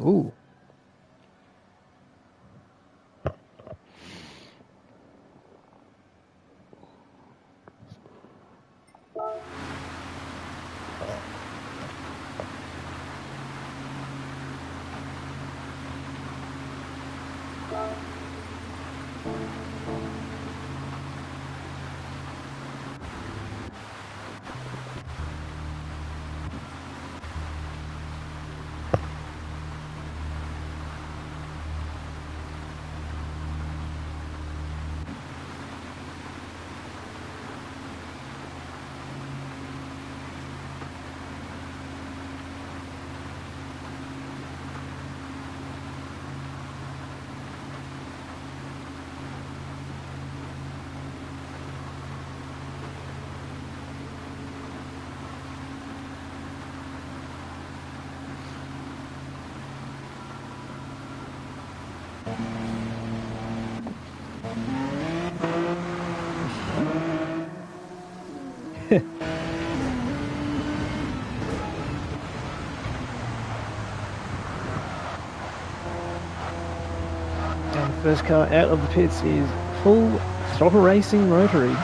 Ooh. And the first car out of the pits is full throttle racing rotary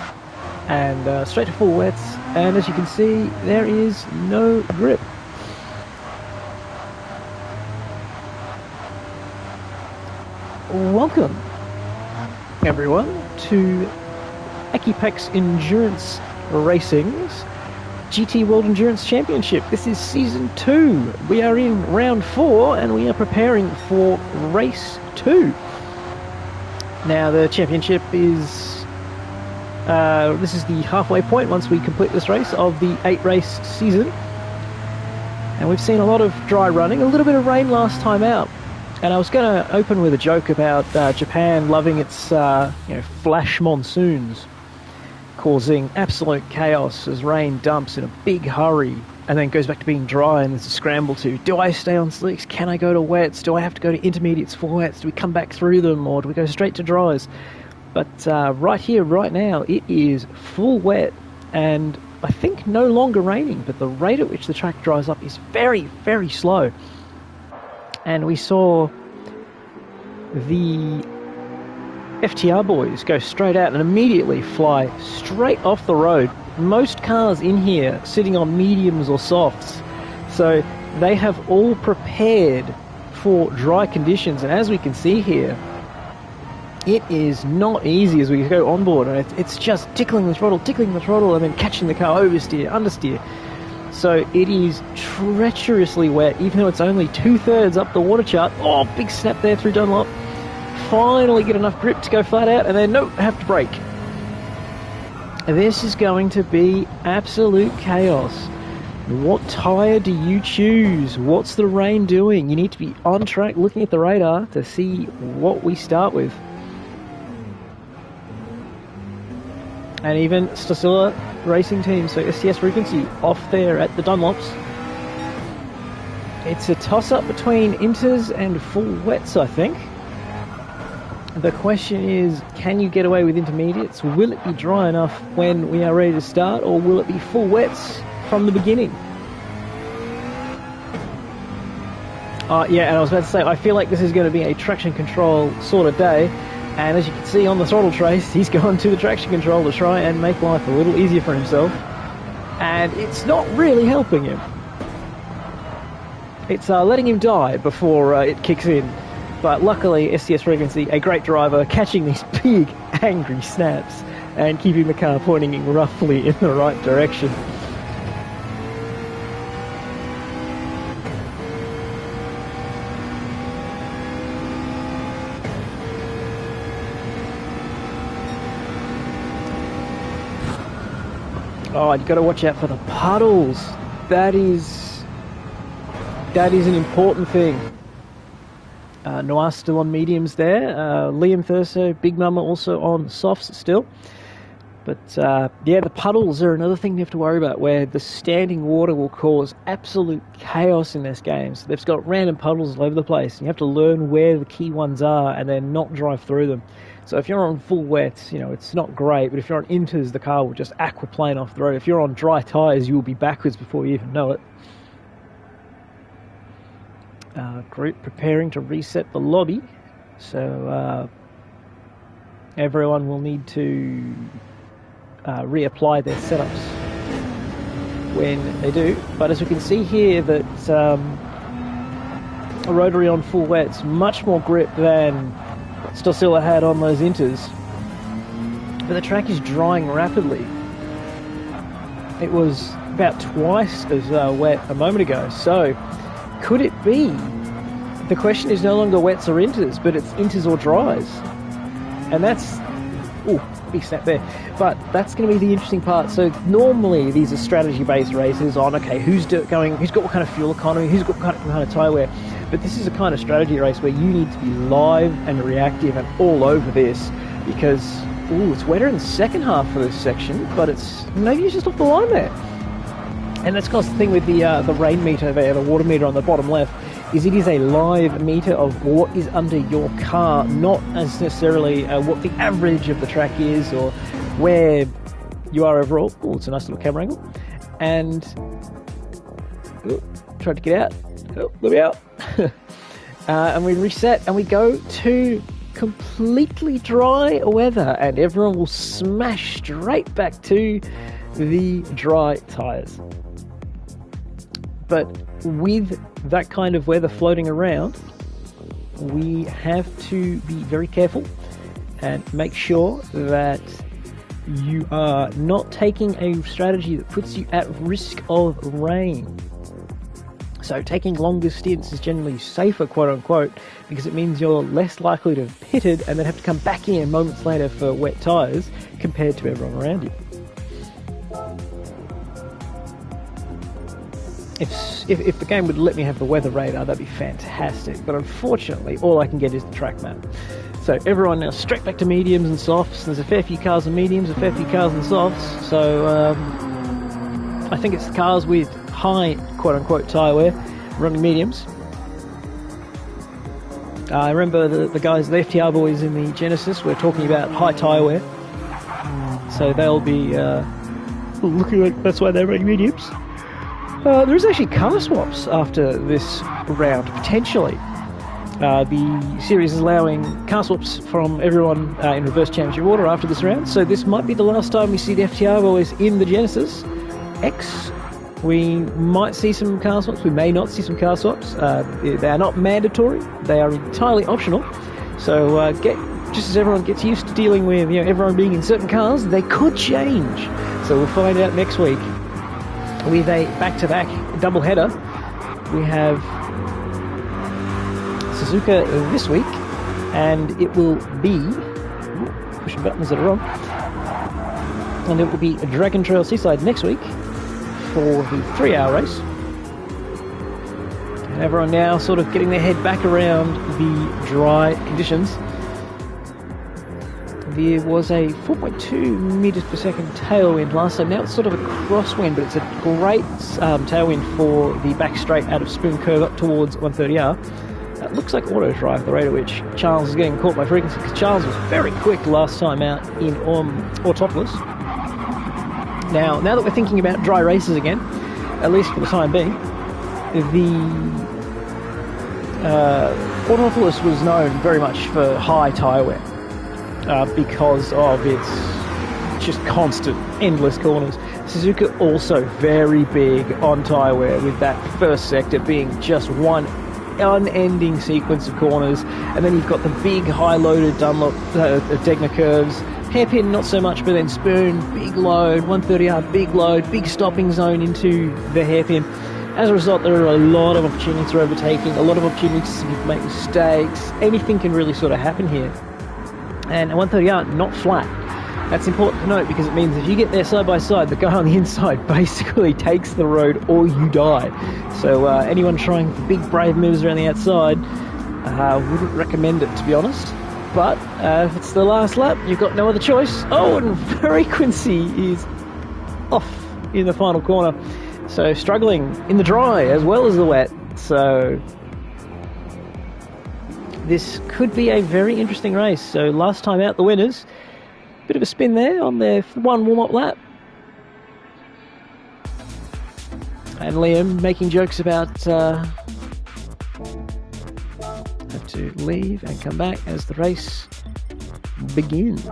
and straight to full wets, and as you can see there is no grip. Welcome everyone to AequepaX Endurance Racing's GT World Endurance Championship. This is Season 2. We are in Round 4 and we are preparing for Race 2. Now the championship is, this is the halfway point once we complete this race of the 8-race season. And we've seen a lot of dry running, a little bit of rain last time out. And I was going to open with a joke about Japan loving its flash monsoons, causing absolute chaos as rain dumps in a big hurry and then goes back to being dry, and there's a scramble to, do I stay on slicks? Can I go to wets? Do I have to go to intermediates for wets? Do we come back through them, or do we go straight to dries? But right here, right now, it is full wet and I think no longer raining, but the rate at which the track dries up is very, very slow. And we saw the FTR boys go straight out and immediately fly straight off the road. Most cars in here sitting on mediums or softs, so they have all prepared for dry conditions. And as we can see here, it is not easy as we go on board, and it's just tickling the throttle, and then catching the car, oversteer, understeer. So it is treacherously wet, even though it's only 2/3 up the water chart. Oh, big snap there through Dunlop. Finally get enough grip to go flat out, and then nope, have to brake. This is going to be absolute chaos. What tyre do you choose? What's the rain doing? You need to be on track looking at the radar to see what we start with. And even Stocilla Racing Team, so STS Frequency, off there at the Dunlops. It's a toss-up between inters and full wets, I think. The question is, can you get away with intermediates? Will it be dry enough when we are ready to start, or will it be full wets from the beginning? Yeah, and I was about to say, I feel like this is going to be a traction control sort of day. And as you can see on the throttle trace, he's gone to the traction control to try and make life a little easier for himself. And it's not really helping him. It's letting him die before it kicks in. But luckily, STS Frequency, a great driver, catching these big, angry snaps and keeping the car pointing roughly in the right direction. Oh, you've got to watch out for the puddles. That is an important thing. Noir still on mediums there. Liam Thurso, Big Mama also on softs still. But yeah, the puddles are another thing you have to worry about, where the standing water will cause absolute chaos in this game. So they've got random puddles all over the place. And you have to learn where the key ones are and then not drive through them. So if you're on full wets, you know, it's not great. But if you're on inters, the car will just aquaplane off the road. If you're on dry tyres, you will be backwards before you even know it. group preparing to reset the lobby. So everyone will need to reapply their setups when they do. But as we can see here that a rotary on full wet's much more grip than Storsilla had on those inters. But the track is drying rapidly. It was about twice as wet a moment ago. So could it be? The question is no longer wets or inters, but it's inters or dries. And that's... Ooh, big snap there. But that's going to be the interesting part. So normally these are strategy-based races on, okay, who's got what kind of fuel economy, who's got what kind of tyre wear. But this is a kind of strategy race where you need to be live and reactive and all over this because, ooh, it's wetter in the second half of this section, but maybe it's just off the line there. And that's because the thing with the rain meter there, the water meter on the bottom left, is it is a live meter of what is under your car, not as necessarily what the average of the track is or where you are overall. Oh, it's a nice little camera angle. And tried to get out. Oh, let me out. And we reset and we go to completely dry weather, and everyone will smash straight back to the dry tyres. But with that kind of weather floating around, we have to be very careful and make sure that you are not taking a strategy that puts you at risk of rain. So taking longer stints is generally safer, quote unquote, because it means you're less likely to have pitted and then have to come back in moments later for wet tyres compared to everyone around you. If the game would let me have the weather radar, that'd be fantastic. But unfortunately, all I can get is the track map. So everyone now straight back to mediums and softs. There's a fair few cars in mediums, a fair few cars in softs. So I think it's the cars with high, quote-unquote, tyre wear running mediums. I remember the guys, the FTR boys in the Genesis were talking about high tyre wear. So they'll be looking like that's why they're running mediums. There is actually car swaps after this round, potentially. The series is allowing car swaps from everyone in reverse championship order after this round, so this might be the last time we see the FTR boys in the Genesis X. We might see some car swaps, we may not see some car swaps. They are not mandatory, they are entirely optional. So just as everyone gets used to dealing with everyone being in certain cars, they could change. So we'll find out next week. With a back-to-back double-header, we have Suzuka this week, and it will be... pushing buttons that are wrong. And it will be Dragon Trail Seaside next week for the 3-hour race. And everyone now sort of getting their head back around the dry conditions. There was a 4.2 metres per second tailwind last time. Now it's sort of a crosswind, but it's a great tailwind for the back straight out of Spoon Curve up towards 130R. It looks like auto drive, the rate at which Charles is getting caught by frequency, because Charles was very quick last time out in Autopolis. Now that we're thinking about dry races again, at least for the time being, the Autopolis was known very much for high tyre wear. Because of its just constant, endless corners. Suzuka also very big on tyre wear, with that first sector being just one unending sequence of corners, and then you've got the big high-loaded Dunlop Degner curves. Hairpin not so much, but then Spoon, big load, 130R, big load, big stopping zone into the hairpin. As a result, there are a lot of opportunities for overtaking, a lot of opportunities to make mistakes. Anything can really sort of happen here. And 130R, not flat. That's important to note, because it means if you get there side by side, the guy on the inside basically takes the road or you die. So anyone trying for big brave moves around the outside, wouldn't recommend it, to be honest. But if it's the last lap, you've got no other choice. Oh, and frequency is off in the final corner. So struggling in the dry as well as the wet. So this could be a very interesting race. So last time out, the winners, bit of a spin there on their one warm-up lap. And Liam making jokes about to leave and come back as the race begins.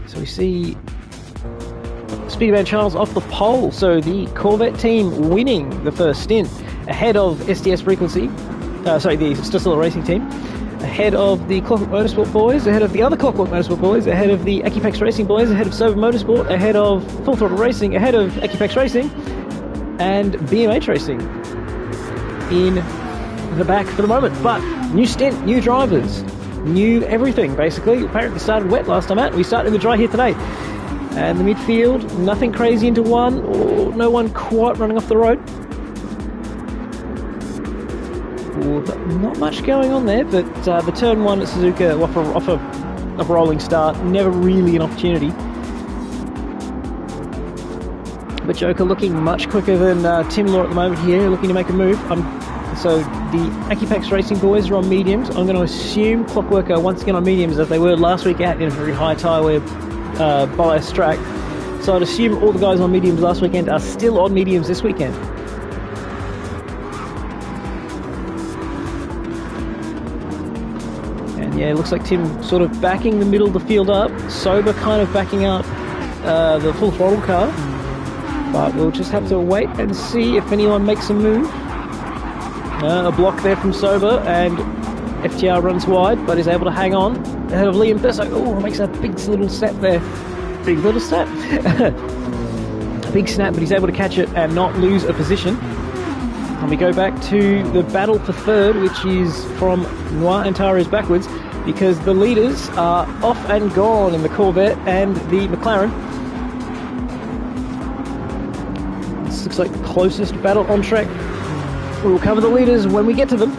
So we see Speedman Charles off the pole, so the Corvette team winning the first stint ahead of SDS Frequency, the Suzuka Racing team, ahead of the Clockwork Motorsport boys, ahead of the other Clockwork Motorsport boys, ahead of the AequepaX Racing boys, ahead of Sober Motorsport, ahead of Full Throttle Racing, ahead of AequepaX Racing, and BMH Racing in the back for the moment. But new stint, new drivers, new everything basically. Apparently started wet last time out, we started in the dry here today. And the midfield, nothing crazy into one, or no one quite running off the road. Not much going on there, but the turn one at Suzuka off a rolling start, never really an opportunity. But Joker looking much quicker than Tim Law at the moment here, looking to make a move. So the AequepaX Racing boys are on mediums. I'm going to assume Clockwork are once again on mediums as they were last week out in a very high tyre wear bias track. So I'd assume all the guys on mediums last weekend are still on mediums this weekend. And yeah, it looks like Tim sort of backing the middle of the field up, Sober kind of backing up the full throttle car. But we'll just have to wait and see if anyone makes a move. A block there from Sober, and FTR runs wide, but is able to hang on ahead of Liam Thurso. Oh, makes a big little snap there. Big little snap. A big snap, but he's able to catch it and not lose a position. And we go back to the battle for third, which is from Noir and Tara's backwards, because the leaders are off and gone in the Corvette and the McLaren. This looks like the closest battle on track. We'll cover the leaders when we get to them.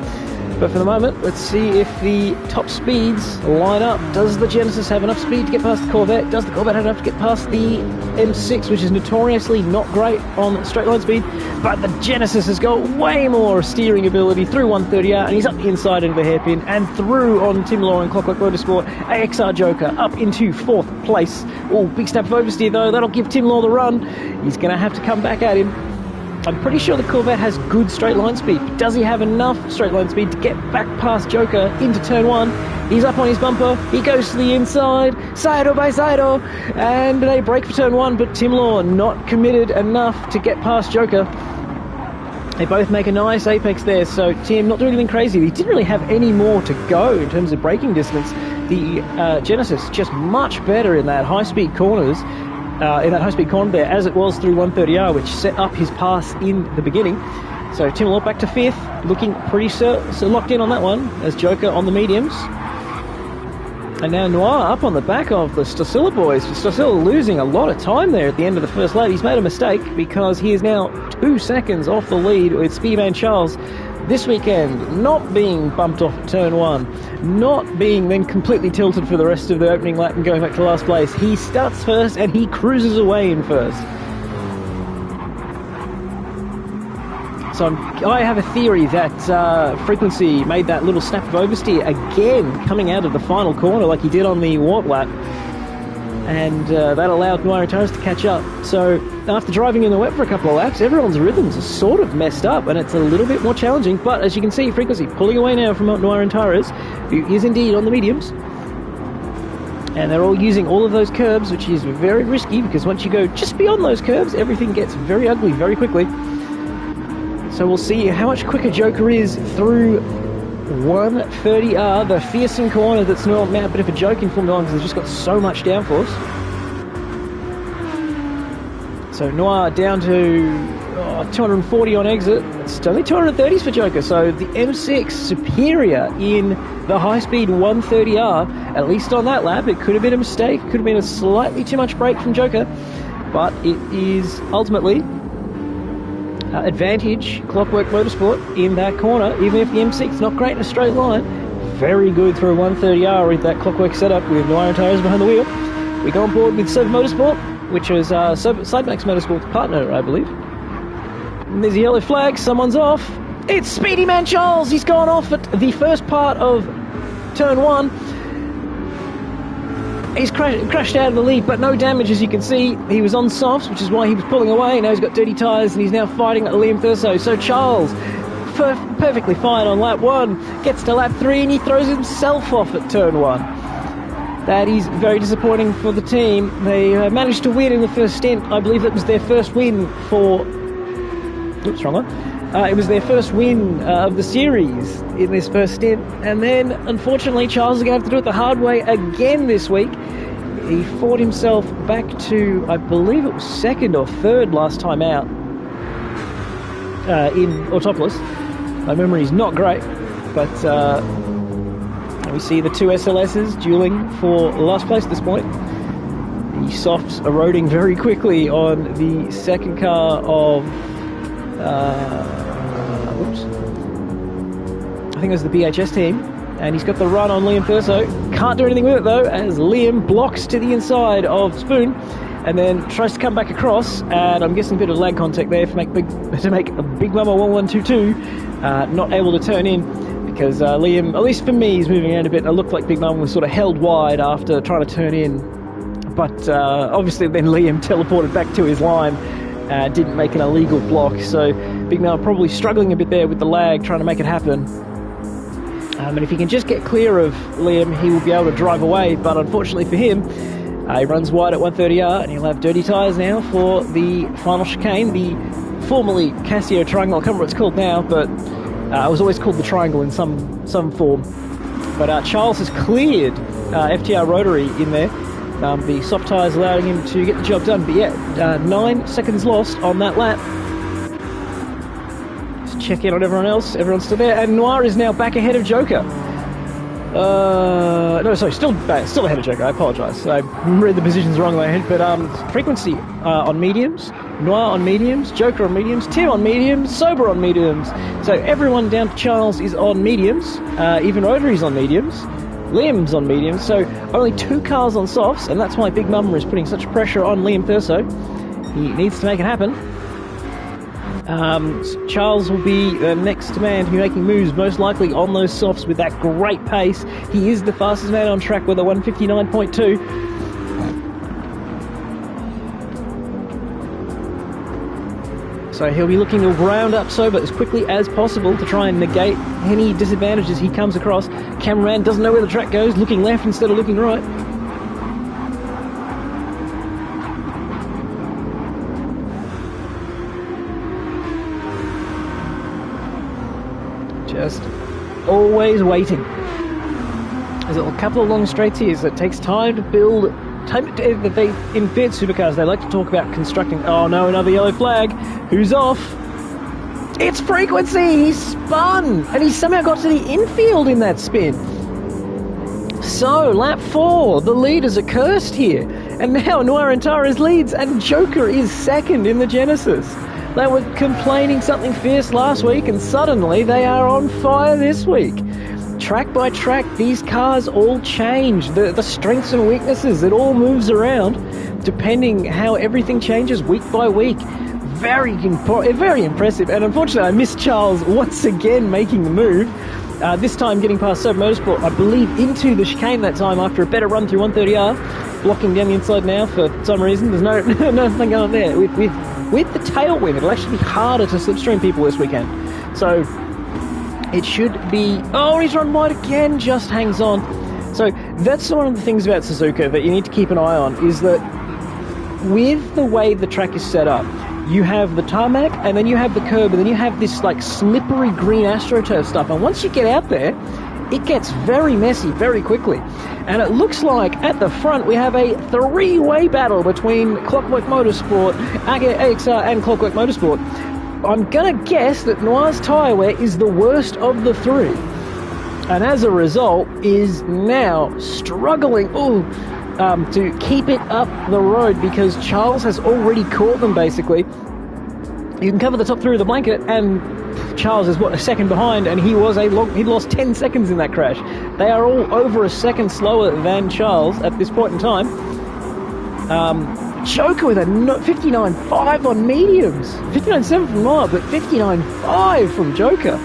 But for the moment, let's see if the top speeds line up. Does the Genesis have enough speed to get past the Corvette? Does the Corvette have enough to get past the M6, which is notoriously not great on straight line speed? But the Genesis has got way more steering ability through 130R, and he's up the inside into the hairpin and through on Tim Law and Clockwork Motorsport. AXR Joker up into 4th place. Oh, big step of oversteer though. That'll give Tim Law the run. He's going to have to come back at him. I'm pretty sure the Corvette has good straight line speed. Does he have enough straight line speed to get back past Joker into turn 1? He's up on his bumper. He goes to the inside. Saito by Saito. And they break for turn 1, but Tim Law not committed enough to get past Joker. They both make a nice apex there, so Tim not doing anything crazy. He didn't really have any more to go in terms of braking distance. The Genesis just much better in that high-speed corners. In that high-speed corner there, as it was through 130R, which set up his pass in the beginning. So Tim Law back to 5th, looking pretty so locked in on that one, as Joker on the mediums. And now Noir up on the back of the Stosilla boys. Stosilla losing a lot of time there at the end of the first lap. He's made a mistake because he is now 2 seconds off the lead with Speedman Charles. This weekend, not being bumped off at turn 1, not being then completely tilted for the rest of the opening lap and going back to last place. He starts first and he cruises away in first. So I have a theory that Frequency made that little snap of oversteer again coming out of the final corner like he did on the warp lap. And that allowed Noir and Torres to catch up. So after driving in the wet for a couple of laps, everyone's rhythms are sort of messed up and it's a little bit more challenging. But as you can see, Frequency pulling away now from Noir and Torres, who is indeed on the mediums. And they're all using all of those curbs, which is very risky because once you go just beyond those curbs, everything gets very ugly very quickly. So we'll see how much quicker Joker is through 130R, the fearsome corner that's not a bit of a joke in Formula 1 because they've just got so much downforce. So Noir down to 240 on exit. It's only 230s for Joker, so the M6 superior in the high-speed 130R, at least on that lap. It could have been a mistake, could have been a slightly too much brake from Joker, but it is ultimately advantage Clockwork Motorsport in that corner, even if the M6 is not great in a straight line. Very good through a 130R with that Clockwork setup with Noir and Tires behind the wheel. We go on board with Sober Motorsport, which is Sidemax Motorsport's partner, I believe. And there's a yellow flag, someone's off. It's Speedy Man Charles, he's gone off at the first part of turn 1. He's crashed out of the lead, but no damage, as you can see. He was on softs, which is why he was pulling away. Now he's got dirty tyres, and he's now fighting Liam Thurso. So Charles, perfectly fine on lap 1, gets to lap 3, and he throws himself off at turn 1. That is very disappointing for the team. They managed to win in the first stint. I believe that was their first win for... Oops, wrong one. It was their first win of the series in this first stint. And then, unfortunately, Charles is going to have to do it the hard way again this week. He fought himself back to, I believe it was second or third last time out in Autopolis. My memory is not great, but we see the two SLSs dueling for last place at this point. The softs eroding very quickly on the second car of... I think it was the BHS team, and he's got the run on Liam Thurso. Can't do anything with it though, as Liam blocks to the inside of Spoon, and then tries to come back across. And I'm guessing a bit of lag contact there to make a Big Mama 1122 not able to turn in, because Liam, at least for me, is moving around a bit. It looked like Big Mama was sort of held wide after trying to turn in, but obviously then Liam teleported back to his line. Didn't make an illegal block, so Big Mama probably struggling a bit there with the lag, trying to make it happen. And if he can just get clear of Liam, he will be able to drive away, but unfortunately for him, he runs wide at 130R, and he'll have dirty tyres now for the final chicane, the formerly Casio Triangle. I can't remember what it's called now, but it was always called the Triangle in some form. But Charles has cleared FTR Rotary in there. The soft tyres allowing him to get the job done. But yeah, 9 seconds lost on that lap. Let's check in on everyone else. Everyone's still there. And Noir is now back ahead of Joker. No, sorry, still ahead of Joker. I apologise. I read the positions wrong in my head. But Frequency on mediums, Noir on mediums, Joker on mediums, Tim on mediums, Sober on mediums. So everyone down to Charles is on mediums. Even Rotary's on mediums. Liam's on mediums, so only 2 cars on softs, and that's why Big Mama is putting such pressure on Liam Thurso. He needs to make it happen. Charles will be the next man to be making moves, most likely on those softs with that great pace. He is the fastest man on track with a 159.2. So he'll be looking to round up Sober as quickly as possible to try and negate any disadvantages he comes across. Cameraman doesn't know where the track goes, looking left instead of looking right. Just always waiting. There's a couple of long straights here, so it takes time to build. In Fiat Supercars, they like to talk about constructing... Oh no, another yellow flag. Who's off? It's Frequency! He's spun! And he somehow got to the infield in that spin. So, lap 4. The leaders are cursed here. And now Noir and Tara's leads, and Joker is second in the Genesis. They were complaining something fierce last week, and suddenly they are on fire this week. Track by track, these cars all change. The strengths and weaknesses, it all moves around depending how everything changes week by week. Very impressive. And unfortunately, I missed Charles once again making the move. This time getting past Sober Motorsport, I believe, into the chicane that time after a better run through 130R. Blocking down the inside now for some reason. There's nothing going on there. With the tailwind, it'll actually be harder to slipstream people this weekend. So... it should be... Oh, he's run wide again, just hangs on. So that's one of the things about Suzuka that you need to keep an eye on, is that with the way the track is set up, you have the tarmac, and then you have the curb, and then you have this like slippery green AstroTurf stuff. And once you get out there, it gets very messy very quickly. And it looks like at the front we have a 3-way battle between Clockwork Motorsport, AXR, and Clockwork Motorsport. I'm going to guess that Noir's tyre wear is the worst of the 3. And as a result, is now struggling to keep it up the road, because Charles has already caught them, basically. You can cover the top 3 with a blanket, and Charles is, a second behind, and he lost 10 seconds in that crash. They are all over a second slower than Charles at this point in time. Joker with a 59.5 on mediums. 59.7 from Noir, but 59.5 from Joker.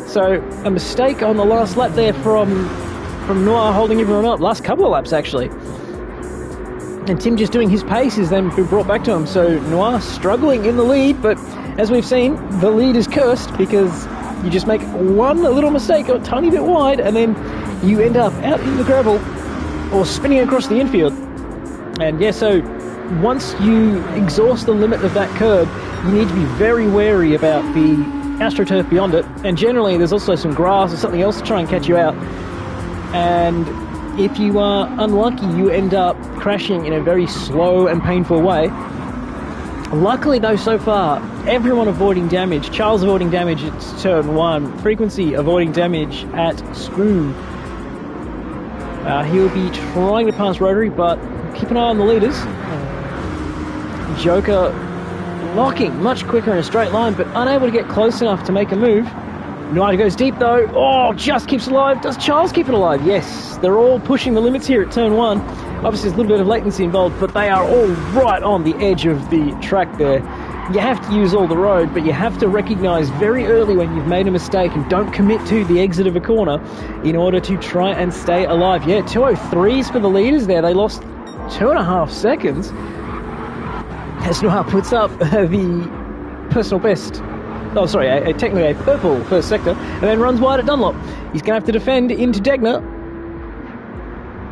So a mistake on the last lap there from Noir, holding everyone up. Last couple of laps, actually. And Tim just doing his pace is then been brought back to him. So Noir struggling in the lead, but as we've seen, the lead is cursed because you just make one little mistake, a tiny bit wide, and then you end up out in the gravel or spinning across the infield. And yeah, so once you exhaust the limit of that curb, you need to be very wary about the AstroTurf beyond it. And generally, there's also some grass or something else to try and catch you out. And if you are unlucky, you end up crashing in a very slow and painful way. Luckily, though, so far, everyone avoiding damage. Charles avoiding damage at turn 1. Frequency avoiding damage at Spoon. He'll be trying to pass Rotary, but keep an eye on the leaders. Joker locking much quicker in a straight line, but unable to get close enough to make a move. Noir goes deep, though. Oh, just keeps it alive. Does Charles keep it alive? Yes. They're all pushing the limits here at turn 1. Obviously, there's a little bit of latency involved, but they are all right on the edge of the track there. You have to use all the road, but you have to recognize very early when you've made a mistake and don't commit to the exit of a corner in order to try and stay alive. Yeah, 2:03s for the leaders there. They lost 2.5 seconds. As Noir puts up the personal best. Oh, sorry, technically a purple first sector, and then runs wide at Dunlop. He's going to have to defend into Degner.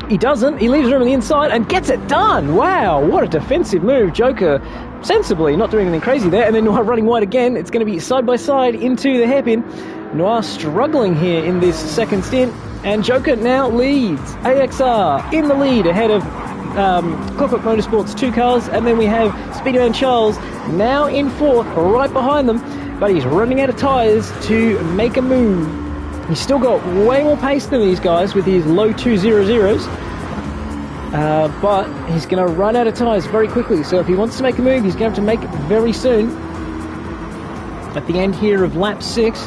He doesn't. He leaves room on the inside and gets it done. Wow, what a defensive move. Joker sensibly not doing anything crazy there, and then Noir running wide again. It's going to be side by side into the hairpin. Noir struggling here in this second stint, and Joker now leads. AXR in the lead ahead of Clockwork Motorsports 2 cars, and then we have Speedman Charles now in 4th, right behind them, but he's running out of tyres to make a move. He's still got way more pace than these guys with his low 200s, but he's going to run out of tyres very quickly, so if he wants to make a move, he's going to have to make it very soon. At the end here of lap 6,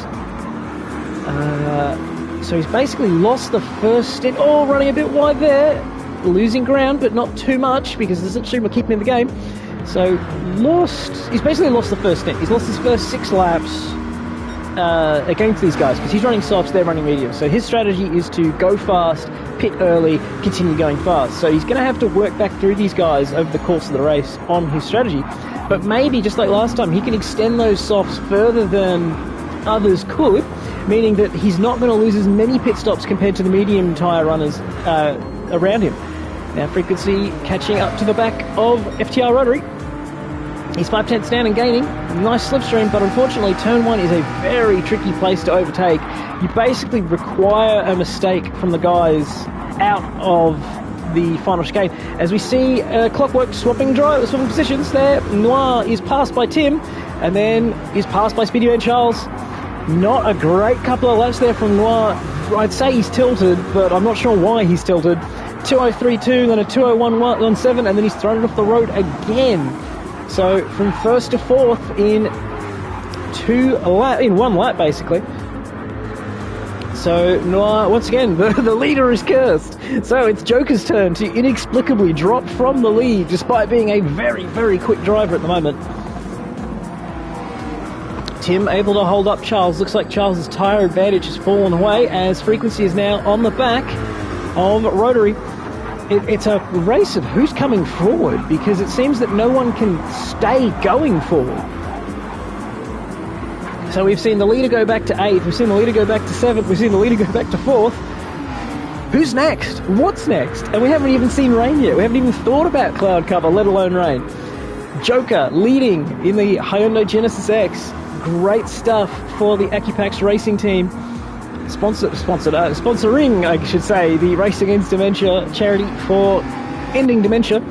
so he's basically lost the first stint. Oh, running a bit wide there. Losing ground, but not too much because essentially we're keeping in the game. So he's basically lost the first stint. He's lost his first 6 laps against these guys because he's running softs, they're running medium. So his strategy is to go fast, pit early, continue going fast. So he's going to have to work back through these guys over the course of the race on his strategy. But maybe, just like last time, he can extend those softs further than others could, meaning that he's not going to lose as many pit stops compared to the medium tyre runners around him. Now Frequency catching up to the back of FTR Rotary. He's 5/10 down and gaining. Nice slipstream, but unfortunately turn 1 is a very tricky place to overtake. You basically require a mistake from the guys out of the final chicane. As we see Clockwork swapping positions there. Noir is passed by Tim, and then is passed by Speedy Man Charles. Not a great couple of laps there from Noir. I'd say he's tilted, but I'm not sure why he's tilted. 2:03.2, then a 2:01.17, and then he's thrown it off the road again. So from 1st to 4th in 1 lap, basically. So Noir, once again, the leader is cursed. So it's Joker's turn to inexplicably drop from the lead, despite being a very, very quick driver at the moment. Tim able to hold up Charles. Looks like Charles' tyre advantage has fallen away as Frequency is now on the back of Rotary. It's a race of who's coming forward, because it seems that no one can stay going forward. So we've seen the leader go back to 8th, we've seen the leader go back to 7th, we've seen the leader go back to 4th. Who's next? What's next? And we haven't even seen rain yet. We haven't even thought about cloud cover, let alone rain. Joker leading in the Hyundai Genesis X. Great stuff for the AequepaX racing team. Sponsoring, I should say, the Race Against Dementia charity for ending dementia.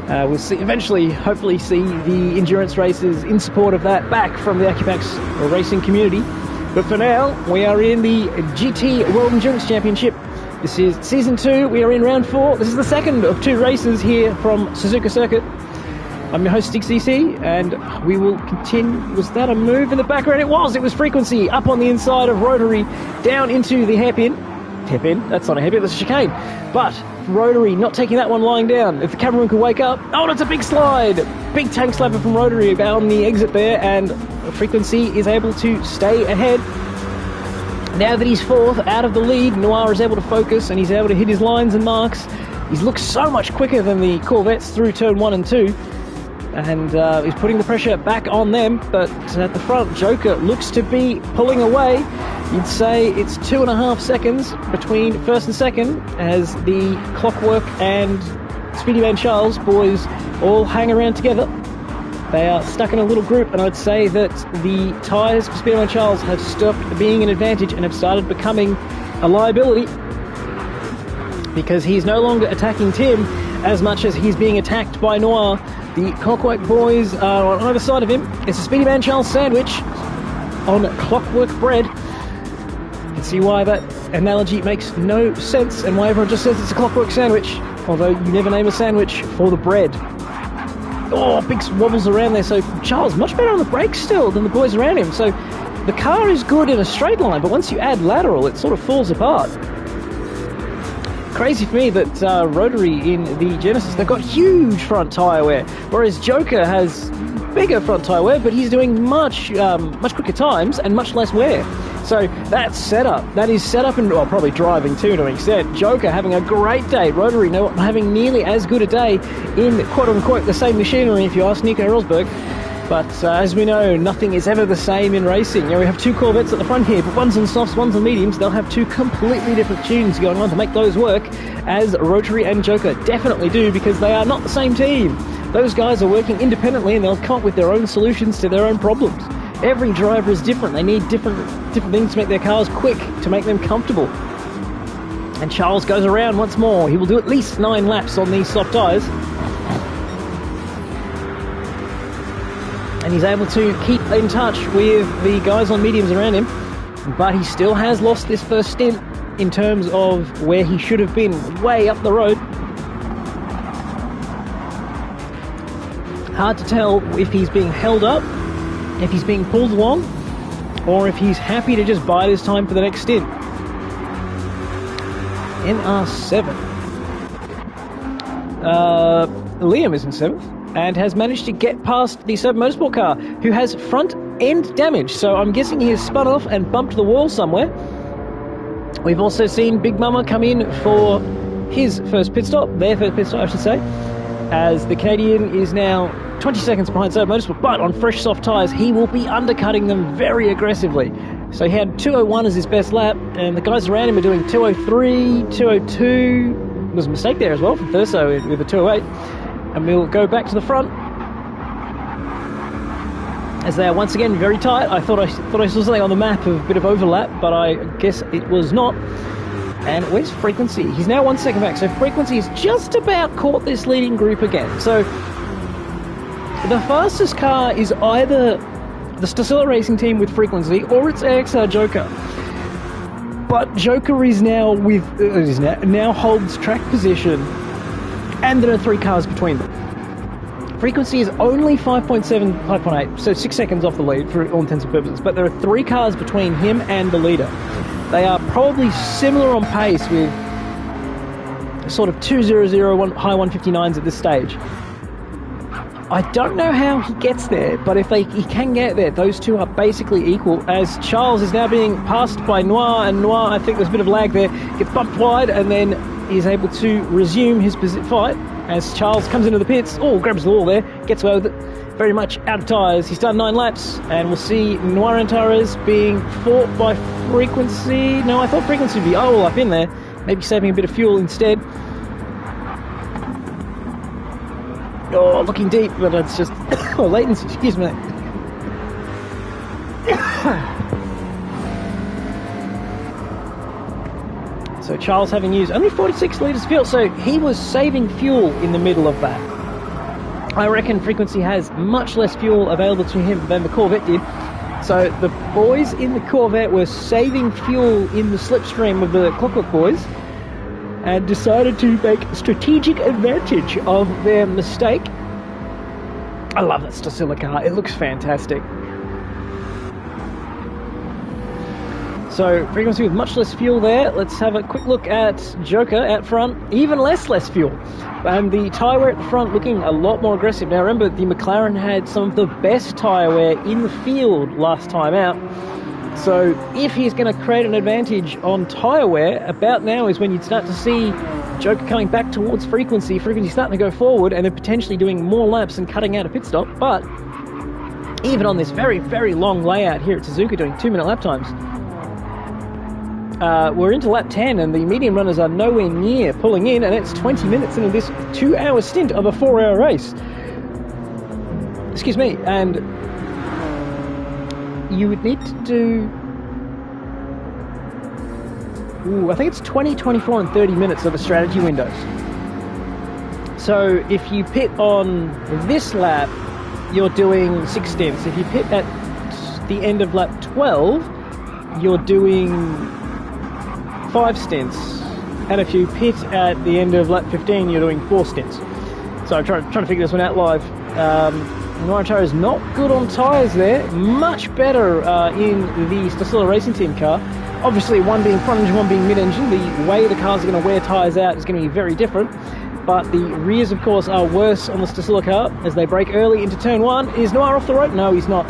We'll see, eventually, hopefully see the endurance races in support of that back from the AequepaX racing community. But for now, we are in the GT World Endurance Championship. This is Season 2, we are in Round 4. This is the second of 2 races here from Suzuka Circuit. I'm your host, Stig CC, and we will continue. Was that a move in the background? It was Frequency up on the inside of Rotary, down into the hairpin. Hairpin? That's not a hairpin, that's a chicane. But Rotary not taking that one lying down. If the cameraman could wake up. Oh, that's a big slide! Big tank slapper from Rotary on the exit there, and Frequency is able to stay ahead. Now that he's 4th, out of the lead, Noir is able to focus, and he's able to hit his lines and marks. He looks so much quicker than the Corvettes through turn 1 and 2. And he's putting the pressure back on them, but at the front, Joker looks to be pulling away. You'd say it's 2.5 seconds between first and second as the Clockwork and Speedy Man Charles boys all hang around together. They are stuck in a little group, and I'd say that the tyres for Speedy Man Charles have stopped being an advantage and have started becoming a liability, because he's no longer attacking Tim as much as he's being attacked by Noir. The Clockwork boys are on either side of him. It's a Speedy Man Charles sandwich on Clockwork bread. You can see why that analogy makes no sense and why everyone just says it's a Clockwork sandwich, although you never name a sandwich for the bread. Oh, big wobbles around there. So Charles much better on the brakes still than the boys around him. So the car is good in a straight line, but once you add lateral, it sort of falls apart. Crazy for me that Rotary in the Genesis, they've got huge front tyre wear, whereas Joker has bigger front tyre wear, but he's doing much quicker times and much less wear. So that's setup. That is setup and probably driving too to an extent. Joker having a great day. Rotary not having nearly as good a day in quote-unquote the same machinery, if you ask Nico Rosberg. But as we know, nothing is ever the same in racing. You know, we have two Corvettes at the front here, but one's on softs, one's on mediums. They'll have two completely different tunes going on to make those work, as Rotary and Joker definitely do, because they are not the same team. Those guys are working independently, and they'll come up with their own solutions to their own problems. Every driver is different. They need different things to make their cars quick, to make them comfortable. And Charles goes around once more. He will do at least 9 laps on these soft tyres. And he's able to keep in touch with the guys on mediums around him, but he still has lost this first stint in terms of where he should have been, way up the road. Hard to tell if he's being held up, if he's being pulled along, or if he's happy to just bide his time for the next stint. NR7. Liam is in 7th. And has managed to get past the Suburban Motorsport car, who has front end damage. So I'm guessing he has spun off and bumped the wall somewhere. We've also seen Big Mama come in for his first pit stop, their first pit stop, I should say, as the Canadian is now 20 seconds behind Suburban Motorsport, but on fresh soft tyres, he will be undercutting them very aggressively. So he had 2:01 as his best lap, and the guys around him are doing 2:03, 2:02. There was a mistake there as well from Thurso with a 2:08. And we'll go back to the front as they are once again very tight. I thought I saw something on the map of a bit of overlap, but I guess it was not. And where's Frequency? He's now 1 second back, so Frequency has just about caught this leading group again. So the fastest car is either the Stacilla Racing team with Frequency or it's AXR Joker. But Joker is now now holds track position, and there are 3 cars between them. Frequency is only 5.7, 5.8, so 6 seconds off the lead for all intents and purposes, but there are 3 cars between him and the leader. They are probably similar on pace with sort of 2:00, high 159s at this stage. I don't know how he gets there, but if he can get there, those two are basically equal, as Charles is now being passed by Noir, and Noir, I think there's a bit of lag there, gets bumped wide, and then is able to resume his fight as Charles comes into the pits. Oh, grabs the wall there, gets away with it. Very much out of tyres. He's done 9 laps, and we'll see Noir and Torres being fought by Frequency. No, I thought Frequency would be all up in there, maybe saving a bit of fuel instead. Oh, looking deep, but it's just latency. Excuse me. So Charles having used only 46 litres of fuel, so he was saving fuel in the middle of that. I reckon Frequency has much less fuel available to him than the Corvette did. So the boys in the Corvette were saving fuel in the slipstream of the Clockwork boys and decided to make strategic advantage of their mistake. I love that Stacilla car, it looks fantastic. So Frequency with much less fuel there. Let's have a quick look at Joker out front, even less fuel. And the tyre wear at the front looking a lot more aggressive. Now remember, the McLaren had some of the best tyre wear in the field last time out. So if he's going to create an advantage on tyre wear, about now is when you'd start to see Joker coming back towards Frequency. Frequency starting to go forward and then potentially doing more laps and cutting out a pit stop. But even on this very, very long layout here at Suzuka doing 2-minute lap times, we're into lap 10 and the medium runners are nowhere near pulling in, and it's 20 minutes into this 2-hour stint of a 4-hour race. Excuse me. And you would need to do... I think it's 20, 24 and 30 minutes of the strategy windows. So if you pit on this lap, you're doing 6 stints. If you pit at the end of lap 12, you're doing 5 stints. And if you pit at the end of lap 15, you're doing 4 stints. So I'm trying to figure this one out live. Naruto is not good on tyres there. Much better in the Stint Racing Team car. Obviously, one being front engine, one being mid-engine. The way the cars are going to wear tyres out is going to be very different. But the rears, of course, are worse on the Stint car as they brake early into turn 1. Is Noir off the road? No, he's not.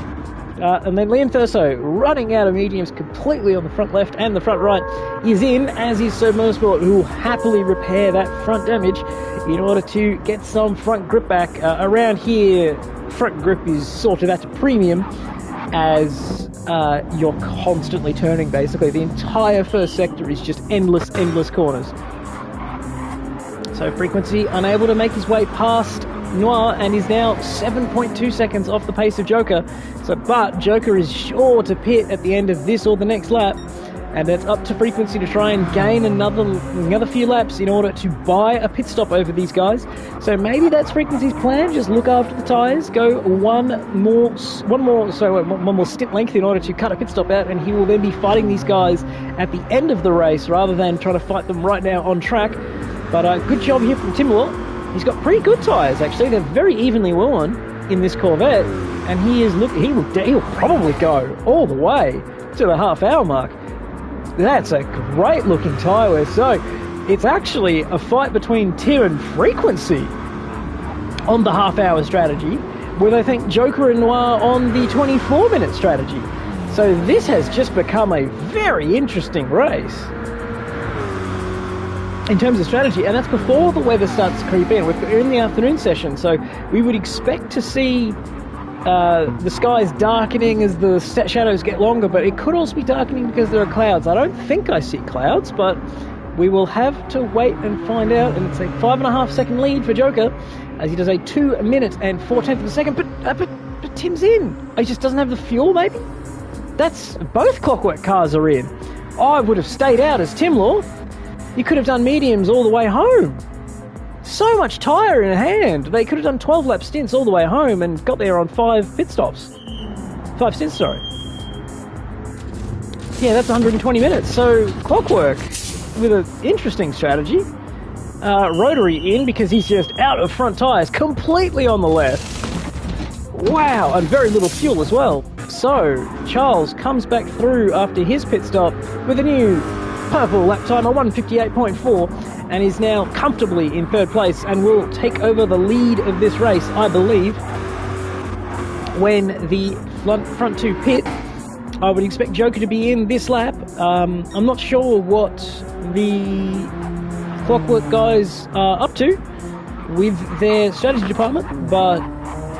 And then Liam Thurso running out of mediums completely on the front left and the front right is in, as is Sir Motorsport, who will happily repair that front damage in order to get some front grip back. Around here, front grip is sort of at a premium as you're constantly turning, basically. The entire first sector is just endless corners. So Frequency unable to make his way past Noir and is now 7.2 seconds off the pace of Joker. But Joker is sure to pit at the end of this or the next lap, and it's up to Frequency to try and gain another few laps in order to buy a pit stop over these guys. So maybe that's Frequency's plan. Just look after the tyres, go one more stint length in order to cut a pit stop out, and he will then be fighting these guys at the end of the race rather than trying to fight them right now on track. But good job here from Timor. He's got pretty good tyres, actually. They're very evenly worn in this Corvette, and he'll probably go all the way to the half-hour mark. That's a great looking tyre wear. So it's actually a fight between Tyr and Frequency on the half-hour strategy, with I think Joker and Noir on the 24-minute strategy. So this has just become a very interesting race in terms of strategy, and that's before the weather starts to creep in. We're in the afternoon session, so we would expect to see the skies darkening as the shadows get longer, but it could also be darkening because there are clouds. I don't think I see clouds, but we will have to wait and find out. And it's a 5.5 second lead for Joker as he does a 2 minute and 4/10 of a second. But Tim's in. He just doesn't have the fuel, maybe. That's both Clockwork cars are in. I would have stayed out as Tim Law. You could have done mediums all the way home. So much tyre in hand. They could have done 12 lap stints all the way home and got there on 5 pit stops. 5 stints, sorry. Yeah, that's 120 minutes. So Clockwork with an interesting strategy. Rotary in because he's just out of front tyres, completely on the left. Wow, and very little fuel as well. So Charles comes back through after his pit stop with a new purple lap time of 158.4 and is now comfortably in 3rd place and will take over the lead of this race, I believe. When the front 2 pit, I would expect Joker to be in this lap. I'm not sure what the Clockwork guys are up to with their strategy department, but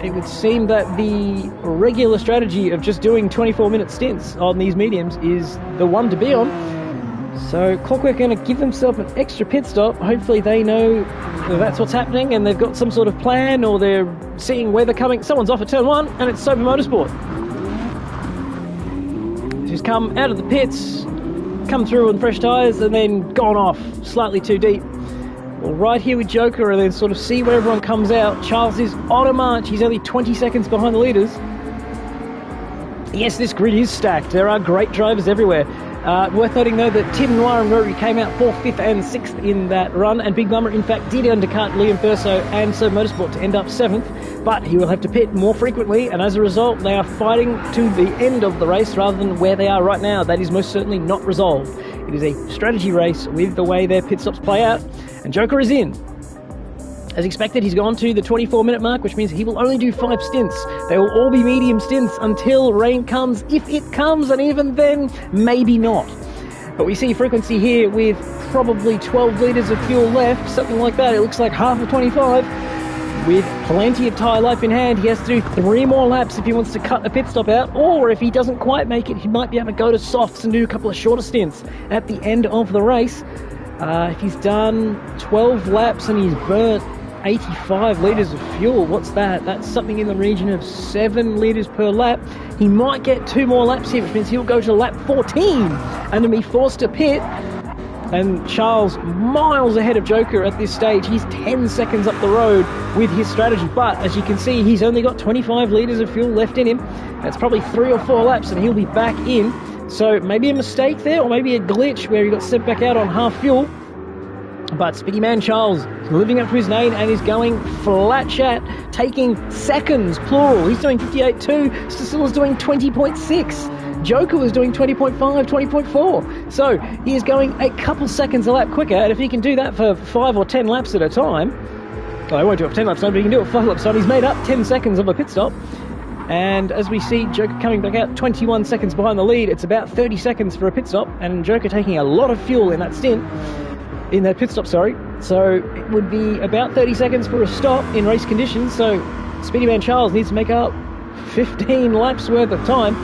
it would seem that the regular strategy of just doing 24-minute stints on these mediums is the one to be on. So Clockwork are going to give themselves an extra pit stop. Hopefully they know that's what's happening and they've got some sort of plan, or they're seeing weather coming. Someone's off at turn 1 and it's Sober Motorsport. She's come out of the pits, come through on fresh tyres and then gone off slightly too deep. Well, right here with Joker, and then sort of see where everyone comes out. Charles is on a march. He's only 20 seconds behind the leaders. Yes, this grid is stacked. There are great drivers everywhere. Worth noting, though, that Tim Noir and Rory came out 4th, 5th and 6th in that run, and Big Mama, in fact, did undercut Liam Thurso and Sir Motorsport to end up 7th, but he will have to pit more frequently, and as a result, they are fighting to the end of the race rather than where they are right now. That is most certainly not resolved. It is a strategy race with the way their pit stops play out, and Joker is in. As expected, he's gone to the 24-minute mark, which means he will only do 5 stints. They will all be medium stints until rain comes, if it comes, and even then, maybe not. But we see Frequency here with probably 12 litres of fuel left, something like that. It looks like half of 25. With plenty of tyre life in hand, he has to do 3 more laps if he wants to cut a pit stop out, or if he doesn't quite make it, he might be able to go to softs and do a couple of shorter stints at the end of the race. If he's done 12 laps and he's burnt 85 litres of fuel, what's that? That's something in the region of 7 litres per lap. He might get 2 more laps here, which means he'll go to lap 14 and then be forced to pit. And Charles miles ahead of Joker at this stage. He's 10 seconds up the road with his strategy. But as you can see, he's only got 25 litres of fuel left in him. That's probably 3 or 4 laps and he'll be back in. So maybe a mistake there, or maybe a glitch where he got sent back out on half fuel. But Speedy Man Charles is living up to his name and is going flat chat, taking seconds, plural. He's doing 58.2. Stasilla's doing 20.6. Joker was doing 20.5, 20.4. So he is going a couple seconds a lap quicker, and if he can do that for 5 or 10 laps at a time, well, I won't do it for 10 laps time, but he can do it for 5 laps time. He's made up 10 seconds of a pit stop. And as we see Joker coming back out 21 seconds behind the lead, it's about 30 seconds for a pit stop, and Joker taking a lot of fuel in that stint, in that pit stop, sorry. So it would be about 30 seconds for a stop in race conditions, so Speedy Man Charles needs to make up 15 laps worth of time.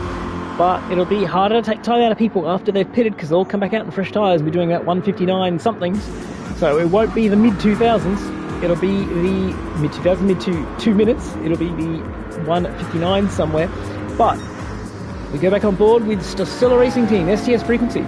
But it'll be harder to take time out of people after they've pitted, because they'll come back out in fresh tyres and be doing that 159 somethings. So it won't be the mid-2000s. It'll be the mid-2000s, mid-2 minutes. It'll be the 159 somewhere. But we go back on board with Stasilla Racing Team, STS Frequency.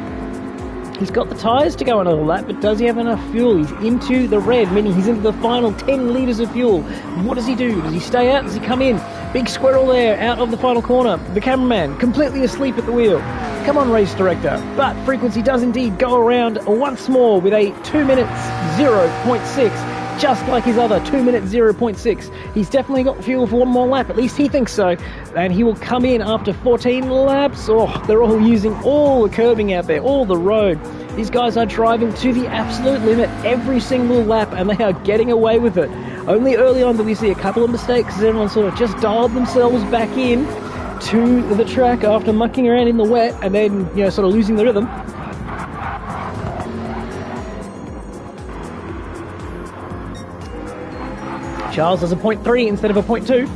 He's got the tyres to go another lap, but does he have enough fuel? He's into the red, meaning he's into the final 10 litres of fuel. What does he do? Does he stay out? Does he come in? Big squirrel there, out of the final corner. The cameraman, completely asleep at the wheel. Come on, race director. But Frequency does indeed go around once more with a 2 minutes 0.6, just like his other 2 minutes 0.6. He's definitely got fuel for one more lap, at least he thinks so. And he will come in after 14 laps. Oh, they're all using all the curbing out there, all the road. These guys are driving to the absolute limit every single lap, and they are getting away with it. Only early on do we see a couple of mistakes as everyone sort of just dialed themselves back in to the track after mucking around in the wet and then, you know, sort of losing the rhythm. Charles does a 0.3 instead of a 0.2,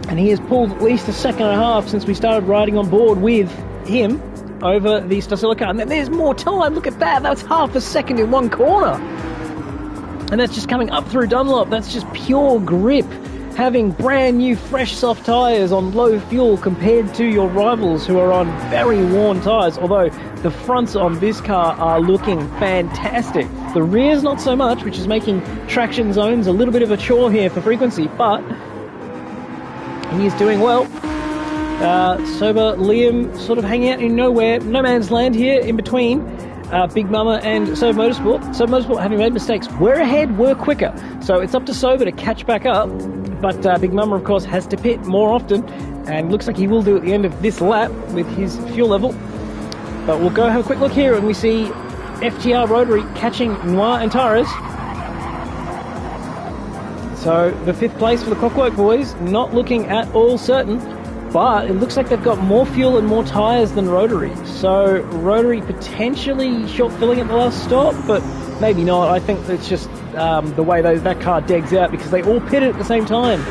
and he has pulled at least a second and a half since we started riding on board with him over the Stasilla car. And then there's more time. Look at that. That's half a second in one corner. And that's just coming up through Dunlop. That's just pure grip. Having brand new, fresh, soft tyres on low fuel compared to your rivals who are on very worn tyres. Although the fronts on this car are looking fantastic. The rear's not so much, which is making traction zones a little bit of a chore here for Frequency. But he is doing well. Sober Liam sort of hanging out in nowhere, no man's land here in between Big Mama and Sober Motorsport. Sober Motorsport, having made mistakes, we're ahead, we're quicker. So it's up to Sober to catch back up, but Big Mama, of course, has to pit more often, and looks like he will do at the end of this lap with his fuel level. But we'll go have a quick look here, and we see FTR Rotary catching Noir and Tires. So the 5th place for the Clockwork Boys, not looking at all certain. But it looks like they've got more fuel and more tyres than Rotary. So Rotary potentially short-filling at the last stop, but maybe not. I think it's just the way that car degs out, because they all pitted at the same time.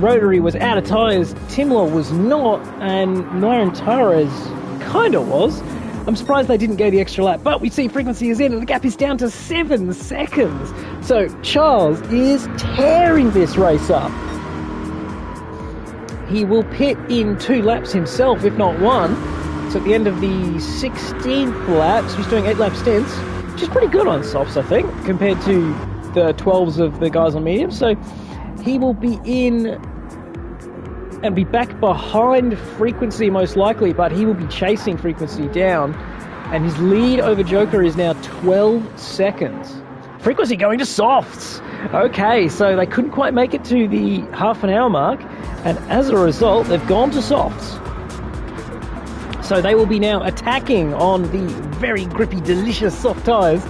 Rotary was out of tyres, Timlaw was not, and Nairn Tires kind of was. I'm surprised they didn't go the extra lap, but we see Frequency is in, and the gap is down to 7 seconds. So Charles is tearing this race up. He will pit in 2 laps himself, if not 1. So at the end of the 16th lap, so he's doing 8-lap stints, which is pretty good on softs, I think, compared to the 12s of the guys on mediums. So he will be in and be back behind Frequency most likely, but he will be chasing Frequency down. And his lead over Joker is now 12 seconds. Frequency going to softs. Okay, so they couldn't quite make it to the half-an-hour mark, and as a result, they've gone to softs. So they will be now attacking on the very grippy, delicious soft tyres,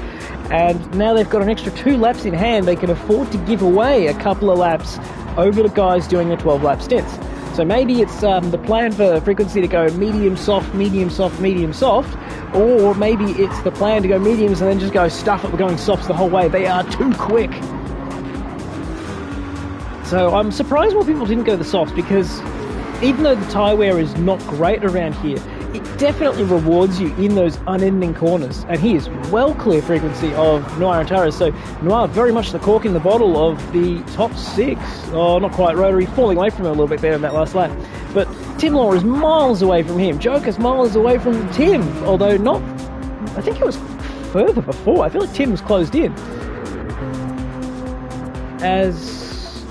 and now they've got an extra 2 laps in hand. They can afford to give away a couple of laps over the guys doing the 12-lap stints. So maybe it's the plan for Frequency to go medium, soft, medium, soft, medium, soft, or maybe it's the plan to go mediums and then just go stuff it. We're going softs the whole way. They are too quick. So I'm surprised more people didn't go the softs, because even though the tyre wear is not great around here, it definitely rewards you in those unending corners. And he is well clear frequency of Noir and Tara. So Noir very much the cork in the bottle of the top 6. Oh, not quite rotary, falling away from him a little bit there in that last lap. But Tim Law is miles away from him. Joker's miles away from Tim, although not... I think it was further before. I feel like Tim was closed in. As...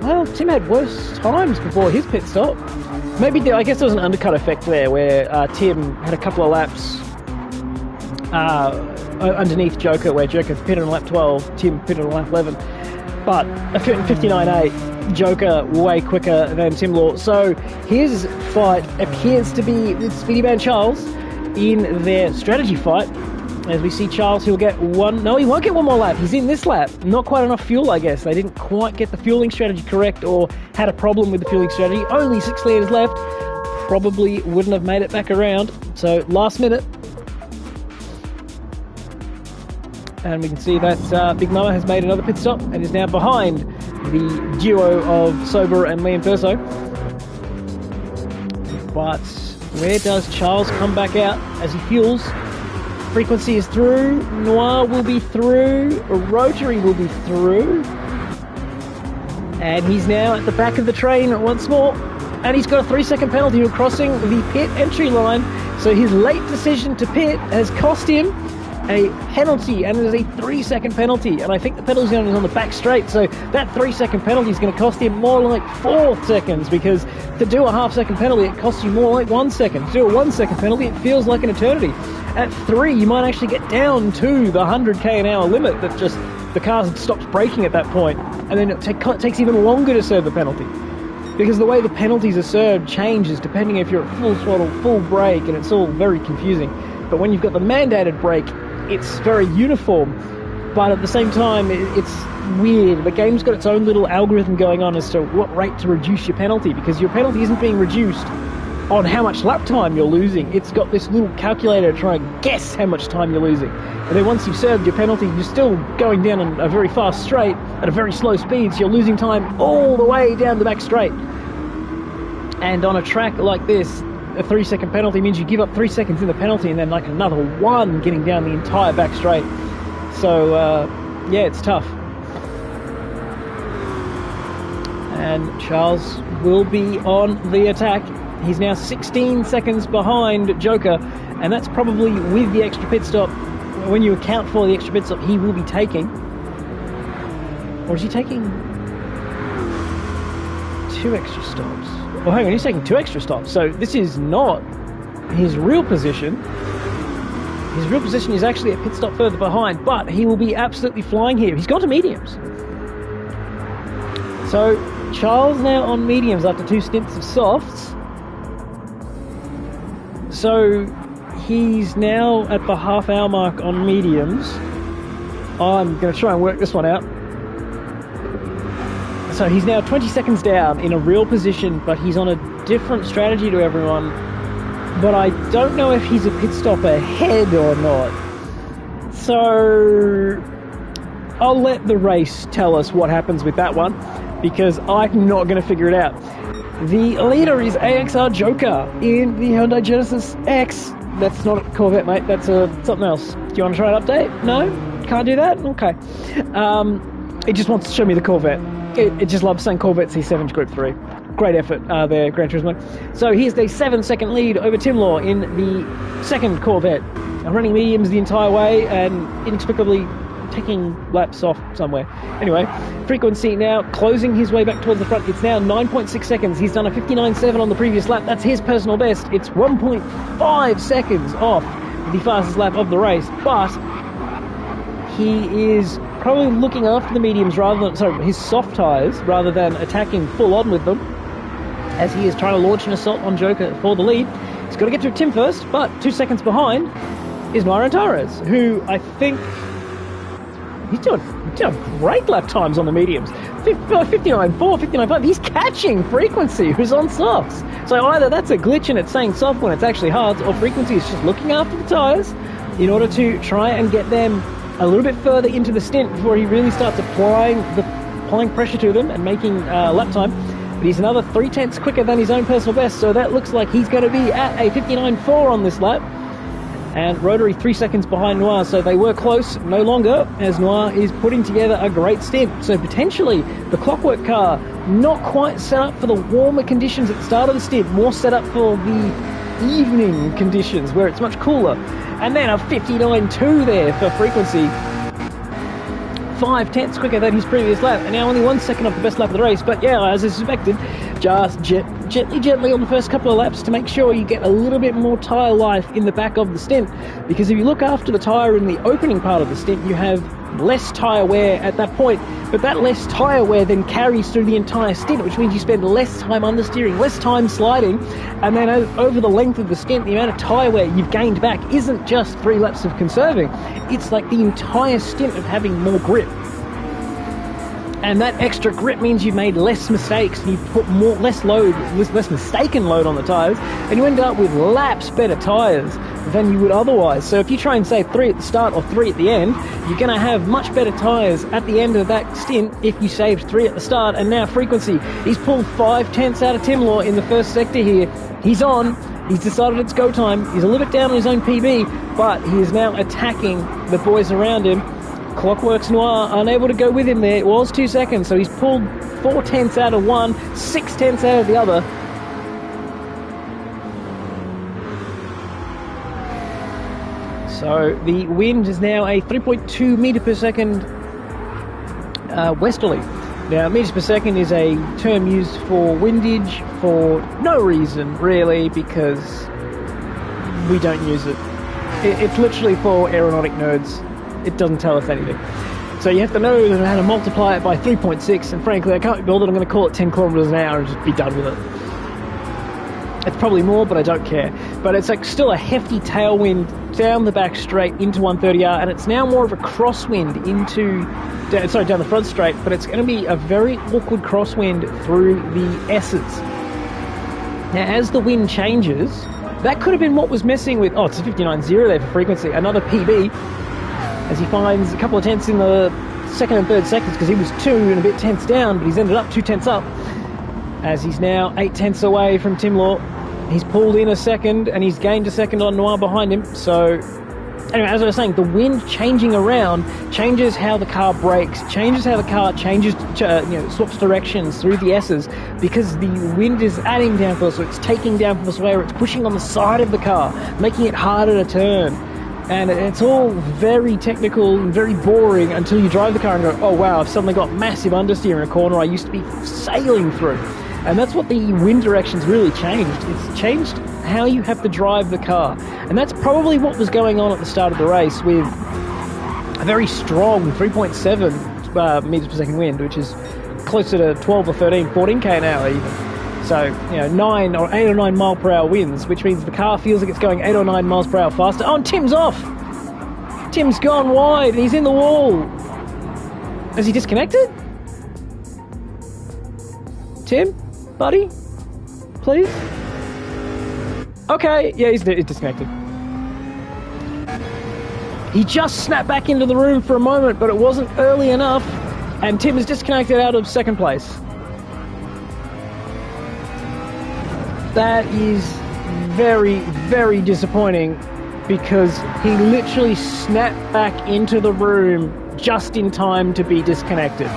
well, Tim had worse times before his pit stop. Maybe I guess there was an undercut effect there where Tim had a couple of laps underneath Joker, where Joker pitted on lap 12, Tim pitted on lap 11. But 59.8, Joker way quicker than Tim Law. So his fight appears to be with Speedy Man Charles in their strategy fight. As we see Charles, he'll get one... no, he won't get one more lap. He's in this lap. Not quite enough fuel, I guess. They didn't quite get the fueling strategy correct, or had a problem with the fueling strategy. Only 6 litres left. Probably wouldn't have made it back around. So, last minute. And we can see that Big Mama has made another pit stop and is now behind the duo of Sober and Liam Perso. But where does Charles come back out as he fuels? Frequency is through, Noir will be through, Rotary will be through, and he's now at the back of the train once more, and he's got a 3-second penalty for crossing the pit entry line. So his late decision to pit has cost him a penalty, and it is a 3-second penalty, and I think the penalty zone is on the back straight, so that 3-second penalty is going to cost him more like 4 seconds, because to do a half-second penalty, it costs you more like 1 second. To do a 1-second penalty, it feels like an eternity. At 3, you might actually get down to the 100k/h limit that just the car stops braking at that point, and then it takes even longer to serve the penalty. Because the way the penalties are served changes depending if you're at full throttle, full brake, and it's all very confusing. But when you've got the mandated brake, it's very uniform, but at the same time, it's weird. The game's got its own little algorithm going on as to what rate to reduce your penalty, because your penalty isn't being reduced on how much lap time you're losing. It's got this little calculator to try and guess how much time you're losing. And then once you've served your penalty, you're still going down on a very fast straight at a very slow speed, so you're losing time all the way down the back straight. And on a track like this, a 3-second penalty means you give up 3 seconds in the penalty and then like another 1 getting down the entire back straight. So, yeah, it's tough. And Charles will be on the attack. He's now 16 seconds behind Joker, and that's probably with the extra pit stop. When you account for the extra pit stop he will be taking. Or is he taking 2 extra stops? Well, hang on, he's taking 2 extra stops. So this is not his real position. His real position is actually a pit stop further behind, but he will be absolutely flying here. He's gone to mediums. So Charles now on mediums after 2 stints of softs. So he's now at the half-hour mark on mediums. I'm going to try and work this one out. So he's now 20 seconds down in a real position, but he's on a different strategy to everyone. But I don't know if he's a pit stop ahead or not. So I'll let the race tell us what happens with that one, because I'm not going to figure it out. The leader is AXR Joker in the Hyundai Genesis X. That's not a Corvette, mate. That's something else. Do you want to try an update? No? Can't do that? Okay. It just wants to show me the Corvette. It just loves saying Corvette C7 Group 3. Great effort there, Gran Turismo. So here's the 7-second lead over Tim Law in the second Corvette. Running mediums the entire way and inexplicably taking laps off somewhere. Anyway, frequency now closing his way back towards the front. It's now 9.6 seconds. He's done a 59.7 on the previous lap. That's his personal best. It's 1.5 seconds off the fastest lap of the race, but he is probably looking after the mediums his soft tyres rather than attacking full on with them, as he is trying to launch an assault on Joker for the lead. He's got to get through Tim first, but 2 seconds behind is Myron Torres, who I think he's doing great lap times on the mediums. 59.4, 59.5. He's catching Frequency, who's on softs. So either that's a glitch and it's saying soft when it's actually hard, or Frequency is just looking after the tyres in order to try and get them a little bit further into the stint before he really starts applying pressure to them and making lap time. But he's another 0.3 quicker than his own personal best, so that looks like he's going to be at a 59.4 on this lap. And Rotary 3 seconds behind Noir, so they were close no longer, as Noir is putting together a great stint. So potentially the Clockwork car not quite set up for the warmer conditions at the start of the stint, more set up for the evening conditions where it's much cooler. And then a 59.2 there for Frequency. 0.5 quicker than his previous lap, and now only 1 second off the best lap of the race. But yeah, as I suspected, just gently on the first couple of laps to make sure you get a little bit more tyre life in the back of the stint, because if you look after the tyre in the opening part of the stint, you have less tyre wear at that point, but that less tyre wear then carries through the entire stint, which means you spend less time understeering, less time sliding, and then over the length of the stint, the amount of tyre wear you've gained back isn't just 3 laps of conserving, it's like the entire stint of having more grip. And that extra grip means you've made less mistakes, and you've put less mistaken load on the tyres, and you end up with laps better tyres than you would otherwise. So if you try and say 3 at the start or 3 at the end, you're going to have much better tyres at the end of that stint if you saved 3 at the start. And now Frequency, he's pulled 0.5 out of Timlaw in the first sector here. He's on. He's decided it's go time. He's a little bit down on his own PB, but he is now attacking the boys around him. Clockworks Noir unable to go with him there. It was 2 seconds, so he's pulled 0.4 out of one, 0.6 out of the other. So the wind is now a 3.2 metre per second westerly. Now, metres per second is a term used for windage for no reason, really, because we don't use it. It's literally for aeronautic nerds. It doesn't tell us anything. So you have to know how to multiply it by 3.6, and frankly, I can't be bothered. I'm going to call it 10 kilometres an hour and just be done with it. It's probably more, but I don't care. But it's like still a hefty tailwind down the back straight into 130R, and it's now more of a crosswind down the front straight, but it's going to be a very awkward crosswind through the S's. Now, as the wind changes, that could have been what was messing with... Oh, it's a 59.0 there for Frequency, another PB, as he finds a couple of tenths in the second and third sectors, because he was 2 and a bit tenths down, but he's ended up 2 tenths up, as he's now 8 tenths away from Timlaw. He's pulled in a second, and he's gained a second on Noir behind him. So, anyway, as I was saying, the wind changing around changes how the car brakes, changes how the car swaps directions through the S's, because the wind is adding downforce, so it's taking downforce away, or it's pushing on the side of the car, making it harder to turn. And it's all very technical and very boring until you drive the car and go, oh wow, I've suddenly got massive understeer in a corner I used to be sailing through. And that's what the wind direction's really changed. It's changed how you have to drive the car. And that's probably what was going on at the start of the race, with a very strong 3.7 meters per second wind, which is closer to 12 or 13, 14k an hour even. So, 9 or 8 or 9 mile per hour winds, which means the car feels like it's going 8 or 9 miles per hour faster. Oh, and Tim's off! Tim's gone wide, and he's in the wall. Is he disconnected? Tim? Buddy? Please? Okay, yeah, he's disconnected. He just snapped back into the room for a moment, but it wasn't early enough, and Tim is disconnected out of second place. That is very, very disappointing, because he literally snapped back into the room just in time to be disconnected.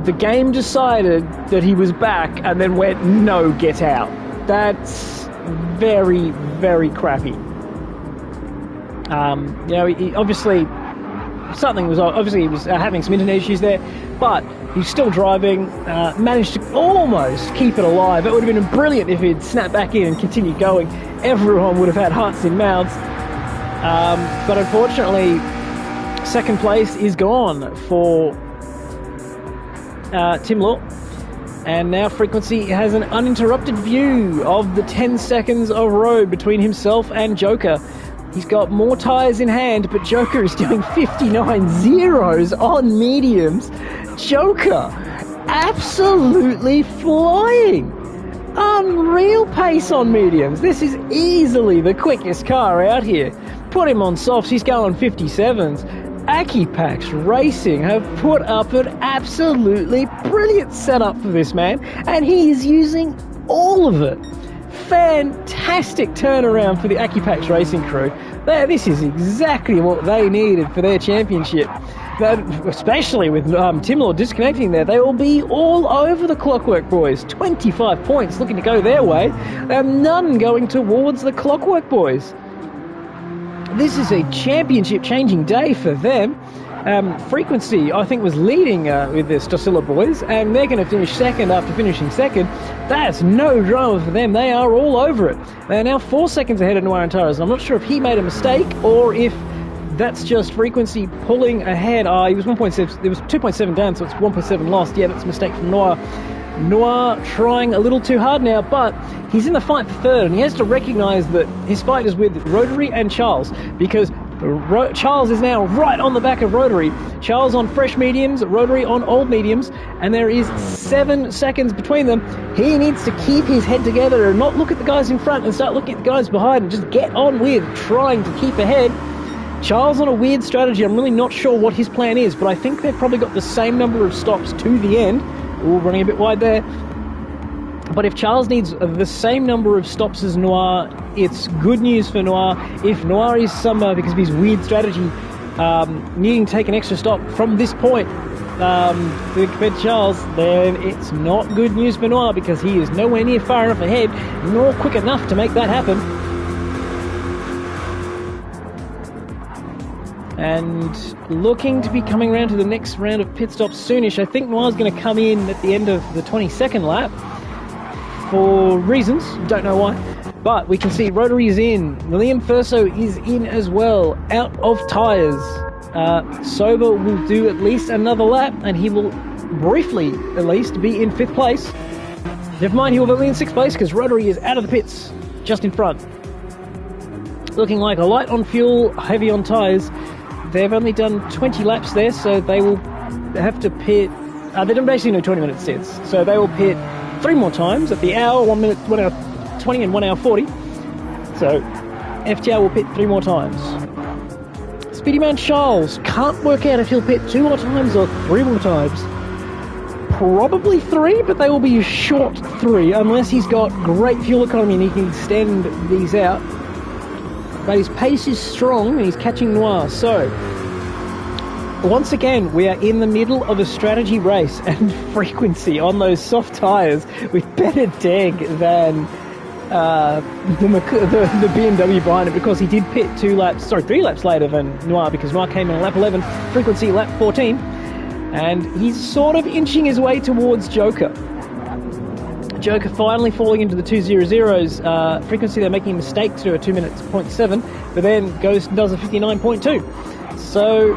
The game decided that he was back and then went, no, get out. That's very, very crappy. He obviously, he was having some internet issues there, but he's still driving, managed to almost keep it alive. It would have been brilliant if he'd snapped back in and continued going. Everyone would have had hearts in mouths. But unfortunately, second place is gone for Timlaw, and now Frequency has an uninterrupted view of the 10 seconds of road between himself and Joker. He's got more tyres in hand, but Joker is doing 59 zeros on mediums. Joker absolutely flying. Unreal pace on mediums. This is easily the quickest car out here. Put him on softs, he's going 57s. AequepaX Racing have put up an absolutely brilliant setup for this man, and he is using all of it. Fantastic turnaround for the AequepaX Racing crew. This is exactly what they needed for their championship. Especially with Tim Lord disconnecting there, they will be all over the Clockwork boys. 25 points looking to go their way, and none going towards the Clockwork boys. This is a championship-changing day for them. Frequency, I think, was leading with the Stocilla boys, and they're going to finish second after finishing second. That's no drama for them. They are all over it. They are now 4 seconds ahead of Noir Antares. I'm not sure if he made a mistake or if that's just Frequency pulling ahead. He was 1.7. It was 2.7 down, so it's 1.7 lost. Yeah, that's a mistake from Noir. Noir trying a little too hard now, but he's in the fight for third, and he has to recognise that his fight is with Rotary and Charles, because Charles is now right on the back of Rotary. Charles on fresh mediums, Rotary on old mediums, and there is 7 seconds between them. He needs to keep his head together and not look at the guys in front and start looking at the guys behind and just get on with trying to keep ahead. Charles on a weird strategy. I'm really not sure what his plan is, but I think they've probably got the same number of stops to the end. Ooh, running a bit wide there. But if Charles needs the same number of stops as Noir, it's good news for Noir. If Noir is because of his weird strategy, needing to take an extra stop from this point compared to Charles, then it's not good news for Noir, because he is nowhere near far enough ahead, nor quick enough to make that happen. And looking to be coming around to the next round of pit stops soonish. I think Noir's going to come in at the end of the 22nd lap for reasons, don't know why. But we can see Rotary is in. Liam Furso is in as well, out of tyres. Sober will do at least another lap, and he will briefly, at least, be in 5th place. Never mind, he will be in 6th place, because Rotary is out of the pits, just in front. Looking like a light on fuel, heavy on tyres. They've only done 20 laps there, so they will have to pit. They don't basically do 20-minute sits, so they will pit 3 more times at the hour, 1 minute, 1 hour 20, and 1 hour 40. So FTR will pit 3 more times. Speedy Man Charles can't work out if he'll pit 2 more times or 3 more times. Probably 3, but they will be a short 3 unless he's got great fuel economy and he can extend these out. But his pace is strong and he's catching Noir. So, once again, we are in the middle of a strategy race, and Frequency on those soft tyres with better deg than the BMW behind it, because he did pit 3 laps later than Noir, because Noir came in at lap 11, Frequency lap 14, and he's sort of inching his way towards Joker. Joker finally falling into the 2.00s. Frequency, they're making a mistake to do a 2 minutes 0.7, but then goes and does a 59.2. So,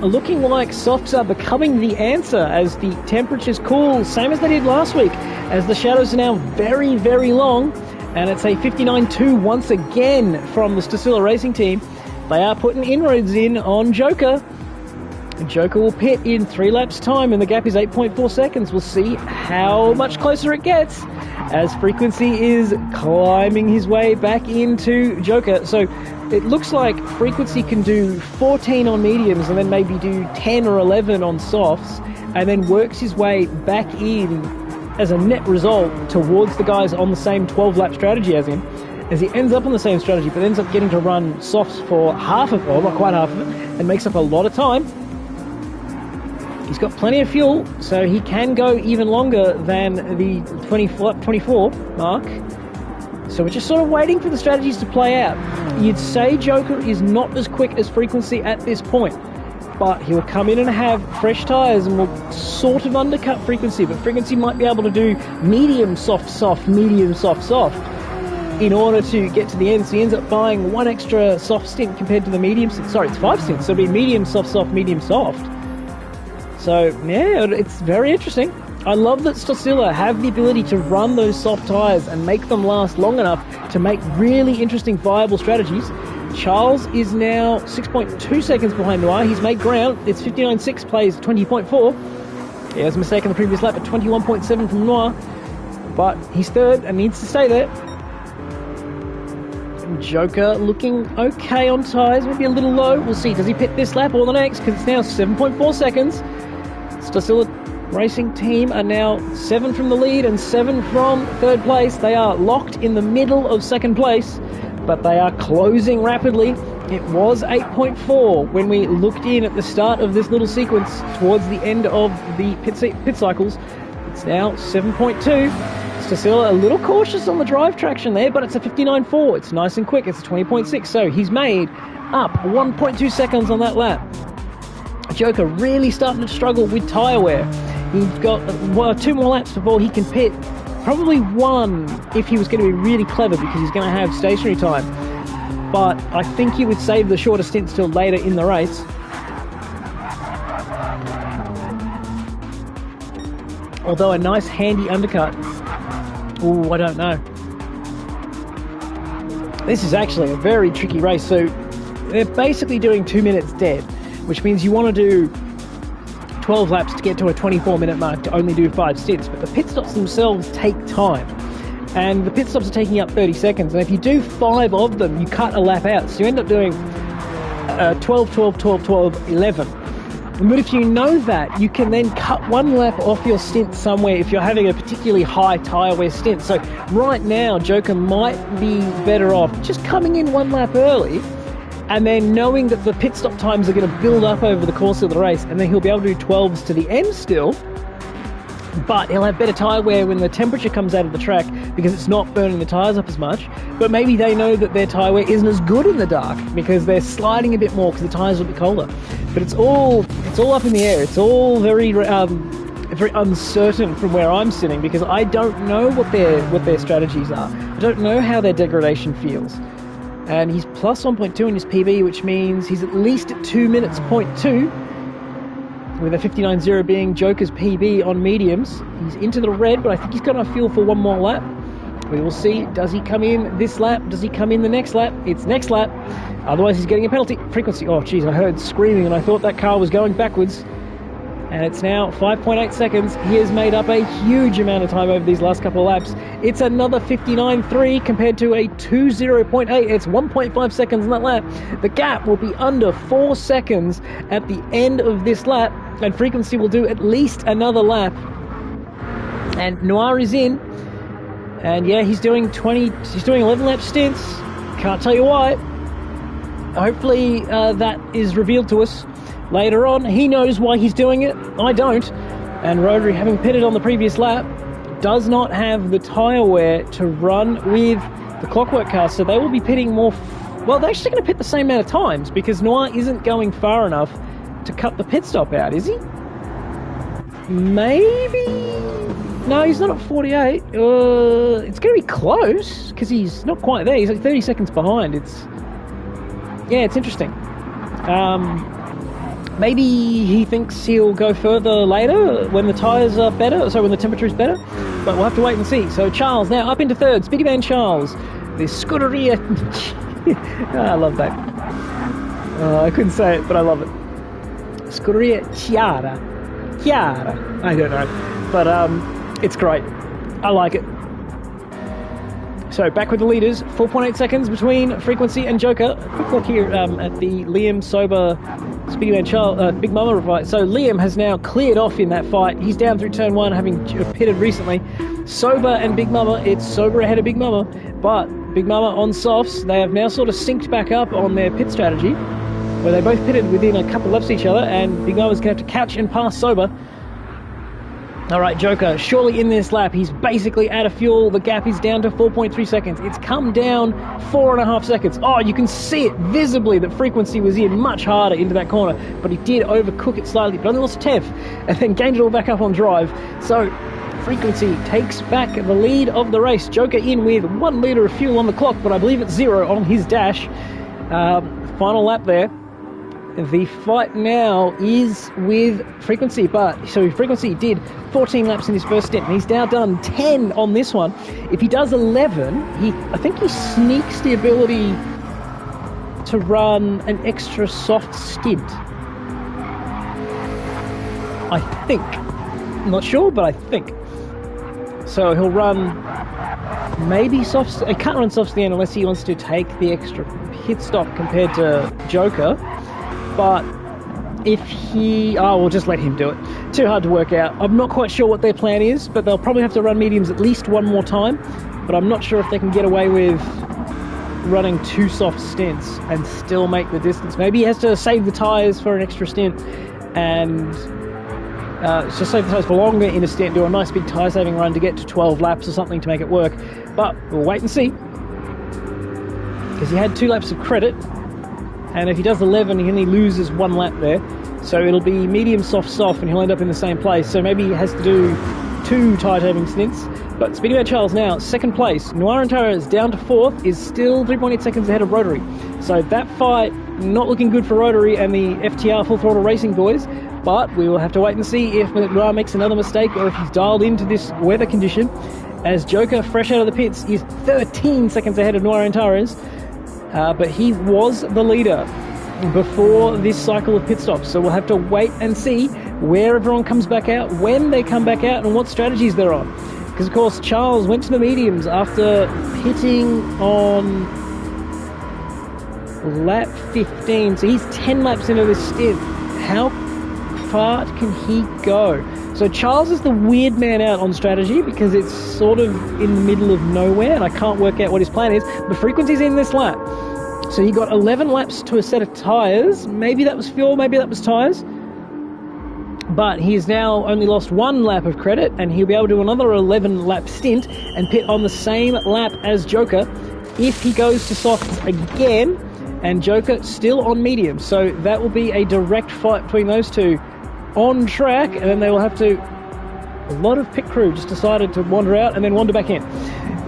looking like softs are becoming the answer as the temperatures cool, same as they did last week, as the shadows are now very, very long, and it's a 59.2 once again from the Stocilla Racing team. They are putting inroads in on Joker. Joker will pit in 3 laps time, and the gap is 8.4 seconds. We'll see how much closer it gets as Frequency is climbing his way back into Joker. So it looks like Frequency can do 14 on mediums and then maybe do 10 or 11 on softs, and then works his way back in as a net result towards the guys on the same 12-lap strategy as him, as he ends up on the same strategy but ends up getting to run softs for half of it, or not quite half of it, and makes up a lot of time. He's got plenty of fuel, so he can go even longer than the 24 mark. So we're just sort of waiting for the strategies to play out. You'd say Joker is not as quick as Frequency at this point, but he'll come in and have fresh tyres and will sort of undercut Frequency, but Frequency might be able to do medium, soft, soft, medium, soft, soft in order to get to the end. So he ends up buying 1 extra soft stint compared to the medium. Sorry, it's 5 stints, so it'll be medium, soft, soft, medium, soft. So, yeah, it's very interesting. I love that Stocilla have the ability to run those soft tyres and make them last long enough to make really interesting, viable strategies. Charles is now 6.2 seconds behind Noir. He's made ground. It's 59.6, plays 20.4. He has a mistake on the previous lap at 21.7 from Noir, but he's third and needs to stay there. And Joker looking okay on tyres, maybe a little low. We'll see. Does he pit this lap or the next? Because it's now 7.4 seconds. Stint Racing team are now 7 from the lead and 7 from third place. They are locked in the middle of second place, but they are closing rapidly. It was 8.4 when we looked in at the start of this little sequence towards the end of the pit cycles. It's now 7.2. Stint a little cautious on the drive traction there, but it's a 59.4. It's nice and quick. It's a 20.6. So he's made up 1.2 seconds on that lap. Joker really starting to struggle with tyre wear. He's got 2 more laps before he can pit. Probably 1 if he was going to be really clever, because he's going to have stationary time. But I think he would save the shorter stints till later in the race. Although a nice handy undercut. Ooh, I don't know. This is actually a very tricky race. So they're basically doing 2 minutes dead, which means you want to do 12 laps to get to a 24-minute mark to only do 5 stints. But the pit stops themselves take time. And the pit stops are taking up 30 seconds. And if you do 5 of them, you cut a lap out. So you end up doing 12, 12, 12, 12, 11. But if you know that, you can then cut 1 lap off your stint somewhere if you're having a particularly high tyre wear stint. So right now, Joker might be better off just coming in 1 lap early, and then knowing that the pit stop times are going to build up over the course of the race, and then he'll be able to do 12s to the end still, but he'll have better tyre wear when the temperature comes out of the track because it's not burning the tyres up as much. But maybe they know that their tyre wear isn't as good in the dark because they're sliding a bit more because the tyres are a bit colder. But it's all up in the air. It's all very uncertain from where I'm sitting, because I don't know what their strategies are. I don't know how their degradation feels. And he's plus 1.2 in his PB, which means he's at least at 2 minutes, 0.2, with a 59.0 being Joker's PB on mediums. He's into the red, but I think he's got enough fuel for 1 more lap. We will see. Does he come in this lap? Does he come in the next lap? It's next lap. Otherwise, he's getting a penalty. Frequency. Oh, geez, I heard screaming, and I thought that car was going backwards. And it's now 5.8 seconds. He has made up a huge amount of time over these last couple of laps. It's another 59.3 compared to a 20.8. It's 1.5 seconds on that lap. The gap will be under 4 seconds at the end of this lap, and Frequency will do at least another lap. And Noir is in. And yeah, he's doing 11 lap stints. Can't tell you why. Hopefully that is revealed to us later on. He knows why he's doing it. I don't. And Rotary, having pitted on the previous lap, does not have the tyre wear to run with the Clockwork car. So they will be pitting more. Well, they're actually going to pit the same amount of times because Noir isn't going far enough to cut the pit stop out, is he? Maybe? No, he's not at 48. It's going to be close because he's not quite there. He's like 30 seconds behind. It's interesting. Maybe he thinks he'll go further later when the tyres are better, so when the temperature is better, but we'll have to wait and see. So Charles now up into third, Speedy Man Charles, the Scuderia. I love that. I couldn't say it, but I love it. Scuderia Chiara, I don't know, but it's great. I like it. So back with the leaders, 4.8 seconds between Frequency and Joker. Quick look here at the Liam Sober Speedy Man Charles Big Mama fight. So Liam has now cleared off in that fight. He's down through turn 1, having pitted recently. Sober and Big Mama, it's Sober ahead of Big Mama, but Big Mama on softs. They have now sort of synced back up on their pit strategy, where they both pitted within a couple laps of each other, and Big Mama's going to have to catch and pass Sober. All right, Joker, surely in this lap, he's basically out of fuel. The gap is down to 4.3 seconds. It's come down 4.5 seconds. Oh, you can see it visibly that Frequency was in much harder into that corner, but he did overcook it slightly, but only lost 10th, and then gained it all back up on drive. So Frequency takes back the lead of the race. Joker in with 1 litre of fuel on the clock, but I believe it's 0 on his dash. Final lap there. The fight now is with Frequency, so Frequency did 14 laps in his first stint, and he's now done 10 on this one. If he does 11, I think he sneaks the ability to run an extra soft stint. I think. I'm not sure, but I think. So he'll run maybe soft. He can't run soft stint unless he wants to take the extra pit stop compared to Joker. But if he... Oh, we'll just let him do it. Too hard to work out. I'm not quite sure what their plan is, but they'll probably have to run mediums at least one more time. But I'm not sure if they can get away with running 2 soft stints and still make the distance. Maybe he has to save the tyres for an extra stint and just save the tyres for longer in a stint, do a nice big tyre saving run to get to 12 laps or something to make it work. But we'll wait and see, because he had 2 laps of credit, and if he does 11 he only loses 1 lap there, so it'll be medium soft soft and he'll end up in the same place. So maybe he has to do 2 tyre saving stints. But Speedyman Charles now, 2nd place. Noir and Tara is down to 4th, is still 3.8 seconds ahead of Rotary. So that fight, not looking good for Rotary and the FTR Full Throttle Racing boys. But we will have to wait and see if Noir makes another mistake or if he's dialed into this weather condition. As Joker, fresh out of the pits, is 13 seconds ahead of Noir and Tara's. But he was the leader before this cycle of pit stops. So we'll have to wait and see where everyone comes back out, when they come back out, and what strategies they're on. Because, of course, Charles went to the mediums after pitting on lap 15. So he's 10 laps into this stint. How far can he go? So Charles is the weird man out on strategy because it's sort of in the middle of nowhere and I can't work out what his plan is. But Frequency's in this lap. So he got 11 laps to a set of tyres. Maybe that was fuel, maybe that was tyres. But he's now only lost 1 lap of credit, and he'll be able to do another 11-lap stint and pit on the same lap as Joker if he goes to softs again, and Joker still on medium. So that will be a direct fight between those two on track, and then they will have to... A lot of pit crew just decided to wander out and then wander back in.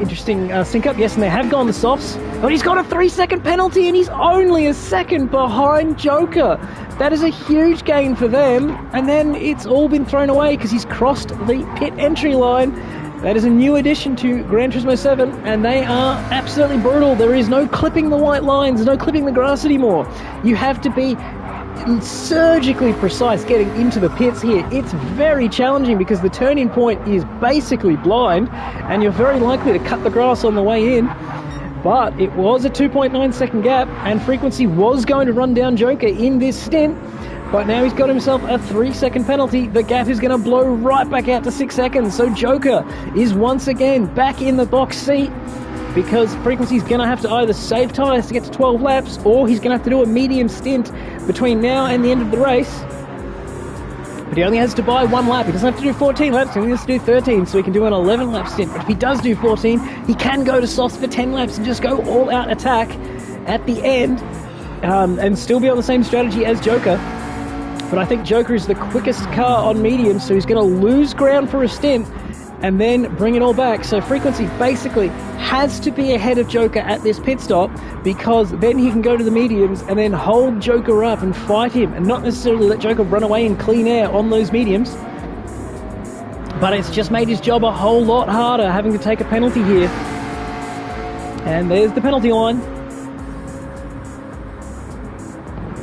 Interesting sync up, yes, and they have gone the softs, but he's got a 3-second penalty and he's only a second behind Joker. That is a huge gain for them, and then it's all been thrown away because he's crossed the pit entry line. That is a new addition to Gran Turismo 7, and they are absolutely brutal. There is no clipping the white lines, no clipping the grass anymore. You have to be surgically precise getting into the pits here. It's very challenging because the turning point is basically blind, and you're very likely to cut the grass on the way in. But it was a 2.9 second gap, and Frequency was going to run down Joker in this stint, but now he's got himself a 3-second penalty. The gap is going to blow right back out to 6 seconds, so Joker is once again back in the box seat because Frequency's going to have to either save tyres to get to 12 laps, or he's going to have to do a medium stint between now and the end of the race. But he only has to buy 1 lap. He doesn't have to do 14 laps, he only has to do 13, so he can do an 11-lap stint. But if he does do 14, he can go to softs for 10 laps and just go all-out attack at the end, and still be on the same strategy as Joker. But I think Joker is the quickest car on medium, so he's going to lose ground for a stint and then bring it all back. So Frequency basically has to be ahead of Joker at this pit stop, because then he can go to the mediums and then hold Joker up and fight him, and not necessarily let Joker run away in clean air on those mediums. But it's just made his job a whole lot harder, having to take a penalty here. And there's the penalty line.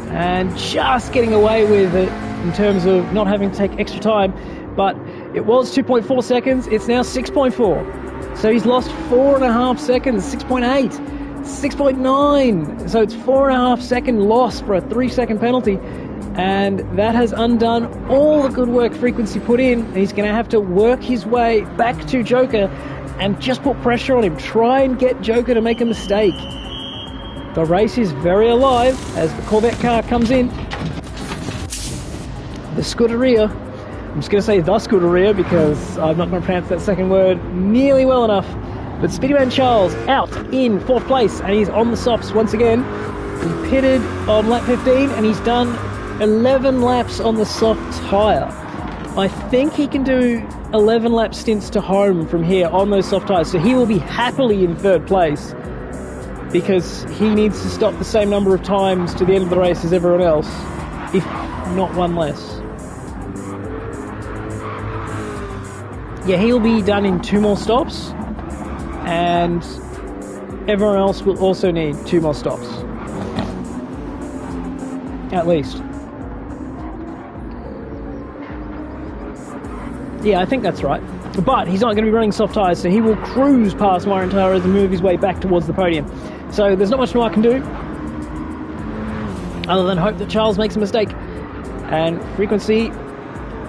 And just getting away with it in terms of not having to take extra time. But it was 2.4 seconds, it's now 6.4. So he's lost 4.5 seconds, 6.8, 6.9. So it's 4.5 second loss for a 3-second penalty. And that has undone all the good work Frequency put in. And he's going to have to work his way back to Joker and just put pressure on him. Try and get Joker to make a mistake. The race is very alive as the Corvette car comes in. The Scuderia. I'm just going to say the Scuderia because I'm not going to pronounce that second word nearly well enough. But Speedyman Charles out in 4th place, and he's on the softs once again. He pitted on lap 15 and he's done 11 laps on the soft tyre. I think he can do 11 lap stints to home from here on those soft tyres, so he will be happily in 3rd place because he needs to stop the same number of times to the end of the race as everyone else, if not one less. Yeah, he'll be done in 2 more stops, and everyone else will also need 2 more stops. at least. Yeah, I think that's right. But he's not going to be running soft tyres, so he will cruise past Noir and Tavares and move his way back towards the podium. So there's not much Noir can do, other than hope that Charles makes a mistake. And Frequency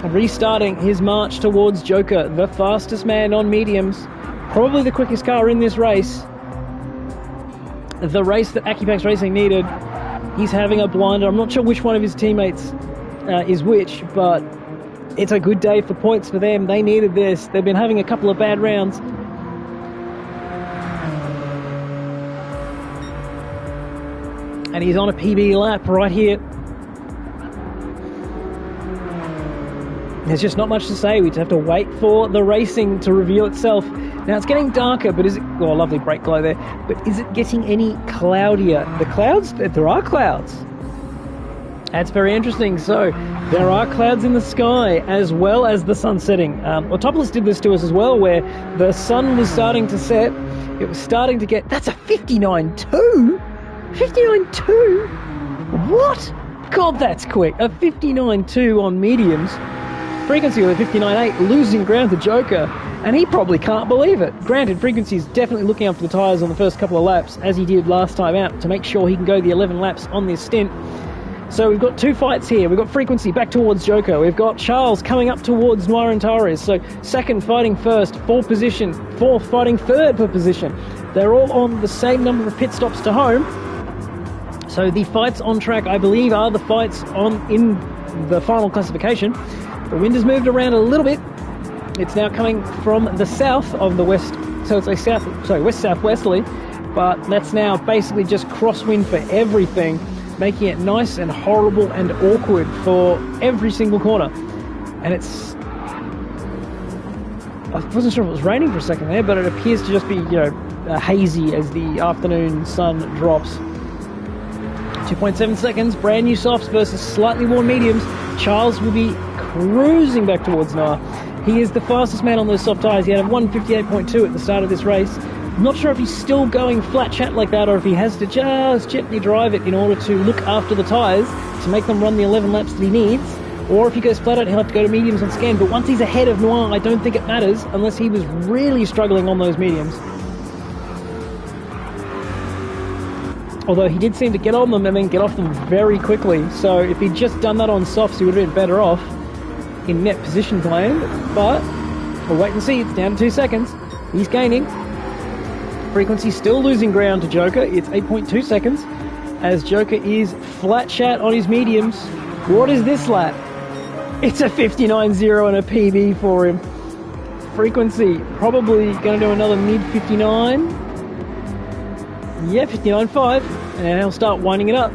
restarting his march towards Joker, the fastest man on mediums, probably the quickest car in this race. The race that AEquepaX Racing needed. He's having a blinder. I'm not sure which one of his teammates is which, but it's a good day for points for them. They needed this. They've been having a couple of bad rounds. And he's on a PB lap right here. There's just not much to say. We just have to wait for the racing to reveal itself. Now, it's getting darker, but is it... Oh, lovely brake glow there. But is it getting any cloudier? The clouds? There are clouds. That's very interesting. So, there are clouds in the sky, as well as the sun setting. Autopolis did this to us as well, where the sun was starting to set. It was starting to get... That's a 59.2? 59.2? What? God, that's quick. A 59.2 on mediums. Frequency with a 59.8, losing ground to Joker, and he probably can't believe it. Granted, Frequency's definitely looking after the tyres on the first couple of laps, as he did last time out, to make sure he can go the 11 laps on this stint. So we've got two fights here. We've got Frequency back towards Joker. We've got Charles coming up towards Noir and Tavares. So second fighting first for position, fourth fighting third for position. They're all on the same number of pit stops to home. So the fights on track, I believe, are the fights in the final classification. The wind has moved around a little bit. It's now coming from the south of the west, so it's a west-southwesterly, but that's now basically just crosswind for everything, making it nice and horrible and awkward for every single corner. And it's... I wasn't sure if it was raining for a second there, but it appears to just be, hazy as the afternoon sun drops. 2.7 seconds, brand new softs versus slightly worn mediums. Charles will be cruising back towards Noir. He is the fastest man on those soft tyres. He had a 158.2 at the start of this race. I'm not sure if he's still going flat chat like that or if he has to just gently drive it in order to look after the tyres to make them run the 11 laps that he needs, or if he goes flat out, he'll have to go to mediums on scan. But once he's ahead of Noir, I don't think it matters unless he was really struggling on those mediums. Although he did seem to get on them and then get off them very quickly. So if he'd just done that on softs, he would have been better off in net position plan. But we'll wait and see. It's down to 2 seconds. He's gaining. Frequency still losing ground to Joker. It's 8.2 seconds as Joker is flat chat on his mediums. What is this lap? It's a 59.0 and a PB for him. Frequency probably going to do another mid 59. Yeah, 59.5, and he'll start winding it up.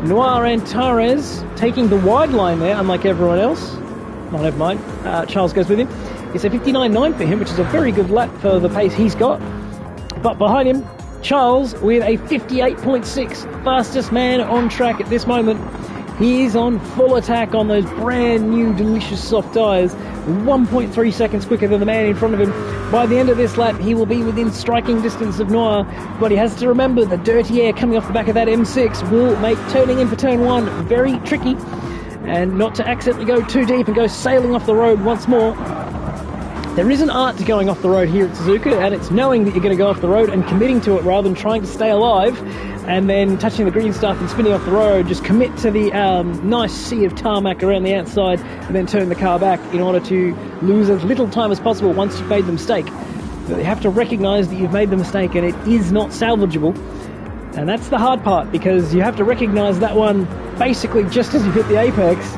Noir and Tavares taking the wide line there, unlike everyone else. Oh, never mind. Charles goes with him. It's a 59.9 for him, which is a very good lap for the pace he's got. But behind him, Charles with a 58.6, fastest man on track at this moment. He is on full attack on those brand new delicious soft tyres, 1.3 seconds quicker than the man in front of him. By the end of this lap, he will be within striking distance of Noir, but he has to remember the dirty air coming off the back of that M6 will make turning in for turn one very tricky, and not to accidentally go too deep and go sailing off the road once more. There is an art to going off the road here at Suzuka, and it's knowing that you're going to go off the road and committing to it rather than trying to stay alive and then touching the green stuff and spinning off the road. Just commit to the nice sea of tarmac around the outside and then turn the car back in order to lose as little time as possible once you've made the mistake. But you have to recognise that you've made the mistake and it is not salvageable. And that's the hard part, because you have to recognise that one basically just as you hit the apex,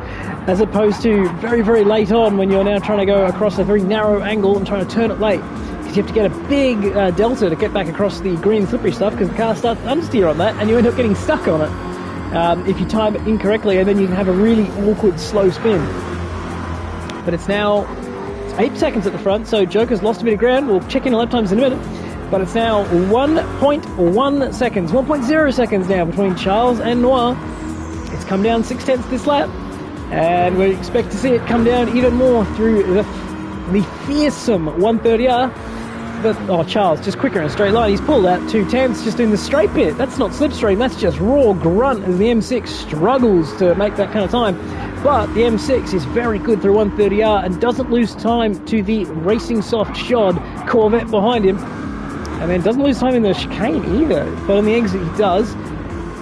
as opposed to very, very late on when you're now trying to go across a very narrow angle and trying to turn it late. Because you have to get a big delta to get back across the green slippery stuff, because the car starts to understeer on that and you end up getting stuck on it if you time it incorrectly, and then you can have a really awkward slow spin. But it's 8 seconds at the front, so Joker's lost a bit of ground. We'll check in lap times in a minute. But it's now 1.1 seconds, 1.0 seconds now between Charles and Noir. It's come down 0.6 this lap, and we expect to see it come down even more through the fearsome 130R. But, oh, Charles, just quicker in a straight line. He's pulled out 2/10 just in the straight bit. That's not slipstream, that's just raw grunt as the M6 struggles to make that kind of time. But the M6 is very good through 130R and doesn't lose time to the racing soft shod Corvette behind him. And then doesn't lose time in the chicane either. But on the exit, he does.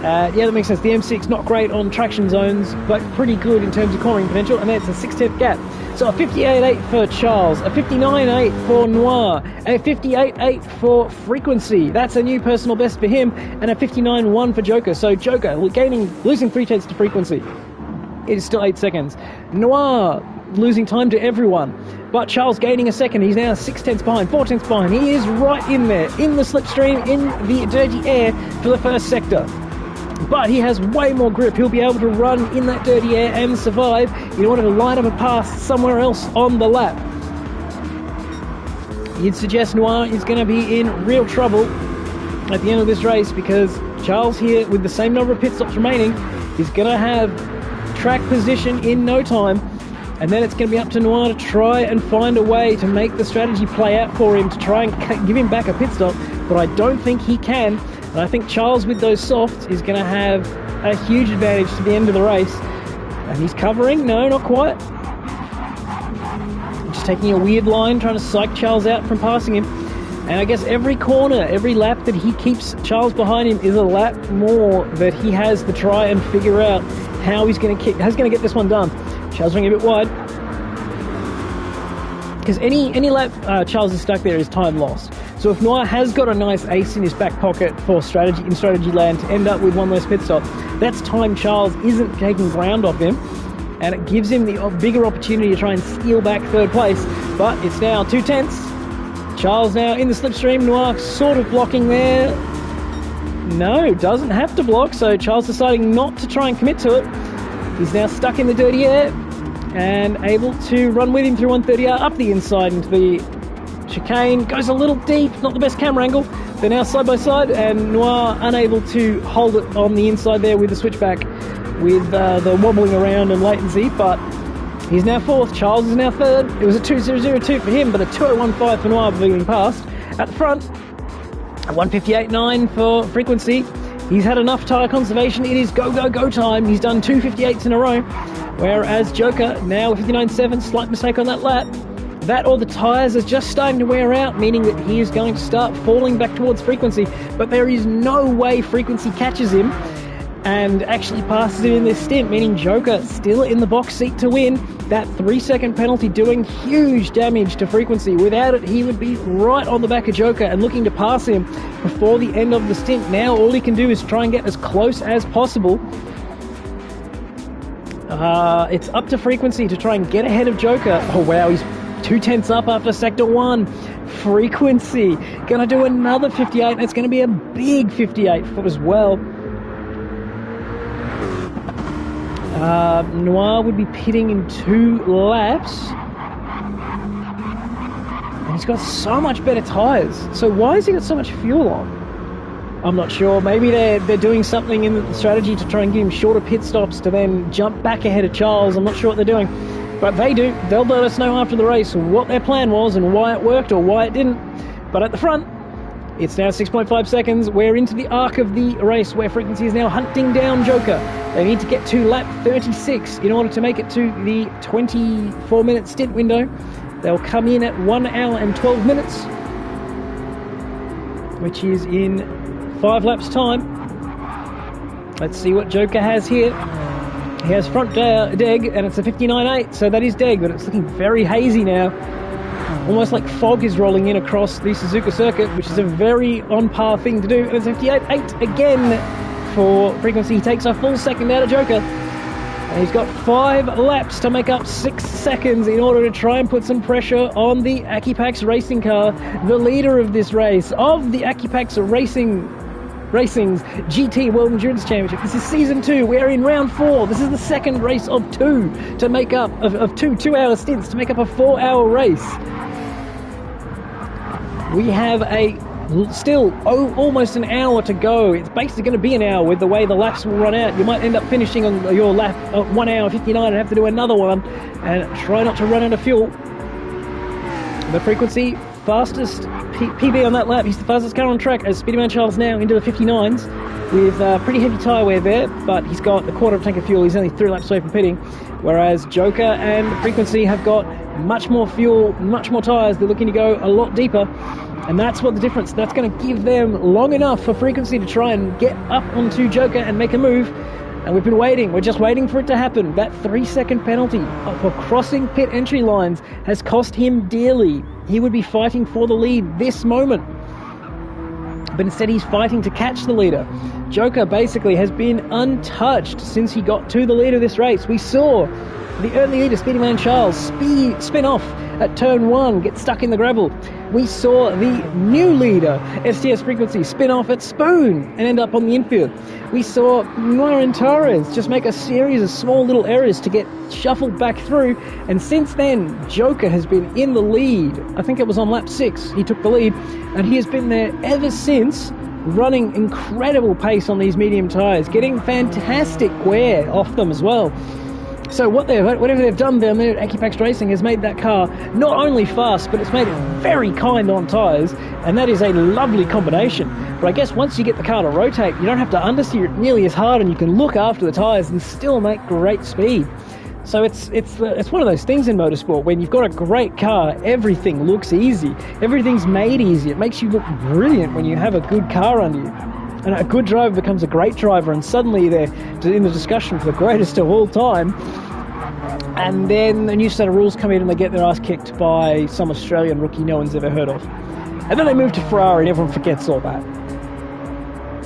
Yeah, that makes sense. The M6 not great on traction zones, but pretty good in terms of cornering potential. And that's a 6/10 gap. So a 58.8 for Charles, a 59.8 for Noir, a 58.8 for Frequency. That's a new personal best for him, and a 59.1 for Joker. So Joker losing 3/10 to Frequency. It is still 8 seconds. Noir losing time to everyone, but Charles gaining a second. He's now 6/10 behind, 4/10 behind. He is right in there, in the slipstream, in the dirty air for the first sector. But he has way more grip. He'll be able to run in that dirty air and survive in order to line up a pass somewhere else on the lap. You'd suggest Noir is going to be in real trouble at the end of this race, because Charles here, with the same number of pit stops remaining, is going to have track position in no time. And then it's going to be up to Noir to try and find a way to make the strategy play out for him, to try and give him back a pit stop. But I don't think he can. And I think Charles, with those softs, is going to have a huge advantage to the end of the race. And he's covering. No, not quite. Just taking a weird line, trying to psych Charles out from passing him. And I guess every corner, every lap that he keeps Charles behind him is a lap more that he has to try and figure out how he's going to get this one done. Charles running a bit wide. Because any lap Charles is stuck there is time lost. So if Noir has got a nice ace in his back pocket for strategy land to end up with one less pit stop, that's time Charles isn't taking ground off him, and it gives him the bigger opportunity to try and steal back third place. But it's now 2/10. Charles now in the slipstream. Noir sort of blocking there. No, doesn't have to block, so Charles deciding not to try and commit to it. He's now stuck in the dirty air and able to run with him through 130R up the inside into the chicane. Goes a little deep, not the best camera angle. They're now side by side, and Noir unable to hold it on the inside there with the switchback, with the wobbling around and latency. But he's now fourth. Charles is now third. It was a 2:002 for him, but a 2:015 for Noir being passed. At the front, a 1:58.9 for Frequency. He's had enough tyre conservation. It is go, go, go time. He's done 2 58s in a row. Whereas Joker, now 59.7, slight mistake on that lap. That or the tyres are just starting to wear out, meaning that he is going to start falling back towards Frequency. But there is no way Frequency catches him and actually passes him in this stint, meaning Joker still in the box seat to win. That 3-second penalty doing huge damage to Frequency. Without it, he would be right on the back of Joker and looking to pass him before the end of the stint. Now all he can do is try and get as close as possible. It's up to Frequency to try and get ahead of Joker. Oh wow, he's 2/10 up after sector 1. Frequency gonna do another 58, and it's gonna be a big 58 foot as well. Noir would be pitting in 2 laps. And he's got so much better tyres. So why has he got so much fuel on? I'm not sure. Maybe they're doing something in the strategy to try and give him shorter pit stops to then jump back ahead of Charles. I'm not sure what they're doing. But they do. They'll let us know after the race what their plan was and why it worked or why it didn't. But at the front, it's now 6.5 seconds. We're into the arc of the race where Frequency is now hunting down Joker. They need to get to lap 36 in order to make it to the 24-minute stint window. They'll come in at 1 hour and 12 minutes, which is in 5 laps time. Let's see what Joker has here. He has front deg, and it's a 59.8, so that is deg, but it's looking very hazy now. Almost like fog is rolling in across the Suzuka circuit, which is a very on-par thing to do. And it's 58.8 again for Frequency. He takes a full second out of Joker. And he's got 5 laps to make up 6 seconds in order to try and put some pressure on the AequepaX racing car, the leader of this race, of the AequepaX Racing's GT World Endurance Championship. This is season 2. We're in round 4. This is the second race of 2 to make up of 2 2-hour stints to make up a 4-hour race. We have still almost an hour to go. It's basically going to be an hour with the way the laps will run out. You might end up finishing on your lap at 1 hour 59 and have to do another one and try not to run out of fuel. The Frequency fastest PB on that lap. He's the fastest car on track as Speedyman Charles now into the 59s with pretty heavy tyre wear there, but he's got a quarter of a tank of fuel. He's only 3 laps away from pitting, whereas Joker and Frequency have got much more fuel, much more tyres. They're looking to go a lot deeper, and that's what the difference. That's going to give them long enough for Frequency to try and get up onto Joker and make a move. And we've been waiting. We're just waiting for it to happen. That 3-second penalty for crossing pit entry lines has cost him dearly. He would be fighting for the lead this moment, but instead he's fighting to catch the leader. Joker basically has been untouched since he got to the lead of this race. We saw the early leader, Speedyman Charles, spin off at turn 1, get stuck in the gravel. We saw the new leader, STS Frequency, spin off at Spoon and end up on the infield. We saw Torres just make a series of small little errors to get shuffled back through, and since then Joker has been in the lead. I think it was on lap 6 he took the lead, and he has been there ever since, running incredible pace on these medium tyres, getting fantastic wear off them as well. So whatever they've done down there at AquepaX Racing has made that car not only fast, but it's made it very kind on tyres, and that is a lovely combination. But I guess once you get the car to rotate, you don't have to understeer it nearly as hard, and you can look after the tyres and still make great speed. So it's one of those things in motorsport. When you've got a great car, everything looks easy. Everything's made easy. It makes you look brilliant when you have a good car under you. And a good driver becomes a great driver, and suddenly they're in the discussion for the greatest of all time. And then a new set of rules come in and they get their ass kicked by some Australian rookie no one's ever heard of. And then they move to Ferrari and everyone forgets all that.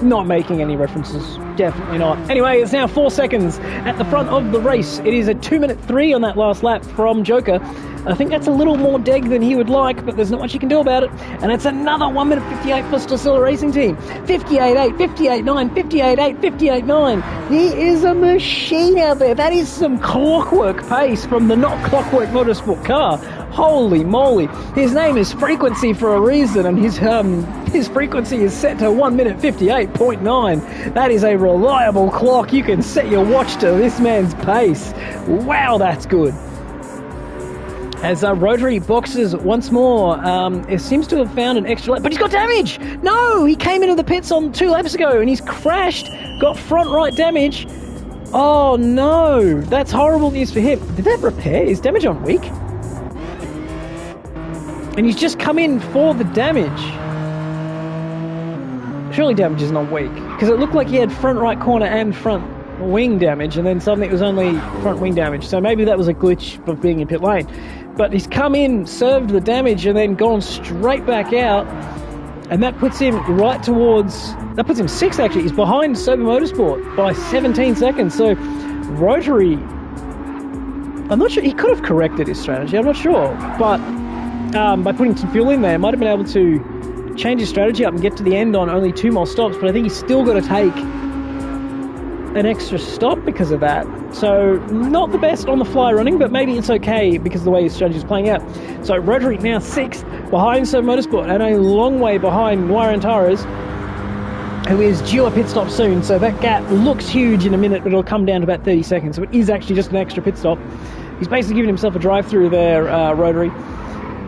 Not making any references. Definitely not. Anyway, it's now 4 seconds at the front of the race. It is a 2:03 on that last lap from Joker. I think that's a little more deg than he would like, but there's not much you can do about it. And it's another 1:58 for Stocilla Racing Team. 58.8, 58.9, 58.8, 58.9. He is a machine out there. That is some clockwork pace from the not clockwork motorsport car. Holy moly. His name is Frequency for a reason, and his frequency is set to 1:58.9. That is a reliable clock. You can set your watch to this man's pace. Wow, that's good. As Rotary boxes once more, it seems to have found an extra lap, but he's got damage! No! He came into the pits on 2 laps ago and he's crashed, got front right damage. Oh no, that's horrible news for him. Did that repair? Is damage on weak? And he's just come in for the damage. Surely damage isn't on weak, because it looked like he had front right corner and front wing damage, and then suddenly it was only front wing damage. So maybe that was a glitch of being in pit lane. But he's come in, served the damage, and then gone straight back out. And that puts him right towards... That puts him 6th, actually. He's behind Sober Motorsport by 17 seconds. So Rotary... I'm not sure. He could have corrected his strategy. I'm not sure. But by putting some fuel in there, might have been able to change his strategy up and get to the end on only 2 more stops. But I think he's still got to take an extra stop because of that. So not the best on the fly running, but maybe it's okay because of the way his strategy is playing out. So Rotary now 6th behind Sober Motorsport and a long way behind Torres, who is due a pit stop soon. So that gap looks huge in a minute, but it'll come down to about 30 seconds. So it is actually just an extra pit stop. He's basically giving himself a drive through there, Rotary.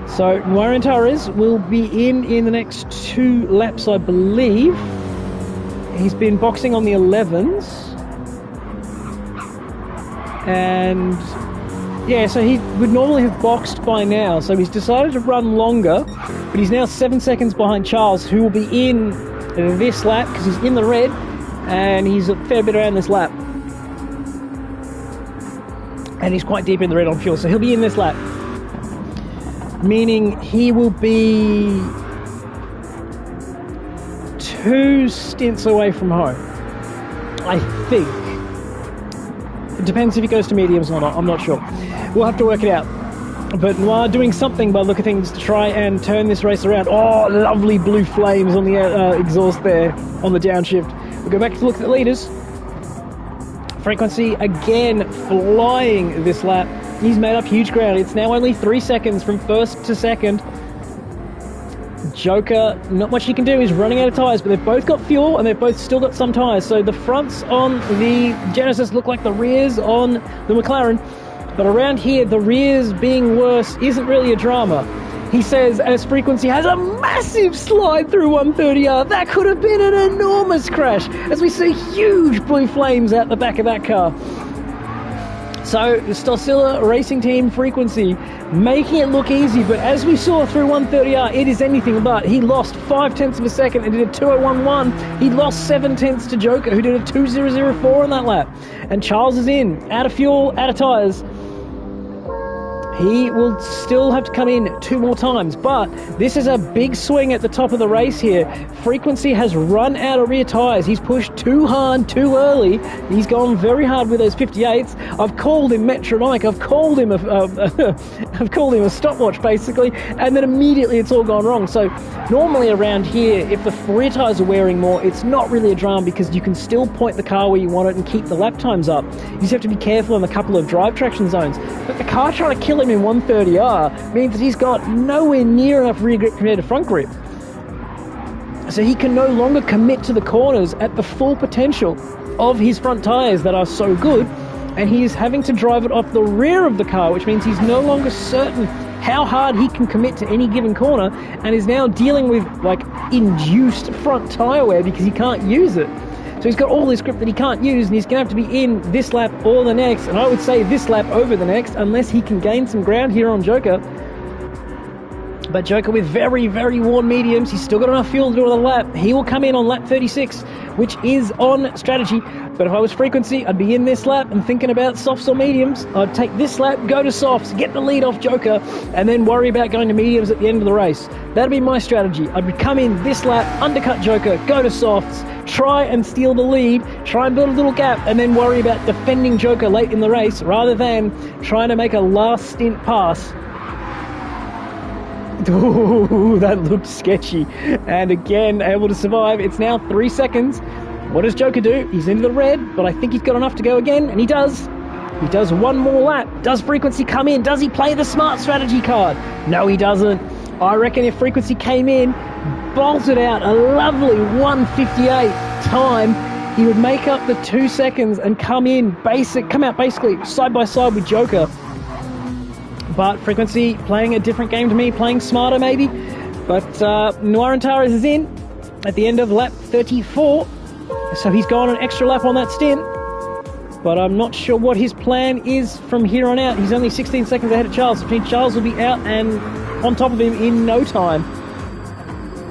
So Torres will be in the next 2 laps, I believe. He's been boxing on the 11s. And yeah, so he would normally have boxed by now, so he's decided to run longer, but he's now 7 seconds behind Charles, who will be in this lap because he's in the red and he's a fair bit around this lap, and he's quite deep in the red on fuel, so he'll be in this lap, meaning he will be 2 stints away from home, I think. It depends if he goes to mediums or not, I'm not sure. We'll have to work it out. But Noir doing something by the look of things to try and turn this race around. Oh, lovely blue flames on the exhaust there on the downshift. We'll go back to look at the leaders. Frequency again flying this lap. He's made up huge ground. It's now only 3 seconds from first to second. Joker, not much he can do. He's running out of tyres, but they've both got fuel and they've both still got some tyres. So the fronts on the Genesis look like the rears on the McLaren, but around here, the rears being worse isn't really a drama. He says, as Frequency has a massive slide through 130R. That could have been an enormous crash, as we see huge blue flames out the back of that car. So, the Stosilla Racing Team Frequency making it look easy, but as we saw through 130R, it is anything but. He lost 0.5 of a second and did a 2:01.1. He lost 0.7 to Joker, who did a 2:004 on that lap. And Charles is in, out of fuel, out of tyres. He will still have to come in 2 more times, but this is a big swing at the top of the race here. Frequency has run out of rear tyres. He's pushed too hard, too early. He's gone very hard with those 58s. I've called him metronomic. I've called him I've called him a stopwatch, basically, and then immediately it's all gone wrong. So normally around here, if the rear tyres are wearing more, it's not really a drama because you can still point the car where you want it and keep the lap times up. You just have to be careful in a couple of drive traction zones. But the car trying to kill him in 130R means that he's got nowhere near enough rear grip compared to front grip. So he can no longer commit to the corners at the full potential of his front tyres that are so good, and he is having to drive it off the rear of the car, which means he's no longer certain how hard he can commit to any given corner, and is now dealing with like induced front tyre wear because he can't use it. So he's got all this grip that he can't use, and he's going to have to be in this lap or the next, and I would say this lap over the next, unless he can gain some ground here on Joker. But Joker with very, very worn mediums, he's still got enough fuel to do another lap. He will come in on lap 36, which is on strategy. But if I was Frequency, I'd be in this lap and thinking about softs or mediums. I'd take this lap, go to softs, get the lead off Joker, and then worry about going to mediums at the end of the race. That'd be my strategy. I'd come in this lap, undercut Joker, go to softs, try and steal the lead, try and build a little gap, and then worry about defending Joker late in the race, rather than trying to make a last stint pass. Ooh, that looked sketchy. And again, able to survive. It's now 3 seconds. What does Joker do? He's into the red, but I think he's got enough to go again, and he does. He does one more lap. Does Frequency come in? Does he play the smart strategy card? No, he doesn't. I reckon if Frequency came in, bolted out a lovely 1:58 time, he would make up the 2 seconds and come out basically side by side with Joker. But Frequency playing a different game to me, playing smarter maybe. But Noir and Taras is in at the end of lap 34. So he's gone an extra lap on that stint. But I'm not sure what his plan is from here on out. He's only 16 seconds ahead of Charles. Which means Charles will be out and on top of him in no time.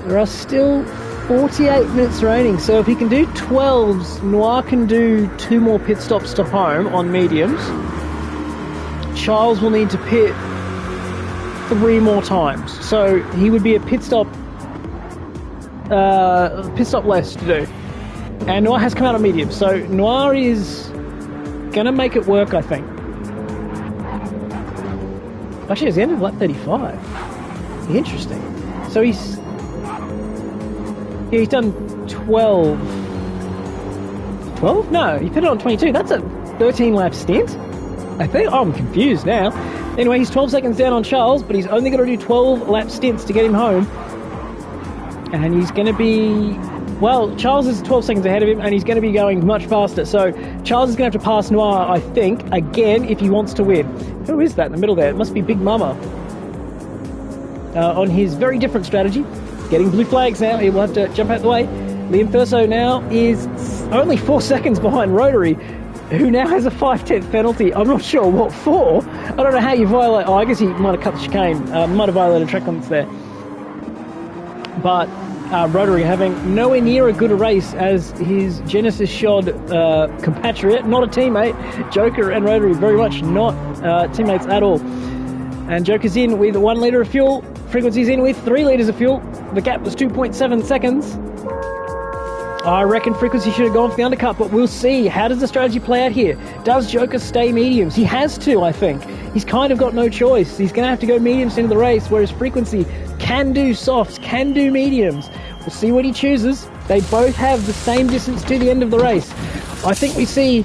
There are still 48 minutes remaining. So if he can do 12s, Noir can do 2 more pit stops to home on mediums. Charles will need to pit 3 more times, so he would be a pit stop less to do. And Noir has come out on medium, so Noir is gonna make it work, I think. Actually, it's the end of lap 35. Interesting. So he's done 12. 12? No, he pitted on 22. That's a 13 lap stint. I think I'm confused now. Anyway, he's 12 seconds down on Charles, but he's only got to do 12 lap stints to get him home. And he's going to be... Well, Charles is 12 seconds ahead of him, and he's going to be going much faster. So Charles is going to have to pass Noir, I think, again, if he wants to win. Who is that in the middle there? It must be Big Mama. On his very different strategy. Getting blue flags now. He will have to jump out the way. Liam Thurso now is only 4 seconds behind Rotary, who now has a 5/10 penalty. I'm not sure what for. I don't know how you violate... Oh, I guess he might have cut the chicane. Might have violated track limits there. But Rotary having nowhere near a good race as his Genesis shod compatriot, not a teammate. Joker and Rotary very much not teammates at all. And Joker's in with 1 litre of fuel. Frequency's in with 3 litres of fuel. The gap was 2.7 seconds. I reckon Frequency should have gone for the undercut, but we'll see. How does the strategy play out here? Does Joker stay mediums? He has to, I think. He's kind of got no choice. He's going to have to go mediums into the race, whereas Frequency can do softs, can do mediums. We'll see what he chooses. They both have the same distance to the end of the race. I think we see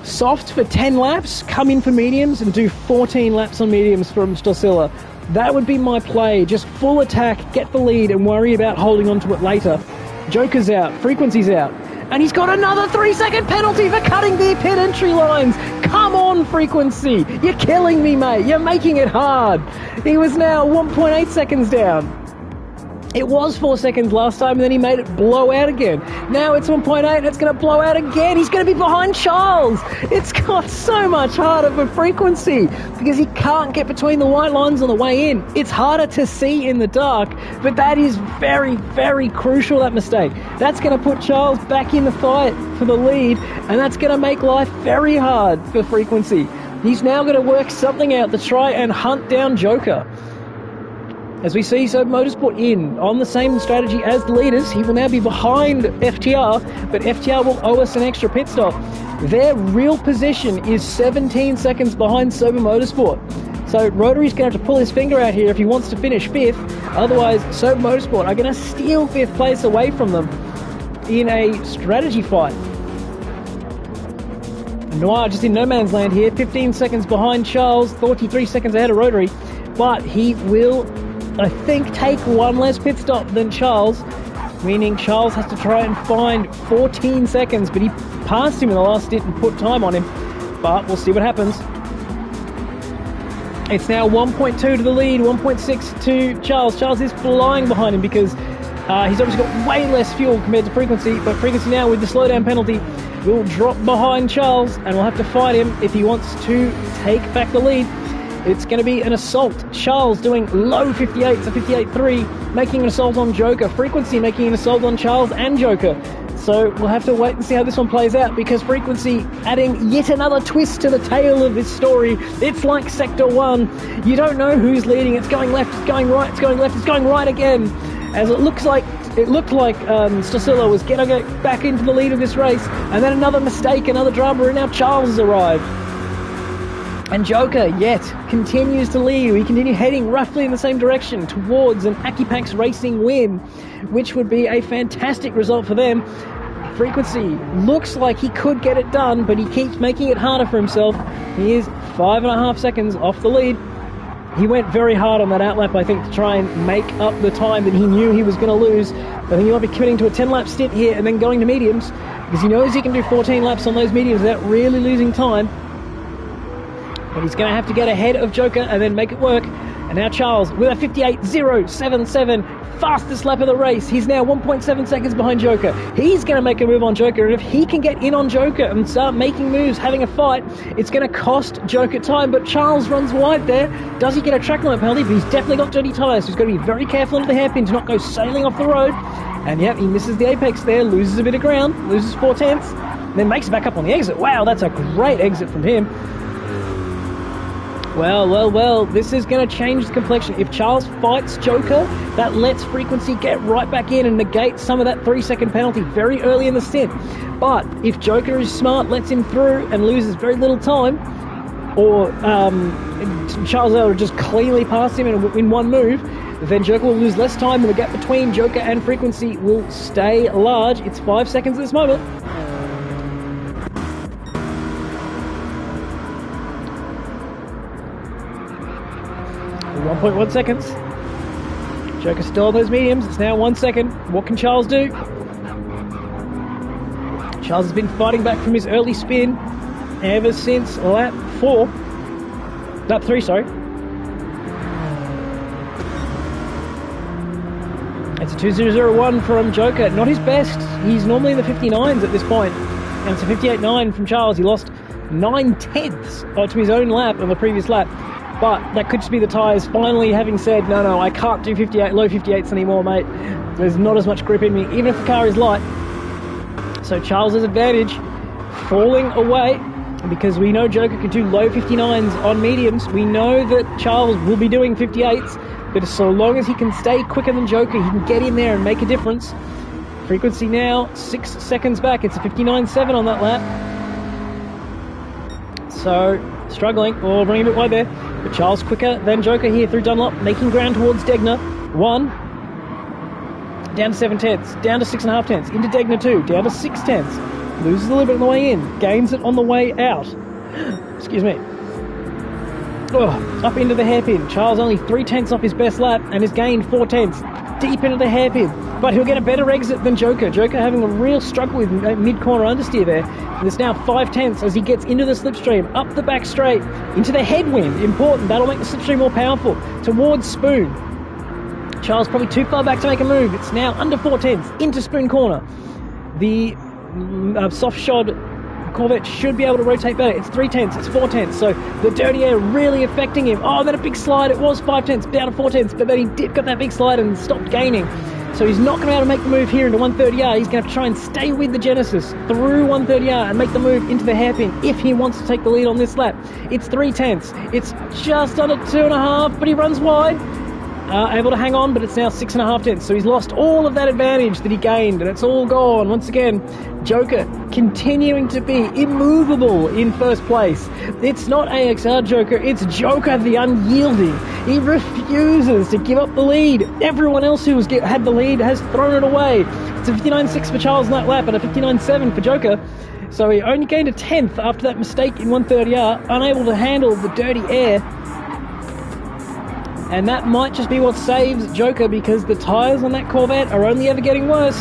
softs for 10 laps, come in for mediums, and do 14 laps on mediums from Stosilla. That would be my play. Just full attack, get the lead, and worry about holding on to it later. Joker's out, Frequency's out, and he's got another 3-second penalty for cutting the pit entry lines. Come on, Frequency. You're killing me, mate. You're making it hard. He was now 1.8 seconds down. It was 4 seconds last time, and then he made it blow out again. Now it's 1.8, it's going to blow out again. He's going to be behind Charles. It's got so much harder for Frequency because he can't get between the white lines on the way in. It's harder to see in the dark, but that is very, very crucial, that mistake. That's going to put Charles back in the fight for the lead, and that's going to make life very hard for Frequency. He's now going to work something out to try and hunt down Joker. As we see, so Motorsport in on the same strategy as the leaders. He will now be behind FTR, but FTR will owe us an extra pit stop. Their real position is 17 seconds behind Sober Motorsport. So Rotary's going to have to pull his finger out here if he wants to finish 5th. Otherwise, Sober Motorsport are going to steal 5th place away from them in a strategy fight. Noir just in no man's land here, 15 seconds behind Charles, 43 seconds ahead of Rotary, but he will, I think, take one less pit stop than Charles, meaning Charles has to try and find 14 seconds, but he passed him in the last stint and put time on him, but we'll see what happens. It's now 1.2 to the lead, 1.6 to Charles. Charles is flying behind him because he's obviously got way less fuel compared to Frequency, but Frequency now with the slowdown penalty will drop behind Charles and will have to fight him if he wants to take back the lead. It's going to be an assault. Charles doing low 58s, a 58.3, making an assault on Joker. Frequency making an assault on Charles and Joker. So we'll have to wait and see how this one plays out, because Frequency adding yet another twist to the tale of this story. It's like Sector 1. You don't know who's leading. It's going left, it's going right, it's going left, it's going right again. As it looked like Stocillo was going to go back into the lead of this race, and then another mistake, another drama, and now Charles has arrived. And Joker, yet, continues to lead. We continue heading roughly in the same direction towards an AequepaX Racing win, which would be a fantastic result for them. Frequency looks like he could get it done, but he keeps making it harder for himself. He is 5.5 seconds off the lead. He went very hard on that outlap, I think, to try and make up the time that he knew he was going to lose. I think he might be committing to a 10-lap stint here and then going to mediums, because he knows he can do 14 laps on those mediums without really losing time. But he's going to have to get ahead of Joker and then make it work. And now Charles with a 58.077, fastest lap of the race. He's now 1.7 seconds behind Joker. He's going to make a move on Joker, and if he can get in on Joker and start making moves, having a fight, it's going to cost Joker time. But Charles runs wide there. Does he get a track limit penalty? But he's definitely got dirty tyres, so he's got to be very careful into the hairpin to not go sailing off the road. And yep, he misses the apex there, loses a bit of ground, loses 0.4, then makes it back up on the exit. Wow, that's a great exit from him. Well, this is going to change the complexion. If Charles fights Joker, that lets Frequency get right back in and negate some of that 3-second penalty very early in the stint. But if Joker is smart, lets him through and loses very little time, or Charles will just cleanly pass him in one move, then Joker will lose less time, and the gap between Joker and Frequency will stay large. It's 5 seconds at this moment. 1.1 seconds. Joker still on those mediums. It's now 1 second. What can Charles do? Charles has been fighting back from his early spin ever since lap 3, sorry. It's a 2.001 from Joker. Not his best. He's normally in the 59s at this point. And it's a 58.9 from Charles. He lost 9/10 to his own lap on the previous lap. But that could just be the tyres finally having said, no, I can't do low 58s anymore, mate. There's not as much grip in me, even if the car is light. So Charles' advantage falling away, because we know Joker can do low 59s on mediums. We know that Charles will be doing 58s, but so long as he can stay quicker than Joker, he can get in there and make a difference. Frequency now 6 seconds back. It's a 59.7 on that lap. So struggling, or running a bit wide there. But Charles quicker than Joker here through Dunlop, making ground towards Degner. 1, down to 7/10, down to 6.5, into Degner 2, down to 6/10. Loses a little bit on the way in, gains it on the way out. Excuse me. Up into the hairpin. Charles only 3/10 off his best lap and has gained 4/10. deep into the hairpin, but he'll get a better exit than Joker. Joker having a real struggle with mid-corner understeer there. And it's now 5/10 as he gets into the slipstream, up the back straight, into the headwind. Important, that'll make the slipstream more powerful. Towards Spoon. Charles probably too far back to make a move. It's now under 4/10 into Spoon corner. The soft shod Corvette should be able to rotate better. It's 3/10, it's 4/10, so the dirty air really affecting him. Oh, then a big slide. It was 5/10, down to 4/10, but then he did got that big slide and stopped gaining. So he's not going to be able to make the move here into 130R. He's going to have to try and stay with the Genesis through 130R and make the move into the hairpin if he wants to take the lead on this lap. It's 3/10. It's just under 2.5, but he runs wide. Able to hang on, but it's now 6.5/10. So he's lost all of that advantage that he gained, and it's all gone. Once again, Joker continuing to be immovable in first place. It's not AXR Joker, it's Joker the unyielding. He refuses to give up the lead. Everyone else who had the lead has thrown it away. It's a 59.6 for Charles in that lap and a 59.7 for Joker. So he only gained a 10th after that mistake in 130R, unable to handle the dirty air. And that might just be what saves Joker, because the tyres on that Corvette are only ever getting worse.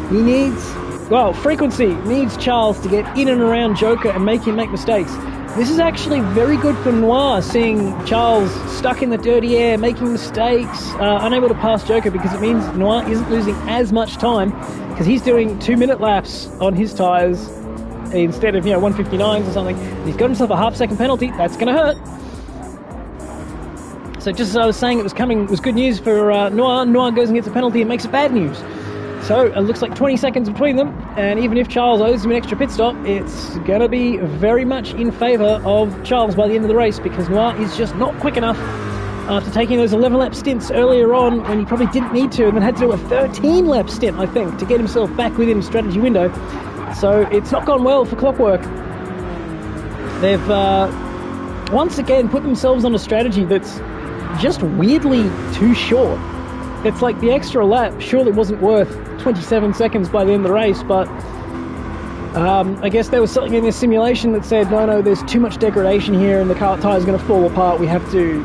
He needs, well, Frequency needs Charles to get in and around Joker and make him make mistakes. This is actually very good for Noir, seeing Charles stuck in the dirty air, making mistakes, unable to pass Joker, because it means Noir isn't losing as much time, because he's doing 2-minute laps on his tyres instead of, 159s or something. He's got himself a half-second penalty. That's going to hurt. So just as I was saying, it was good news for Noir. Noir goes and gets a penalty and makes it bad news. So it looks like 20 seconds between them, and even if Charles owes him an extra pit stop, it's going to be very much in favour of Charles by the end of the race, because Noir is just not quick enough after taking those 11-lap stints earlier on when he probably didn't need to, and then had to do a 13-lap stint, I think, to get himself back within strategy window. So it's not gone well for Clockwork. They've once again put themselves on a strategy that's just weirdly too short. It's like the extra lap surely wasn't worth 27 seconds by the end of the race, but I guess there was something in this simulation that said, no, there's too much degradation here and the car tyre's going to fall apart. We have to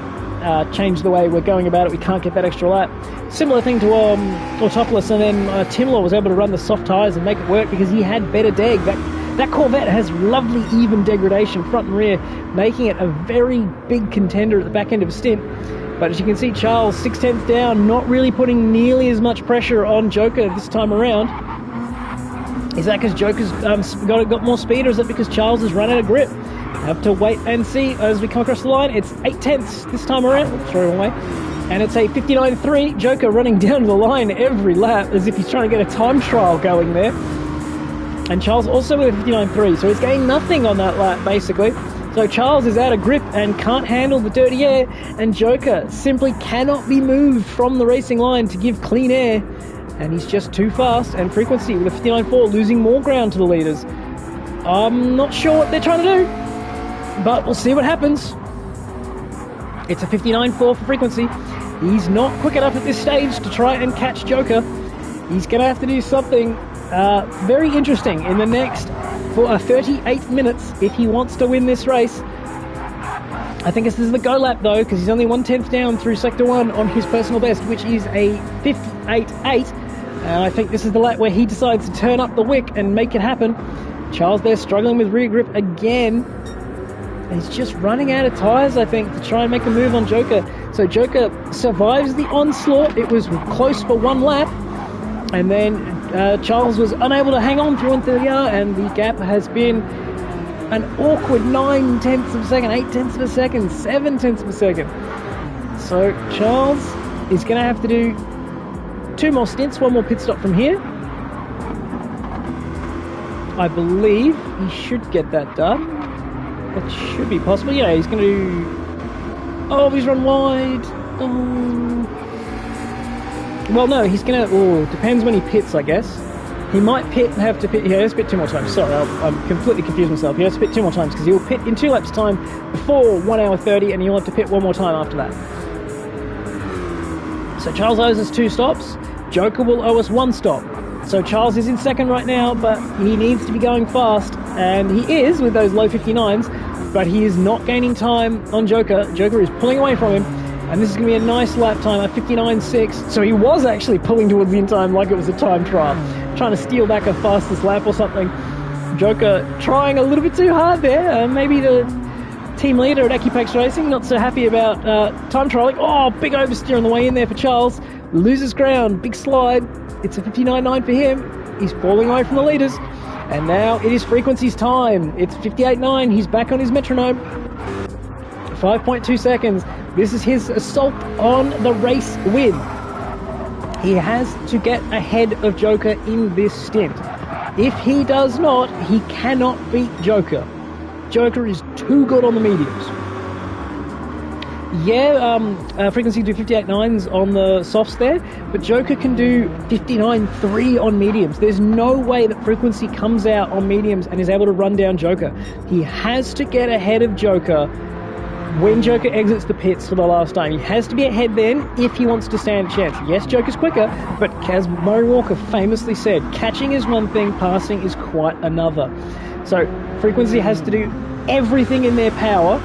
change the way we're going about it. We can't get that extra lap. Similar thing to Autopolis, and then Timler was able to run the soft tyres and make it work because he had better deg. That Corvette has lovely even degradation front and rear, making it a very big contender at the back end of a stint. But as you can see, Charles 6/10 down, not really putting nearly as much pressure on Joker this time around. Is that because Joker's got more speed, or is it because Charles has run out of grip? Have to wait and see as we come across the line. It's 8/10 this time around. Oops, sorry, wrong way. And it's a 59.3. Joker running down the line every lap as if he's trying to get a time trial going there. And Charles also with a 59.3, so he's gained nothing on that lap, basically. So Charles is out of grip and can't handle the dirty air, and Joker simply cannot be moved from the racing line to give clean air, and he's just too fast. And Frequency with a 59.4 losing more ground to the leaders. I'm not sure what they're trying to do, but we'll see what happens. It's a 59.4 for Frequency. He's not quick enough at this stage to try and catch Joker. He's going to have to do something very interesting in the next 38 minutes if he wants to win this race. I think this is the go lap though, because he's only 1/10 down through sector 1 on his personal best, which is a 58.8. And I think this is the lap where he decides to turn up the wick and make it happen. Charles there struggling with rear grip again. He's just running out of tyres, I think, to try and make a move on Joker. So Joker survives the onslaught. It was close for one lap. And then Charles was unable to hang on through 130R, and the gap has been an awkward 9/10 of a second, 8/10 of a second, 7/10 of a second. So Charles is going to have to do 2 more stints, 1 more pit stop from here. I believe he should get that done. That should be possible. Yeah, he's going to do... Oh, he's run wide. Oh. Well, no, he's going to... Oh, depends when he pits, I guess. He might pit and have to pit... Yeah, he has to pit 2 more times. Sorry, I'm completely confused myself. He has to pit 2 more times because he'll pit in 2 laps time before 1 hour 30, and he'll have to pit 1 more time after that. So Charles owes us 2 stops. Joker will owe us 1 stop. So Charles is in second right now, but he needs to be going fast, and he is with those low 59s, but he is not gaining time on Joker. Joker is pulling away from him, And this is going to be a nice lap time at 59.6. So he was actually pulling towards the end time like it was a time trial, trying to steal back a fastest lap or something. Joker trying a little bit too hard there. Maybe the team leader at AquepaX Racing not so happy about time trialing. Oh, big oversteer on the way in there for Charles. Loses ground, big slide. It's a 59.9 for him. He's falling away from the leaders. And now it is Frequency's time. It's 58.9. He's back on his metronome. 5.2 seconds. This is his assault on the race win. He has to get ahead of Joker in this stint. If he does not, he cannot beat Joker. Joker is too good on the mediums. Yeah, Frequency can do 58.9s on the softs there, but Joker can do 59.3 on mediums. There's no way that Frequency comes out on mediums and is able to run down Joker. He has to get ahead of Joker when Joker exits the pits for the last time. He has to be ahead then if he wants to stand a chance. Yes, Joker's quicker, but as Murray Walker famously said, catching is one thing, passing is quite another. So Frequency has to do everything in their power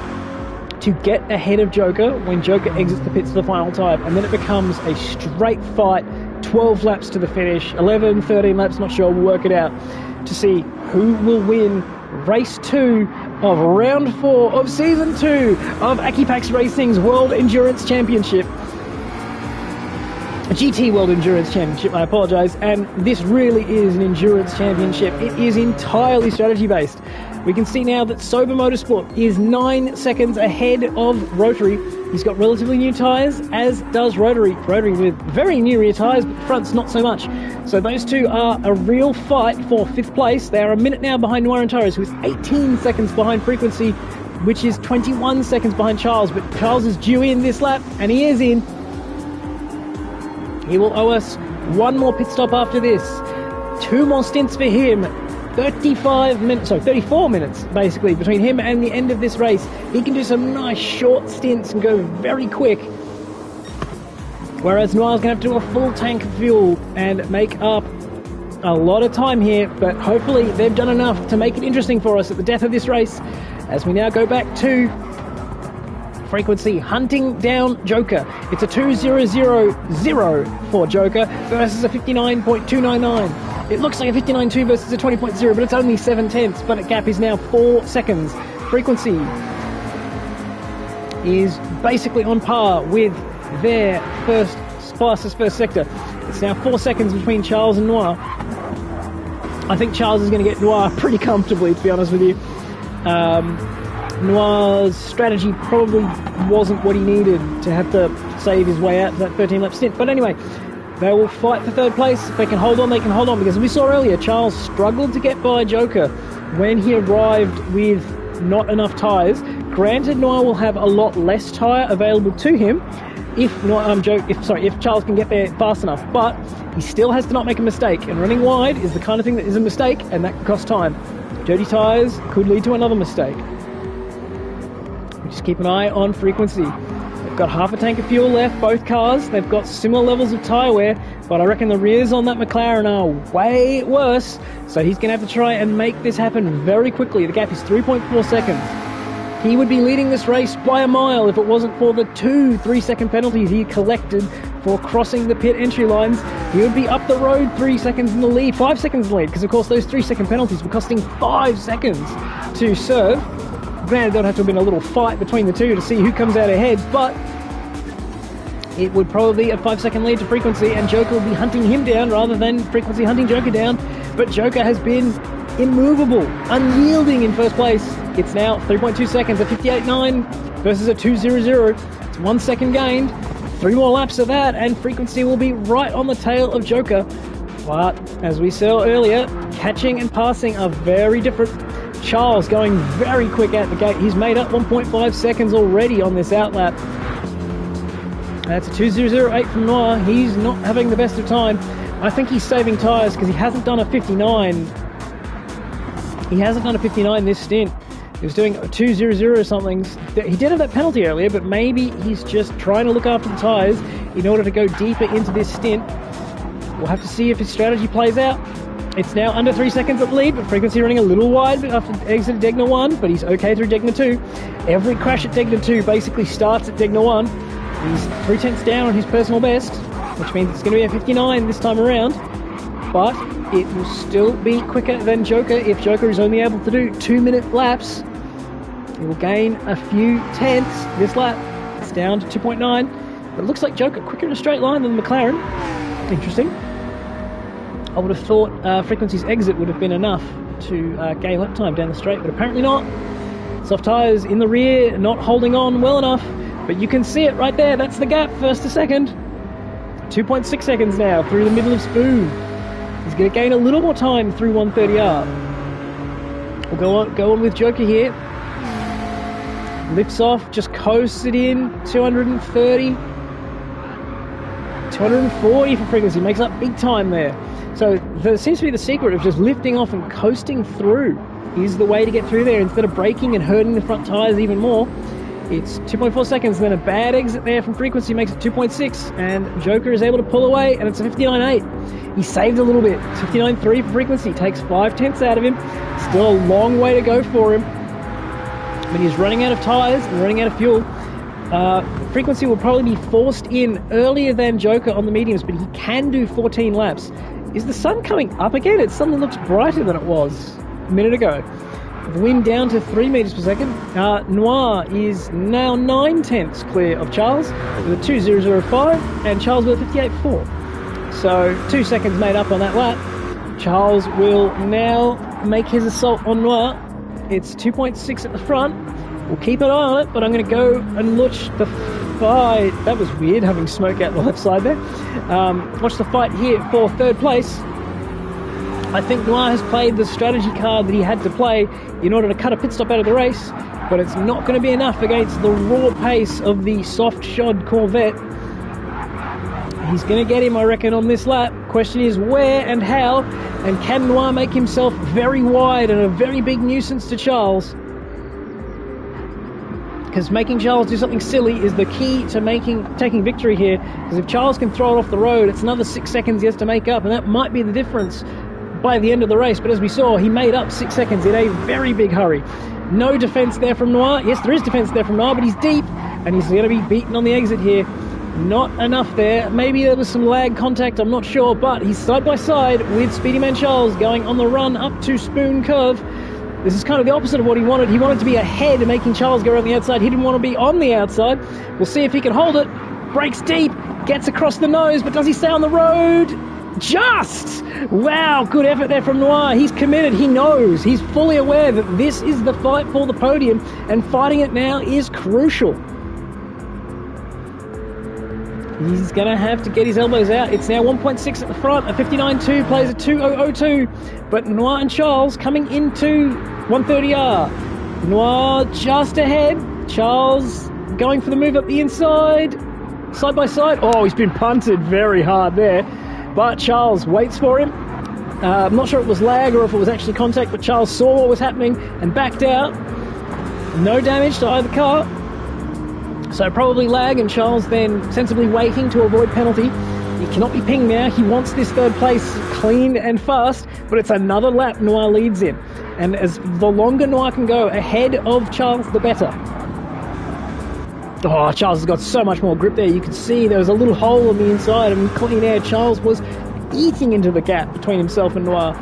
to get ahead of Joker when Joker exits the pits for the final time, and then it becomes a straight fight, 12 laps to the finish, 11, 13 laps, not sure, we'll work it out, to see who will win race 2 of round 4 of season 2 of AquepaX Racing's World Endurance Championship. GT World Endurance Championship, I apologise, and this really is an endurance championship. It is entirely strategy based. We can see now that Sober Motorsport is 9 seconds ahead of Rotary. He's got relatively new tyres, as does Rotary. Rotary with very new rear tyres, but the front's not so much. So those two are a real fight for 5th place. They are a minute now behind Noir and Torres, who is 18 seconds behind Frequency, which is 21 seconds behind Charles. But Charles is due in this lap, and he is in. He will owe us one more pit stop after this. 2 more stints for him. 34 minutes basically between him and the end of this race. He can do some nice short stints and go very quick, whereas Noir's going to have to do a full tank of fuel and make up a lot of time here, but hopefully they've done enough to make it interesting for us at the death of this race, as we now go back to Frequency hunting down Joker. It's a 2.000 for Joker versus a 59.299. It looks like a 59.2 versus a 20.0, but it's only 7/10, but the gap is now 4 seconds. Frequency is basically on par with their fastest first sector. It's now 4 seconds between Charles and Noir. I think Charles is going to get Noir pretty comfortably, to be honest with you. Noir's strategy probably wasn't what he needed to have to save his way out to that 13-lap stint. But anyway, they will fight for 3rd place. If they can hold on, they can hold on. Because we saw earlier, Charles struggled to get by Joker when he arrived with not enough tyres. Granted, Noir will have a lot less tyre available to him if Charles can get there fast enough. But he still has to not make a mistake. And running wide is the kind of thing that is a mistake, and that can cost time. Dirty tyres could lead to another mistake. Just keep an eye on Frequency. They've got half a tank of fuel left, both cars. They've got similar levels of tyre wear, but I reckon the rears on that McLaren are way worse, so he's going to have to try and make this happen very quickly. The gap is 3.4 seconds. He would be leading this race by a mile if it wasn't for the 2 3-second penalties he collected for crossing the pit entry lines. He would be up the road 3 seconds in the lead, 5 seconds in the lead, because of course those 3-second penalties were costing 5 seconds to serve. Granted, there'll have to have been a little fight between the two to see who comes out ahead, but it would probably be a 5-second lead to Frequency, and Joker will be hunting him down rather than Frequency hunting Joker down. But Joker has been immovable, unyielding in first place. It's now 3.2 seconds, a 58.9 versus a 2.00. It's 1 second gained. 3 more laps of that, and Frequency will be right on the tail of Joker. But as we saw earlier, catching and passing are very different. Charles going very quick out the gate. He's made up 1.5 seconds already on this outlap. That's a 2.008 from Noir. He's not having the best of time. I think he's saving tyres because he hasn't done a 59. He hasn't done a 59 this stint. He was doing a 2.00 something. He did have that penalty earlier, but maybe he's just trying to look after the tyres in order to go deeper into this stint. We'll have to see if his strategy plays out. It's now under 3 seconds at lead, but Frequency running a little wide after exit Degna 1, but he's okay through Degna 2. Every crash at Degna 2 basically starts at Degna 1. He's 3/10 down on his personal best, which means it's going to be a 59 this time around. But it will still be quicker than Joker if Joker is only able to do 2-minute laps. He will gain a few tenths this lap. It's down to 2.9. But it looks like Joker quicker in a straight line than McLaren. Interesting. I would have thought Frequency's exit would have been enough to gain lap time down the straight, but apparently not. Soft tyres in the rear, not holding on well enough. But you can see it right there. That's the gap, first to second. 2.6 seconds now through the middle of Spoon. He's going to gain a little more time through 130R. We'll go on with Joker here. Lifts off, just coasts it in. 230. 240 for Frequency. Makes up big time there. So there seems to be the secret of just lifting off and coasting through is the way to get through there instead of braking and hurting the front tyres even more. It's 2.4 seconds, then a bad exit there from Frequency makes it 2.6, and Joker is able to pull away, and it's a 59.8. He saved a little bit. 59.3 for Frequency, takes 5/10 out of him. Still a long way to go for him. But he's running out of tyres and running out of fuel. Frequency will probably be forced in earlier than Joker on the mediums, but he can do 14 laps. Is the sun coming up again? It suddenly looks brighter than it was a minute ago. The wind down to 3 meters per second. Noir is now 9/10 clear of Charles with a 2.005, and Charles with a 58.4. So 2 seconds made up on that lap. Charles will now make his assault on Noir. It's 2.6 at the front. We'll keep an eye on it, but I'm going to go and watch the fight. That was weird, having smoke out the left side there. Watch the fight here for third place. I think Noir has played the strategy card that he had to play in order to cut a pit stop out of the race, but it's not going to be enough against the raw pace of the soft shod Corvette. He's going to get him, I reckon, on this lap. Question is where and how, and can Noir make himself very wide and a very big nuisance to Charles? Because making Charles do something silly is the key to taking victory here. Because if Charles can throw it off the road, it's another 6 seconds he has to make up, and that might be the difference by the end of the race. But as we saw, he made up 6 seconds in a very big hurry. No defense there from Noir. Yes, there is defense there from Noir, but he's deep, and he's going to be beaten on the exit here. Not enough there. Maybe there was some lag contact, I'm not sure, but he's side by side with Speedy Man Charles going on the run up to Spoon Curve. This is kind of the opposite of what he wanted. He wanted to be ahead and making Charles go around the outside. He didn't want to be on the outside. We'll see if he can hold it. Breaks deep, gets across the nose, but does he stay on the road? Just! Wow, good effort there from Noir. He's committed, he knows, he's fully aware that this is the fight for the podium, and fighting it now is crucial. He's going to have to get his elbows out. It's now 1.6 at the front. A 59.2 plays a 2.002. But Noir and Charles coming into 130R. Noir just ahead. Charles going for the move up the inside. Side by side. Oh, he's been punted very hard there. But Charles waits for him. I'm not sure if it was lag or if it was actually contact, but Charles saw what was happening and backed out. No damage to either car. So probably lag, and Charles then sensibly waiting to avoid penalty. He cannot be pinged now. He wants this third place clean and fast, but it's another lap Noir leads in. And as the longer Noir can go ahead of Charles, the better. Oh, Charles has got so much more grip there. You can see there was a little hole on the inside, and clean air. Charles was eating into the gap between himself and Noir.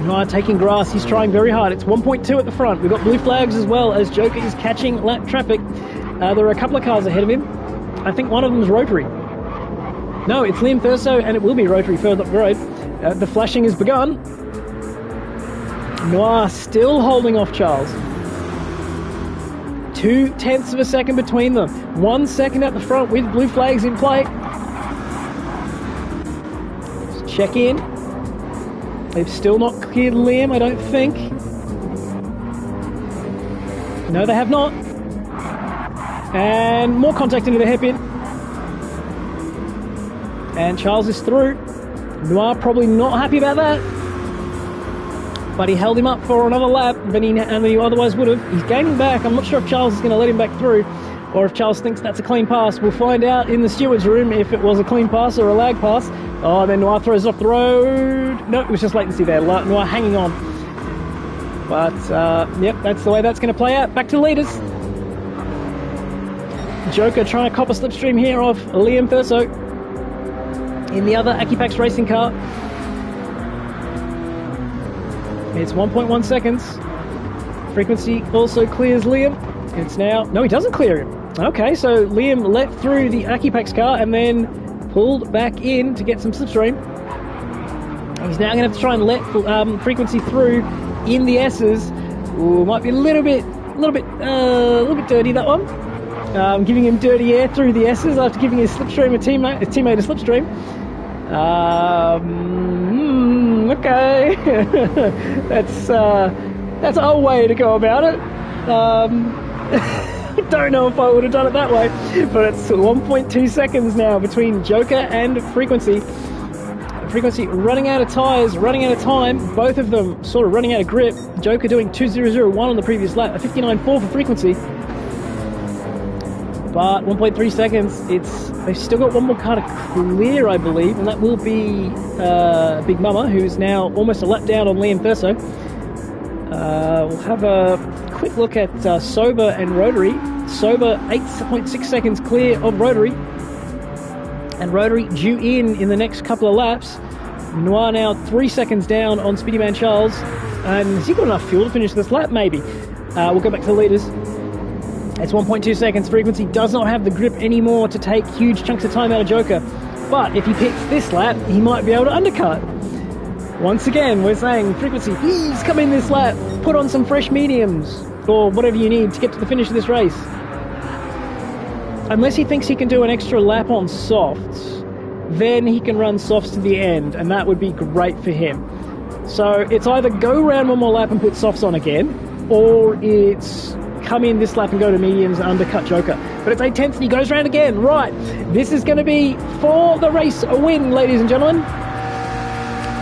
Noir taking grass, he's trying very hard. It's 1.2 at the front. We've got blue flags as well as Joker is catching lap traffic. There are a couple of cars ahead of him. I think one of them is rotary. No, it's Liam Thurso, and it will be rotary further up the road. The flashing has begun. Noir still holding off Charles. 0.2 of a second between them. 1 second at the front with blue flags in play. Let's check in. They've still not cleared Liam, I don't think. No, they have not. And more contact into the hairpin. And Charles is through. Noir probably not happy about that. But he held him up for another lap than he otherwise would have. He's gaining back. I'm not sure if Charles is going to let him back through, or if Charles thinks that's a clean pass. We'll find out in the steward's room if it was a clean pass or a lag pass. Oh, then Noir throws it off the road. No, it was just latency there. Noir hanging on. But, yep, that's the way that's going to play out. Back to the leaders. Joker trying to cop a slipstream here off Liam Thurso in the other AequepaX racing car. It's 1.1 seconds. Frequency also clears Liam. It's now... No, he doesn't clear him. Okay, so Liam let through the AequepaX car and then pulled back in to get some slipstream. He's now going to have to try and let Frequency through in the S's. Ooh, might be a little bit dirty, that one. Giving him dirty air through the S's after giving his teammate a slipstream. Okay. That's our way to go about it. I don't know if I would have done it that way, but it's 1.2 seconds now between Joker and Frequency. Frequency running out of tyres, running out of time, both of them sort of running out of grip. Joker doing 2.001 on the previous lap, a 59.4 for Frequency. But 1.3 seconds, they've still got one more car to clear, I believe, and that will be Big Mama, who's now almost a lap down on Liam Thurso. We'll have a quick look at Sober and Rotary. Sober 8.6 seconds clear of Rotary, and Rotary due in the next couple of laps. Noir now 3 seconds down on Speedy Man Charles, and has he got enough fuel to finish this lap? Maybe. We'll go back to the leaders. It's 1.2 seconds. Frequency does not have the grip anymore to take huge chunks of time out of Joker, but if he picks this lap, he might be able to undercut. Once again, we're saying, Frequency, please come in this lap, put on some fresh mediums, or whatever you need to get to the finish of this race. Unless he thinks he can do an extra lap on softs, then he can run softs to the end, and that would be great for him. So it's either go around one more lap and put softs on again, or it's come in this lap and go to mediums and undercut Joker. But it's 8/10 and he goes around again. Right, this is going to be for the race a win, ladies and gentlemen.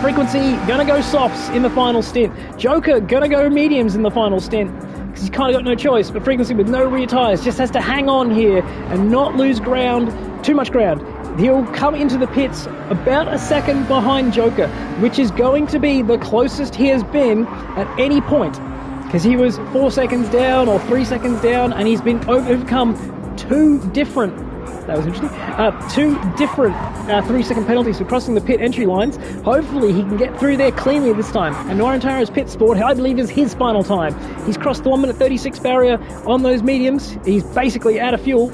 Frequency gonna go softs in the final stint. Joker gonna go mediums in the final stint because he's kind of got no choice. But Frequency with no rear tyres just has to hang on here and not lose ground, too much ground. He'll come into the pits about a second behind Joker, which is going to be the closest he has been at any point, because he was 4 seconds down or 3 seconds down, and he's been overcome two different 3-second penalties for crossing the pit entry lines. Hopefully he can get through there cleanly this time. And Norantaro's pit sport, I believe, is his final time. He's crossed the 1:36 barrier on those mediums. He's basically out of fuel.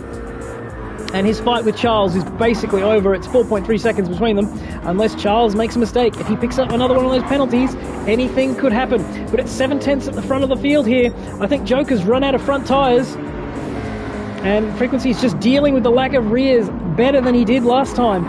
And his fight with Charles is basically over. It's 4.3 seconds between them, unless Charles makes a mistake. If he picks up another one of those penalties, anything could happen. But it's 7/10 at the front of the field here. I think Joker's run out of front tyres, and Frequency is just dealing with the lack of rears better than he did last time.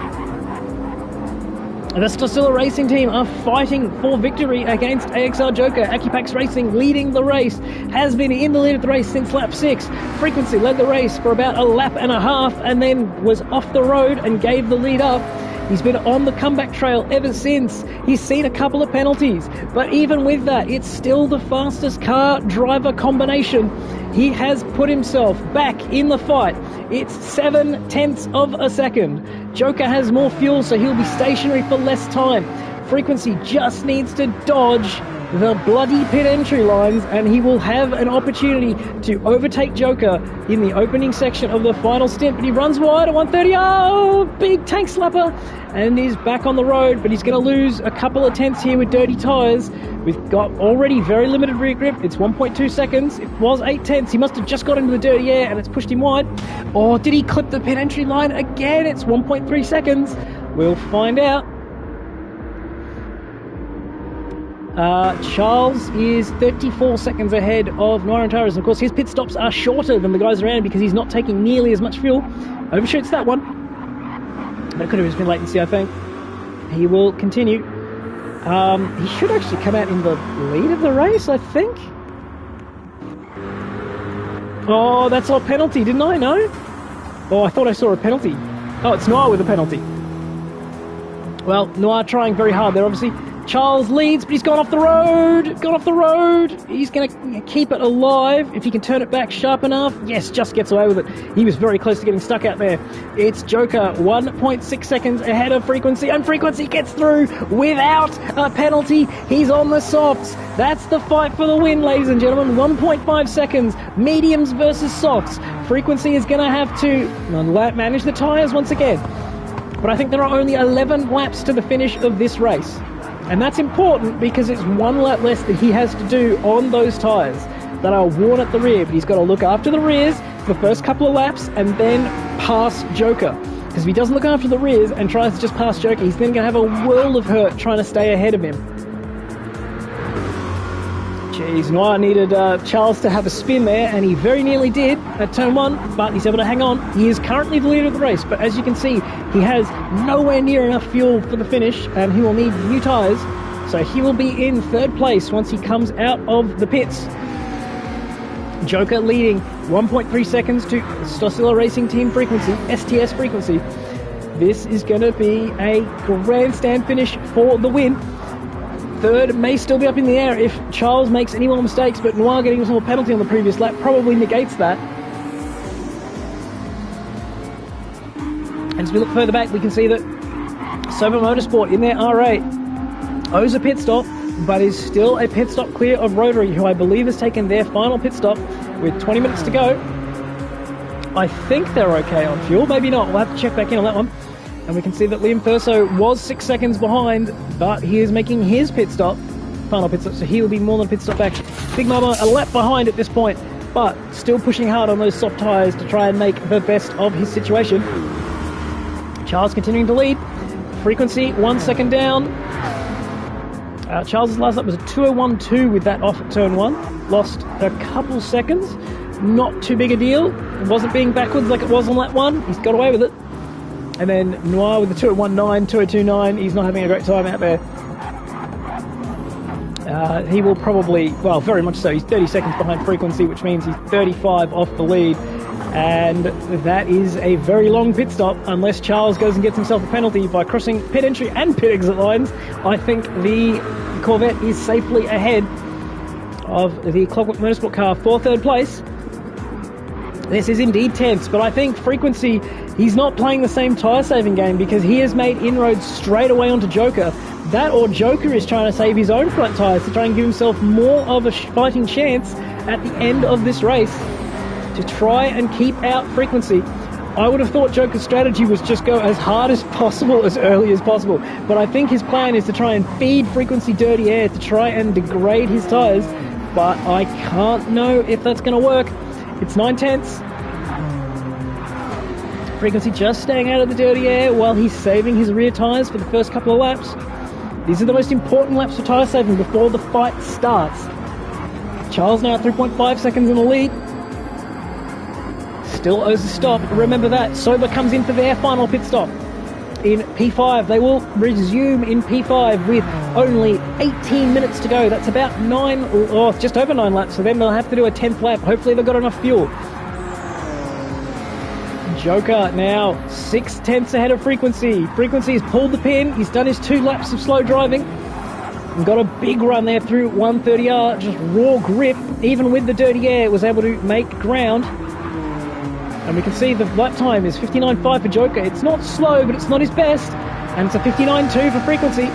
The Stocilla Racing team are fighting for victory against AXR Joker. AequepaX Racing leading the race, has been in the lead of the race since lap 6. Frequency led the race for about a lap and a half and then was off the road and gave the lead up. He's been on the comeback trail ever since. He's seen a couple of penalties, but even with that, it's still the fastest car-driver combination. He has put himself back in the fight. It's 7/10 of a second. Joker has more fuel, so he'll be stationary for less time. Frequency just needs to dodge the bloody pit entry lines, and he will have an opportunity to overtake Joker in the opening section of the final stint. But he runs wide at 130. Oh, big tank slapper, and he's back on the road, but he's going to lose a couple of tenths here with dirty tyres. We've got already very limited rear grip. It's 1.2 seconds. It was 8/10. He must have just got into the dirty air and it's pushed him wide. Or did he clip the pit entry line again? It's 1.3 seconds. We'll find out. Charles is 34 seconds ahead of Norantaros. Of course, his pit stops are shorter than the guys around because he's not taking nearly as much fuel. Overshoots that one. That could have just been latency, I think. He will continue. He should actually come out in the lead of the race, I think. Oh, that's a penalty, didn't I? No? Oh, I thought I saw a penalty. Oh, it's Noir with a penalty. Well, Noir trying very hard there, obviously. Charles leads, but he's gone off the road. Gone off the road. He's going to keep it alive. If he can turn it back sharp enough. Yes, just gets away with it. He was very close to getting stuck out there. It's Joker, 1.6 seconds ahead of Frequency, and Frequency gets through without a penalty. He's on the softs. That's the fight for the win, ladies and gentlemen. 1.5 seconds. Mediums versus softs. Frequency is going to have to manage the tyres once again. But I think there are only 11 laps to the finish of this race. And that's important because it's one lap less that he has to do on those tyres that are worn at the rear. But he's got to look after the rears for the first couple of laps and then pass Joker. Because if he doesn't look after the rears and tries to just pass Joker, he's then going to have a world of hurt trying to stay ahead of him. Jeez, Noir needed Charles to have a spin there, and he very nearly did at turn 1, but he's able to hang on. He is currently the leader of the race, but as you can see, he has nowhere near enough fuel for the finish, and he will need new tyres, so he will be in third place once he comes out of the pits. Joker leading 1.3 seconds to Stocilla Racing Team Frequency, STS Frequency. This is going to be a grandstand finish for the win. Third may still be up in the air if Charles makes any more mistakes, but Noir getting himself a penalty on the previous lap probably negates that. And as we look further back, we can see that Sober Motorsport in their R8 owes a pit stop, but is still a pit stop clear of Rotary, who I believe has taken their final pit stop with 20 minutes to go. I think they're okay on fuel, maybe not. We'll have to check back in on that one. And we can see that Liam Thurso was 6 seconds behind, but he is making his pit stop, final pit stop, so he will be more than a pit stop back. Big Mama a lap behind at this point, but still pushing hard on those soft tyres to try and make the best of his situation. Charles continuing to lead. Frequency 1 second down. Charles' last lap was a 2:01.2 with that off at turn 1. Lost a couple seconds. Not too big a deal. It wasn't being backwards like it was on lap 1. He's got away with it. And then Noir with the 2:19, 2:29. He's not having a great time out there. He will probably, well, very much so. He's 30 seconds behind Frequency, which means he's 35 off the lead. And that is a very long pit stop, unless Charles goes and gets himself a penalty by crossing pit entry and pit exit lines. I think the Corvette is safely ahead of the Clockwork Motorsport car for third place. This is indeed tense, but I think Frequency, he's not playing the same tyre-saving game because he has made inroads straight away onto Joker. That or Joker is trying to save his own front tyres to try and give himself more of a fighting chance at the end of this race to try and keep out Frequency. I would have thought Joker's strategy was just go as hard as possible, as early as possible. But I think his plan is to try and feed Frequency dirty air to try and degrade his tyres. But I can't know if that's going to work. It's 9/10. Frequency just staying out of the dirty air while he's saving his rear tyres for the first couple of laps. These are the most important laps for tyre saving before the fight starts. Charles now at 3.5 seconds in the lead. Still owes a stop. Remember that. Sober comes in for their final pit stop in P5. They will resume in P5 with only 18 minutes to go. That's about just over 9 laps. So then they'll have to do a 10th lap. Hopefully they've got enough fuel. Joker now 6/10 ahead of Frequency. Frequency has pulled the pin. He's done his 2 laps of slow driving and got a big run there through 130R. Just raw grip. Even with the dirty air, was able to make ground. And we can see the lap time is 59.5 for Joker. It's not slow, but it's not his best. And it's a 59.2 for Frequency.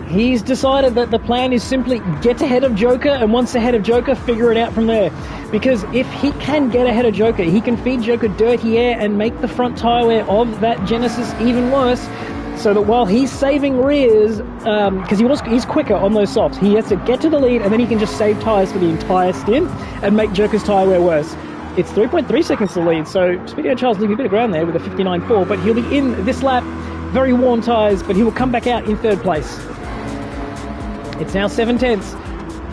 He's decided that the plan is simply get ahead of Joker, and once ahead of Joker, figure it out from there. Because if he can get ahead of Joker, he can feed Joker dirty air and make the front tyre wear of that Genesis even worse. So that while he's saving rears, because he's quicker on those softs, he has to get to the lead, and then he can just save tyres for the entire stint and make Joker's tyre wear worse. It's 3.3 seconds to lead, so speaking of Charles leaving a bit of ground there with a 59.4, but he'll be in this lap, very worn tyres, but he will come back out in third place. It's now 7/10.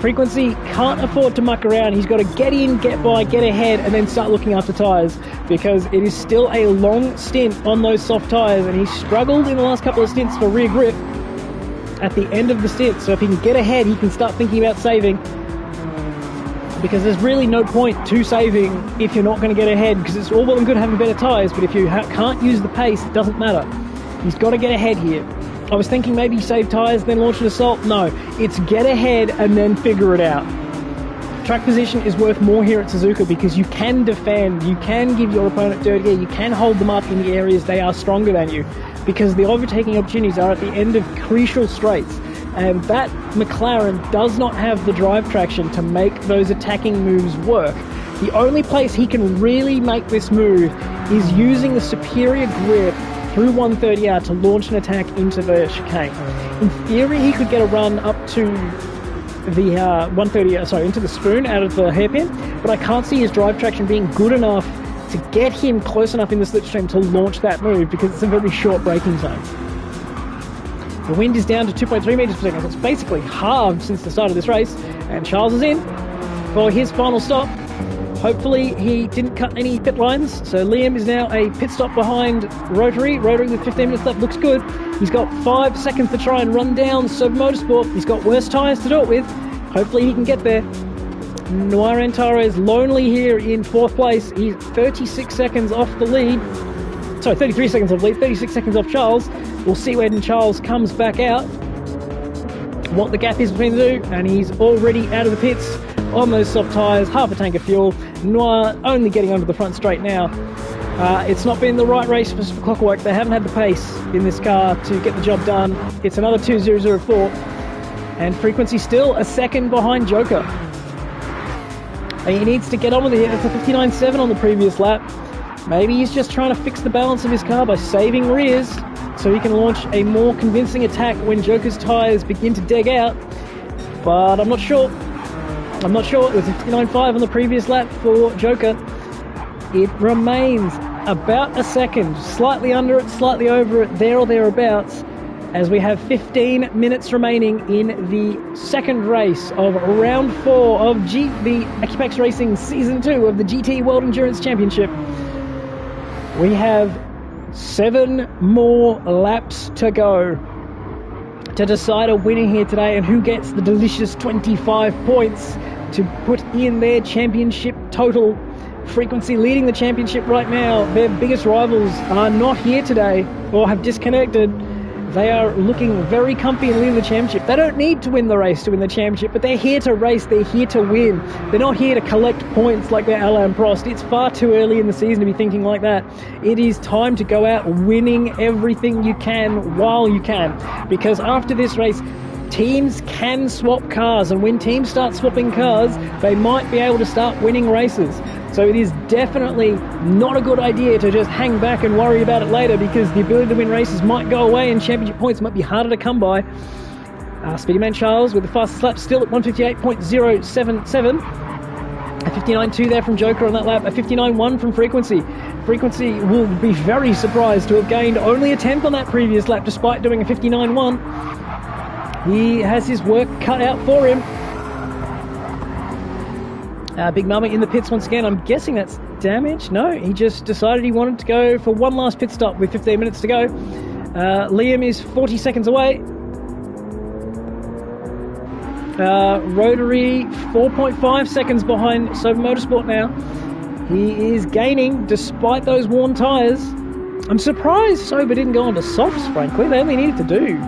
Frequency can't afford to muck around. He's got to get in, get by, get ahead, and then start looking after tyres, because it is still a long stint on those soft tyres, and he's struggled in the last couple of stints for rear grip at the end of the stint. So if he can get ahead, he can start thinking about saving, because there's really no point to saving if you're not going to get ahead, because it's all well and good having better tyres, but if you can't use the pace, it doesn't matter. He's got to get ahead here. I was thinking maybe save tyres, then launch an assault. No, it's get ahead and then figure it out. Track position is worth more here at Suzuka because you can defend, you can give your opponent dirty air, you can hold them up in the areas they are stronger than you, because the overtaking opportunities are at the end of crucial straights, and that McLaren does not have the drive traction to make those attacking moves work. The only place he can really make this move is using the superior grip through 130R to launch an attack into the chicane. In theory, he could get a run up to the 130, sorry, into the spoon out of the hairpin, but I can't see his drive traction being good enough to get him close enough in the slipstream to launch that move because it's a very short braking zone. The wind is down to 2.3 meters per second, so it's basically halved since the start of this race, and Charles is in for his final stop. Hopefully he didn't cut any pit lines, so Liam is now a pit stop behind Rotary with 15 minutes left, looks good. He's got 5 seconds to try and run down Sub Motorsport. He's got worse tyres to do it with. Hopefully he can get there. Noir Antares lonely here in 4th place. He's 36 seconds off the lead. Sorry, 33 seconds off the lead, 36 seconds off Charles. We'll see when Charles comes back out, what the gap is between the two, and he's already out of the pits on those soft tyres, half a tank of fuel. Noir only getting onto the front straight now. It's not been the right race for Clockwork. They haven't had the pace in this car to get the job done. It's another 2004, and Frequency still a second behind Joker. He needs to get on with it. It's a 59.7 on the previous lap. Maybe he's just trying to fix the balance of his car by saving rears so he can launch a more convincing attack when Joker's tyres begin to dig out. But I'm not sure. It was a 59.5 on the previous lap for Joker. It remains about a second, slightly under it, slightly over it, there or thereabouts, as we have 15 minutes remaining in the second race of round 4 of the AequepaX Racing Season 2 of the GT World Endurance Championship. We have 7 more laps to go to decide a winner here today and who gets the delicious 25 points to put in their championship total. Frequency leading the championship right now. Their biggest rivals are not here today or have disconnected. They are looking very comfy and leading the championship. They don't need to win the race to win the championship, but they're here to race, they're here to win. They're not here to collect points like they're Alain Prost. It's far too early in the season to be thinking like that. It is time to go out winning everything you can while you can, because after this race, teams can swap cars, and when teams start swapping cars, they might be able to start winning races. So it is definitely not a good idea to just hang back and worry about it later, because the ability to win races might go away and championship points might be harder to come by. Speedyman Charles with the fastest lap still at 158.077. A 59.2 there from Joker on that lap. A 59.1 from Frequency. Frequency will be very surprised to have gained only a 10th on that previous lap despite doing a 59.1. He has his work cut out for him. Big Mama in the pits once again. I'm guessing that's damage. No, he just decided he wanted to go for one last pit stop with 15 minutes to go. Liam is 40 seconds away. Rotary 4.5 seconds behind Sober Motorsport now. He is gaining despite those worn tyres. I'm surprised Sober didn't go on to softs, frankly. They only needed to do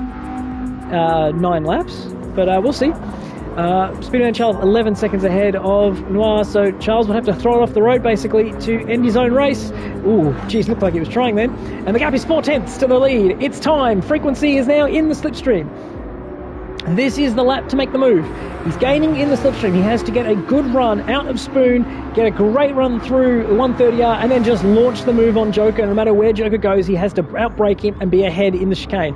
9 laps, but we'll see. Speedman Charles 11 seconds ahead of Noir, so Charles would have to throw it off the road basically to end his own race. Ooh, geez, looked like he was trying then. And the gap is 4 tenths to the lead. It's time. Frequency is now in the slipstream. This is the lap to make the move. He's gaining in the slipstream. He has to get a good run out of Spoon, get a great run through 130R, and then just launch the move on Joker. No matter where Joker goes, he has to outbrake him and be ahead in the chicane.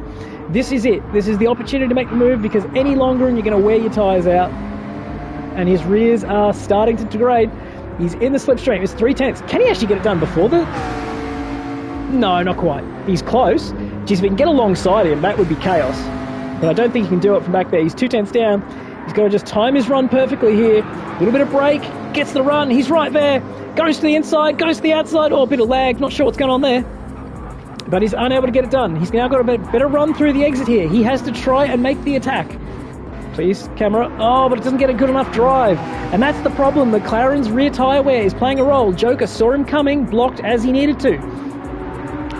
This is it. This is the opportunity to make the move, because any longer and you're going to wear your tyres out. And his rears are starting to degrade. He's in the slipstream. It's 3 tenths. Can he actually get it done before the... No, not quite. He's close. Geez, if we can get alongside him, that would be chaos. But I don't think he can do it from back there. He's 2 tenths down. He's got to just time his run perfectly here. A little bit of brake. Gets the run. He's right there. Goes to the inside. Goes to the outside. Oh, a bit of lag. Not sure what's going on there. But he's unable to get it done. He's now got a better run through the exit here. He has to try and make the attack. Please, camera. Oh, but it doesn't get a good enough drive. And that's the problem. McLaren's rear tyre wear is playing a role. Joker saw him coming, blocked as he needed to.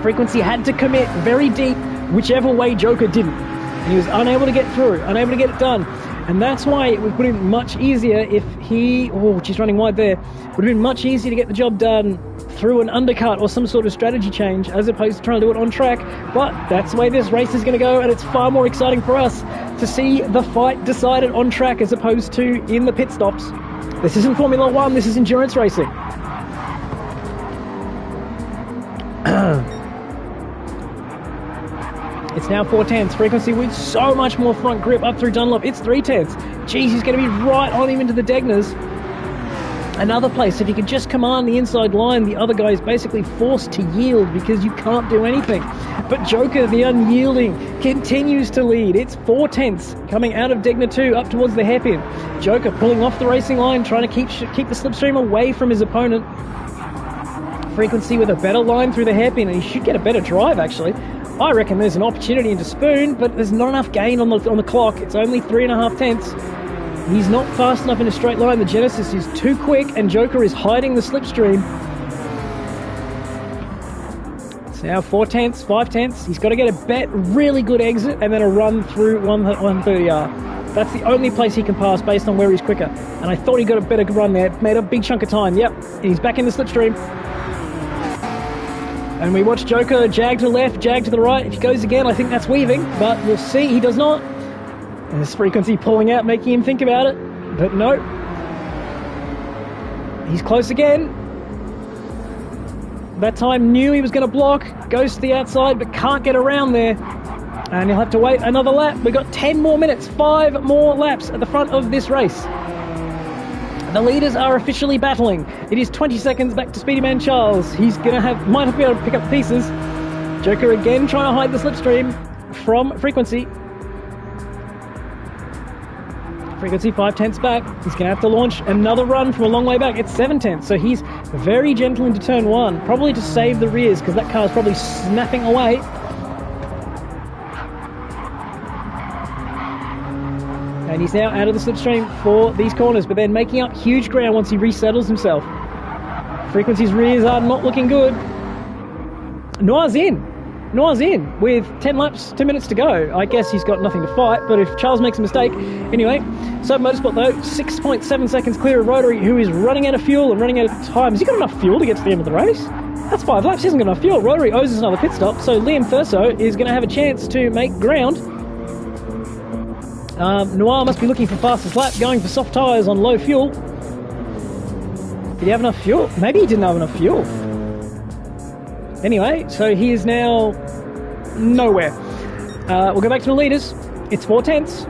Frequency had to commit very deep whichever way Joker didn't. And he was unable to get through, unable to get it done. And that's why it would have been much easier if he, oh, she's running wide there, would have been much easier to get the job done through an undercut or some sort of strategy change as opposed to trying to do it on track. But that's the way this race is going to go, and it's far more exciting for us to see the fight decided on track as opposed to in the pit stops. This isn't Formula One, this is endurance racing. It's now 4/10. Frequency with so much more front grip up through Dunlop. It's 3/10. Geez, he's going to be right on him into the Degners. Another place, if you could just command the inside line, the other guy is basically forced to yield because you can't do anything. But Joker, the unyielding, continues to lead. It's 4/10 coming out of Degner 2 up towards the hairpin. Joker pulling off the racing line, trying to keep the slipstream away from his opponent. Frequency with a better line through the hairpin, and he should get a better drive actually. I reckon there's an opportunity into Spoon, but there's not enough gain on the clock. It's only 3.5 tenths. He's not fast enough in a straight line. The Genesis is too quick, and Joker is hiding the slipstream. It's now 4/10, 5/10. He's got to get a really good exit and then a run through 130R. That's the only place he can pass based on where he's quicker. And I thought he got a better run there. Made a big chunk of time. Yep, he's back in the slipstream. And we watch Joker jag to the left, jag to the right. If he goes again, I think that's weaving, but we'll see. He does not. And this Frequency pulling out, making him think about it. But no. He's close again. That time knew he was going to block. Goes to the outside, but can't get around there. And he'll have to wait another lap. We've got 10 more minutes, 5 more laps at the front of this race. The leaders are officially battling. It is 20 seconds back to Speedy Man Charles. He's gonna might have been able to pick up pieces. Joker again trying to hide the slipstream from Frequency. Frequency 5/10 back. He's gonna have to launch another run from a long way back. It's 7/10, so he's very gentle into turn 1, probably to save the rears because that car's probably snapping away. And he's now out of the slipstream for these corners, but then making up huge ground once he resettles himself. Frequency's rears are not looking good. Noir's in. Noir's in with 10 laps, 2 minutes to go. I guess he's got nothing to fight, but if Charles makes a mistake... Anyway, so Motorsport though, 6.7 seconds clear of Rotary, who is running out of fuel and running out of time. Has he got enough fuel to get to the end of the race? That's 5 laps, he hasn't got enough fuel. Rotary owes us another pit stop, so Liam Thurso is going to have a chance to make ground. Noir must be looking for fastest lap, going for soft tyres on low fuel. Did he have enough fuel? Maybe he didn't have enough fuel. Anyway, so he is now nowhere. We'll go back to the leaders. It's 4/10.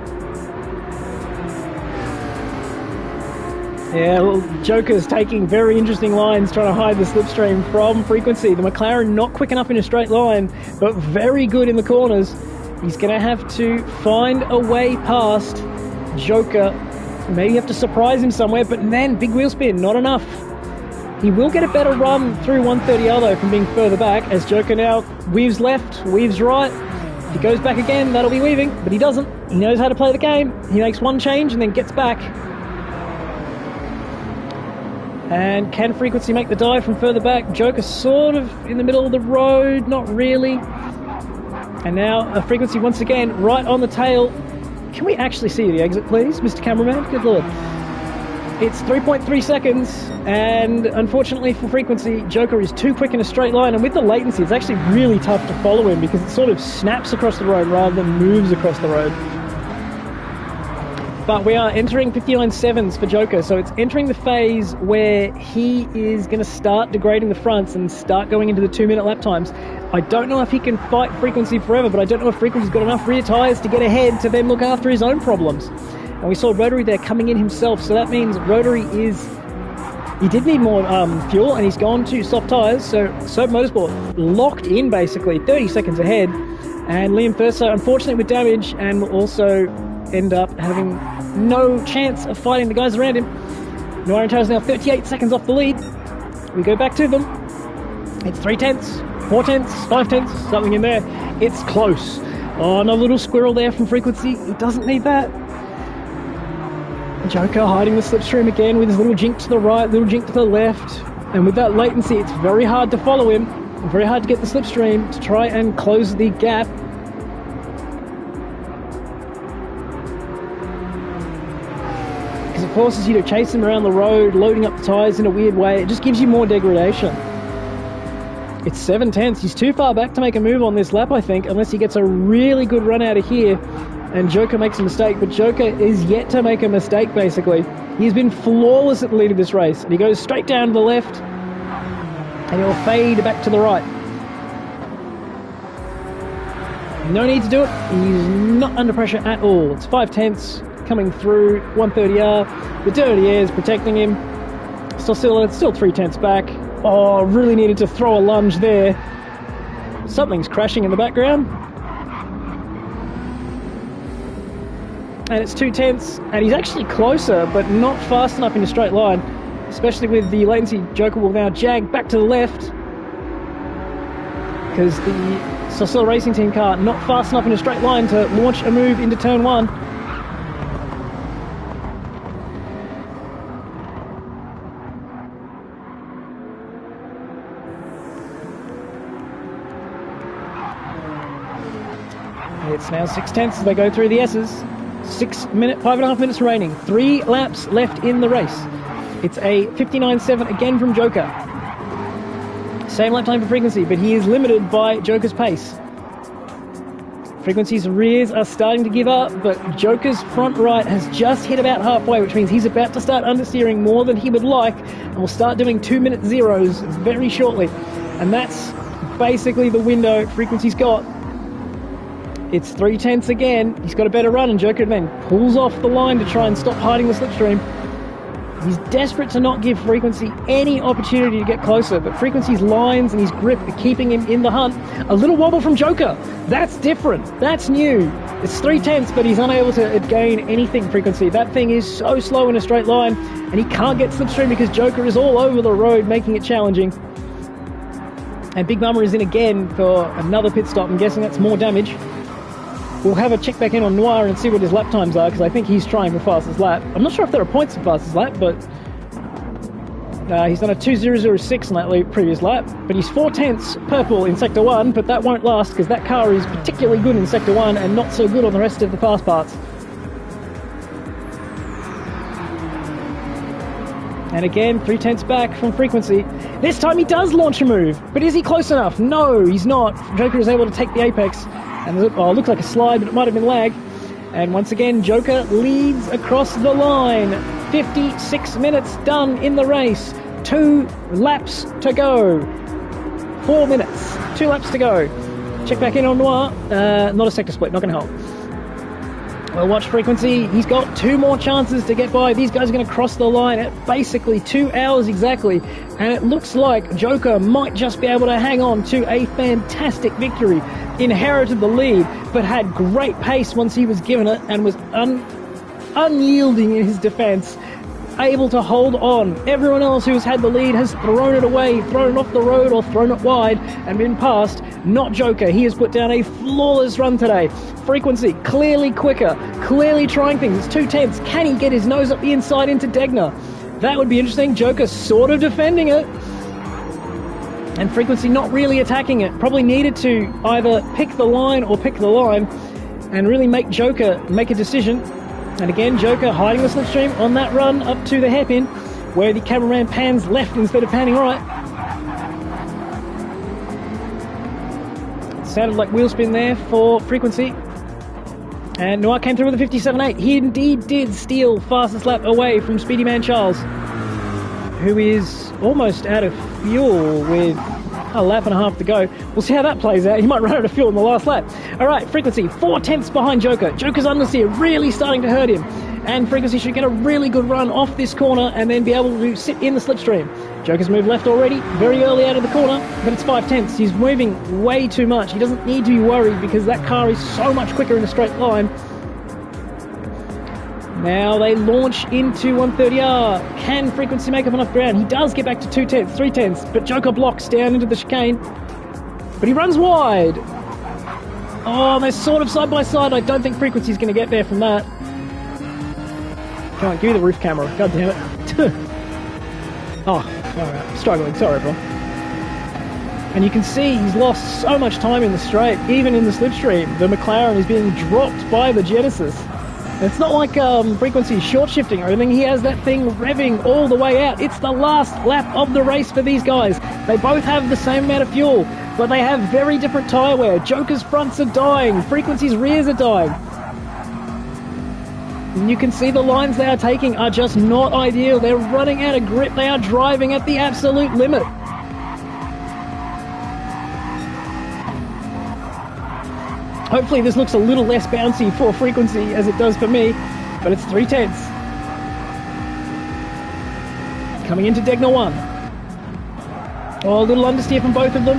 Yeah, well, Joker's taking very interesting lines trying to hide the slipstream from Frequency. The McLaren not quick enough in a straight line, but very good in the corners. He's going to have to find a way past Joker. Maybe have to surprise him somewhere, but then big wheel spin, not enough. He will get a better run through 130R though from being further back as Joker now weaves left, weaves right. If he goes back again, that'll be weaving, but he doesn't. He knows how to play the game. He makes one change and then gets back. And can Frequency make the dive from further back? Joker sort of in the middle of the road, not really. And now a Frequency once again right on the tail. Can we actually see the exit, please, Mr. Cameraman? Good Lord. It's 3.3 seconds, and unfortunately for Frequency, Joker is too quick in a straight line, and with the latency, it's actually really tough to follow him because it sort of snaps across the road rather than moves across the road. But we are entering 59.7s for Joker, so it's entering the phase where he is going to start degrading the fronts and start going into the 2-minute lap times. I don't know if he can fight Frequency forever, but I don't know if Frequency's got enough rear tyres to get ahead to then look after his own problems. And we saw Rotary there coming in himself, so that means Rotary is... He did need more fuel, and he's gone to soft tyres, so Motorsport locked in basically, 30 seconds ahead. And Liam Thurso, unfortunately with damage, and will also end up having no chance of fighting the guys around him. Noir and Taylor's now 38 seconds off the lead. We go back to them. It's 3/10, 4/10, 5/10, something in there. It's close. Oh, another little squirrel there from Frequency. He doesn't need that. Joker hiding the slipstream again with his little jink to the right, little jink to the left. And with that latency, it's very hard to follow him. And very hard to get the slipstream to try and close the gap. forces you to chase him around the road, loading up the tyres in a weird way. It just gives you more degradation. It's 7/10. He's too far back to make a move on this lap, I think, unless he gets a really good run out of here and Joker makes a mistake. But Joker is yet to make a mistake, basically. He's been flawless at the lead of this race. And he goes straight down to the left and he'll fade back to the right. No need to do it. He's not under pressure at all. It's 5/10 coming through 130R. The dirty air is protecting him. Still 3/10 back. Oh, really needed to throw a lunge there. Something's crashing in the background. And it's 2/10, and he's actually closer, but not fast enough in a straight line. Especially with the latency, Joker will now jag back to the left. Because the Suzuka Racing Team car not fast enough in a straight line to launch a move into turn 1. It's now 6/10 as they go through the S's. 5.5 minutes remaining. 3 laps left in the race. It's a 59.7 again from Joker. Same lap time for Frequency, but he is limited by Joker's pace. Frequency's rears are starting to give up, but Joker's front right has just hit about halfway, which means he's about to start understeering more than he would like, and will start doing 2-minute zeros very shortly. And that's basically the window Frequency's got. It's 3/10 again. He's got a better run, and Joker then pulls off the line to try and stop hiding the slipstream. He's desperate to not give Frequency any opportunity to get closer, but Frequency's lines and his grip are keeping him in the hunt. A little wobble from Joker. That's different. That's new. It's 3/10, but he's unable to gain anything, Frequency. That thing is so slow in a straight line, and he can't get slipstream because Joker is all over the road, making it challenging. And Big Mama is in again for another pit stop. I'm guessing that's more damage. We'll have a check back in on Noir and see what his lap times are, because I think he's trying the fastest lap. I'm not sure if there are points for fastest lap, but he's done a 2:006 on that previous lap. But he's 4/10 purple in Sector 1, but that won't last because that car is particularly good in Sector 1 and not so good on the rest of the fast parts. And again, 3/10 back from Frequency. This time he does launch a move, but is he close enough? No, he's not. Joker is able to take the apex. And it looks like a slide, but it might have been lag. And once again, Joker leads across the line. 56 minutes done in the race. 2 laps to go. 4 minutes. 2 laps to go. Check back in on Noir. Not a sector split, not going to help. Well, watch Frequency. He's got 2 more chances to get by. These guys are going to cross the line at basically 2 hours exactly. And it looks like Joker might just be able to hang on to a fantastic victory. Inherited the lead, but had great pace once he was given it and was unyielding in his defense. Able to hold on. Everyone else who's had the lead has thrown it away, thrown it off the road or thrown it wide and been passed. Not Joker. He has put down a flawless run today. Frequency, clearly quicker, clearly trying things. It's 2/10. Can he get his nose up the inside into Degner? That would be interesting. Joker sort of defending it. And Frequency not really attacking it. Probably needed to either pick the line or pick the line and really make Joker make a decision. And again, Joker hiding the slipstream on that run up to the hairpin, where the cameraman pans left instead of panning right. It sounded like wheel spin there for Frequency. And Noir came through with a 57.8. He indeed did steal fastest lap away from Speedy Man Charles, who is almost out of fuel with a lap and a half to go. We'll see how that plays out. He might run out of fuel in the last lap. All right, Frequency, 4/10 behind Joker. Joker's understeer really starting to hurt him. And Frequency should get a really good run off this corner and then be able to sit in the slipstream. Joker's moved left already, very early out of the corner, but it's 5/10. He's moving way too much. He doesn't need to be worried because that car is so much quicker in a straight line. Now they launch into 130R. Can Frequency make up enough ground? He does get back to 2/10, 3/10, but Joker blocks down into the chicane. But he runs wide. Oh, they're sort of side by side. I don't think Frequency's going to get there from that. Come on, give me the roof camera. God damn it. Oh, alright. Struggling. Sorry, everyone. And you can see he's lost so much time in the straight, even in the slipstream. The McLaren is being dropped by the Genesis. It's not like Frequency short shifting or anything. He has that thing revving all the way out. It's the last lap of the race for these guys. They both have the same amount of fuel, but they have very different tyre wear. Joker's fronts are dying. Frequency's rears are dying. And you can see the lines they are taking are just not ideal. They're running out of grip. They are driving at the absolute limit. Hopefully this looks a little less bouncy for Frequency as it does for me, but it's 3/10. Coming into Degner 1. Oh, a little understeer from both of them.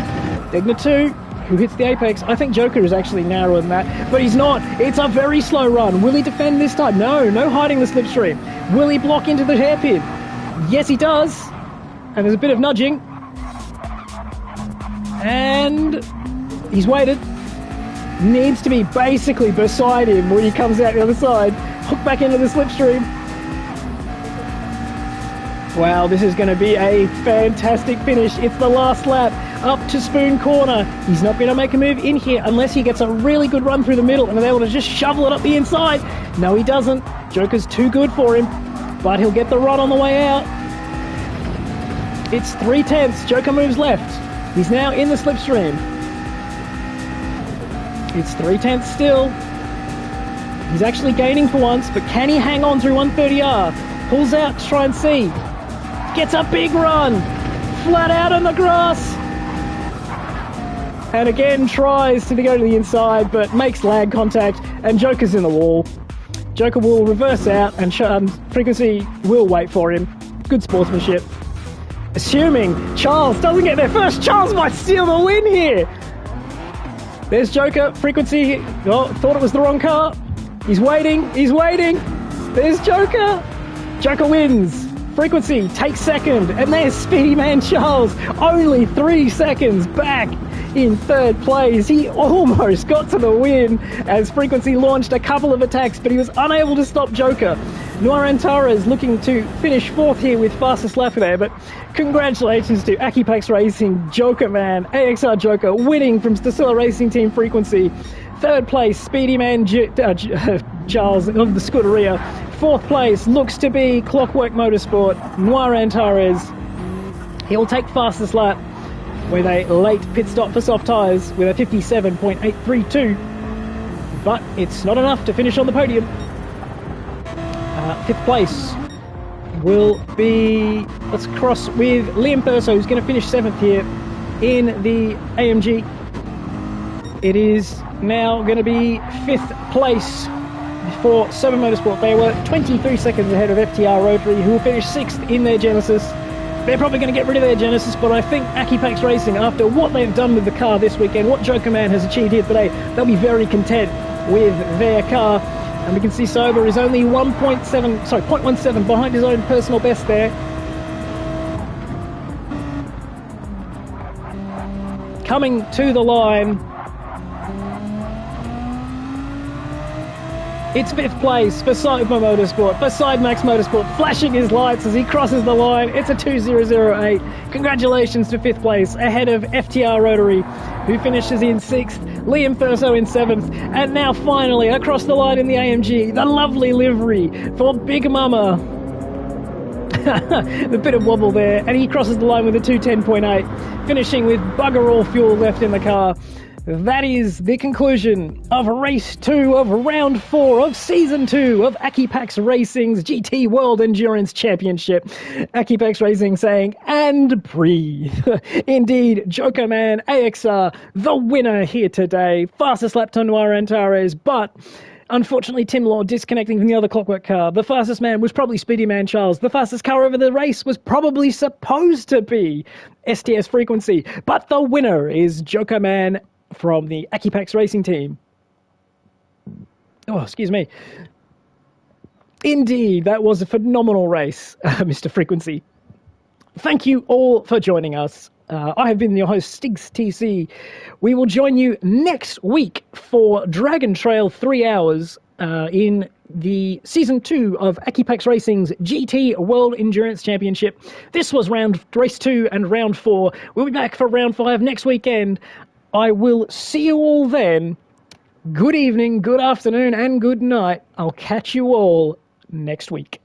Degner 2, who hits the apex. I think Joker is actually narrower than that, but he's not. It's a very slow run. Will he defend this time? No hiding the slipstream. Will he block into the hairpin? Yes, he does. And there's a bit of nudging. And he's waited. Needs to be basically beside him when he comes out the other side. Hook back into the slipstream. Wow, this is going to be a fantastic finish. It's the last lap up to Spoon Corner. He's not going to make a move in here unless he gets a really good run through the middle and is able to just shovel it up the inside. No, he doesn't. Joker's too good for him, but he'll get the run on the way out. It's 3/10. Joker moves left. He's now in the slipstream. It's 3/10 still. He's actually gaining for once, but can he hang on through 130R? Pulls out to try and see. Gets a big run. Flat out on the grass. And again tries to go to the inside, but makes lag contact, and Joker's in the wall. Joker will reverse out, and Frequency will wait for him. Good sportsmanship. Assuming Charles doesn't get there first, Charles might steal the win here. There's Joker. Frequency, oh, thought it was the wrong car. He's waiting. There's Joker. Joker wins. Frequency takes second. And there's Speedy Man Charles. Only 3 seconds back in third place. He almost got to the win as Frequency launched a couple of attacks, but he was unable to stop Joker. Noir Antares looking to finish fourth here with fastest lap there, but congratulations to AEquepaX Racing, Joker Man, AXR Joker, winning from Stacilla Racing Team Frequency. Third place, Speedy Man Charles of the Scuderia. Fourth place looks to be Clockwork Motorsport, Noir Antares. He'll take fastest lap with a late pit stop for soft tyres with a 57.832, but it's not enough to finish on the podium. Fifth place will be, let's cross with Liam Thurso, who's going to finish 7th here in the AMG. It is now going to be 5th place for Sober Motorsport. They were 23 seconds ahead of FTR Rotary, who will finish 6th in their Genesis. They're probably going to get rid of their Genesis, but I think AEquepaX Racing, after what they've done with the car this weekend, what Joker Man has achieved here today, they'll be very content with their car. And we can see Sober is only 0.17 behind his own personal best there. Coming to the line, it's 5th place for Sober Motorsport, for Sidemax Motorsport, flashing his lights as he crosses the line. It's a 2008. Congratulations to 5th place, ahead of FTR Rotary, who finishes in 6th, Liam Thurso in 7th, and now finally across the line in the AMG, the lovely livery for Big Mama. The bit of wobble there, and he crosses the line with a 210.8, finishing with bugger all fuel left in the car. That is the conclusion of race 2 of round 4 of season 2 of AEquepaX Racing's GT World Endurance Championship. AEquepaX Racing saying, and breathe. Indeed, Joker Man AXR, the winner here today. Fastest lap to Noir Antares, but unfortunately, Tim Law disconnecting from the other Clockwork car. The fastest man was probably Speedy Man Charles. The fastest car over the race was probably supposed to be STS Frequency, but the winner is Joker Man from the AEquepaX Racing Team. Oh, excuse me. Indeed, that was a phenomenal race, Mr. Frequency. Thank you all for joining us. I have been your host, Stiggs TC. We will join you next week for Dragon Trail 3 hours in the Season 2 of AEquepaX Racing's GT World Endurance Championship. This was race 2 and round 4. We'll be back for round 5 next weekend. I will see you all then. Good evening, good afternoon, and good night. I'll catch you all next week.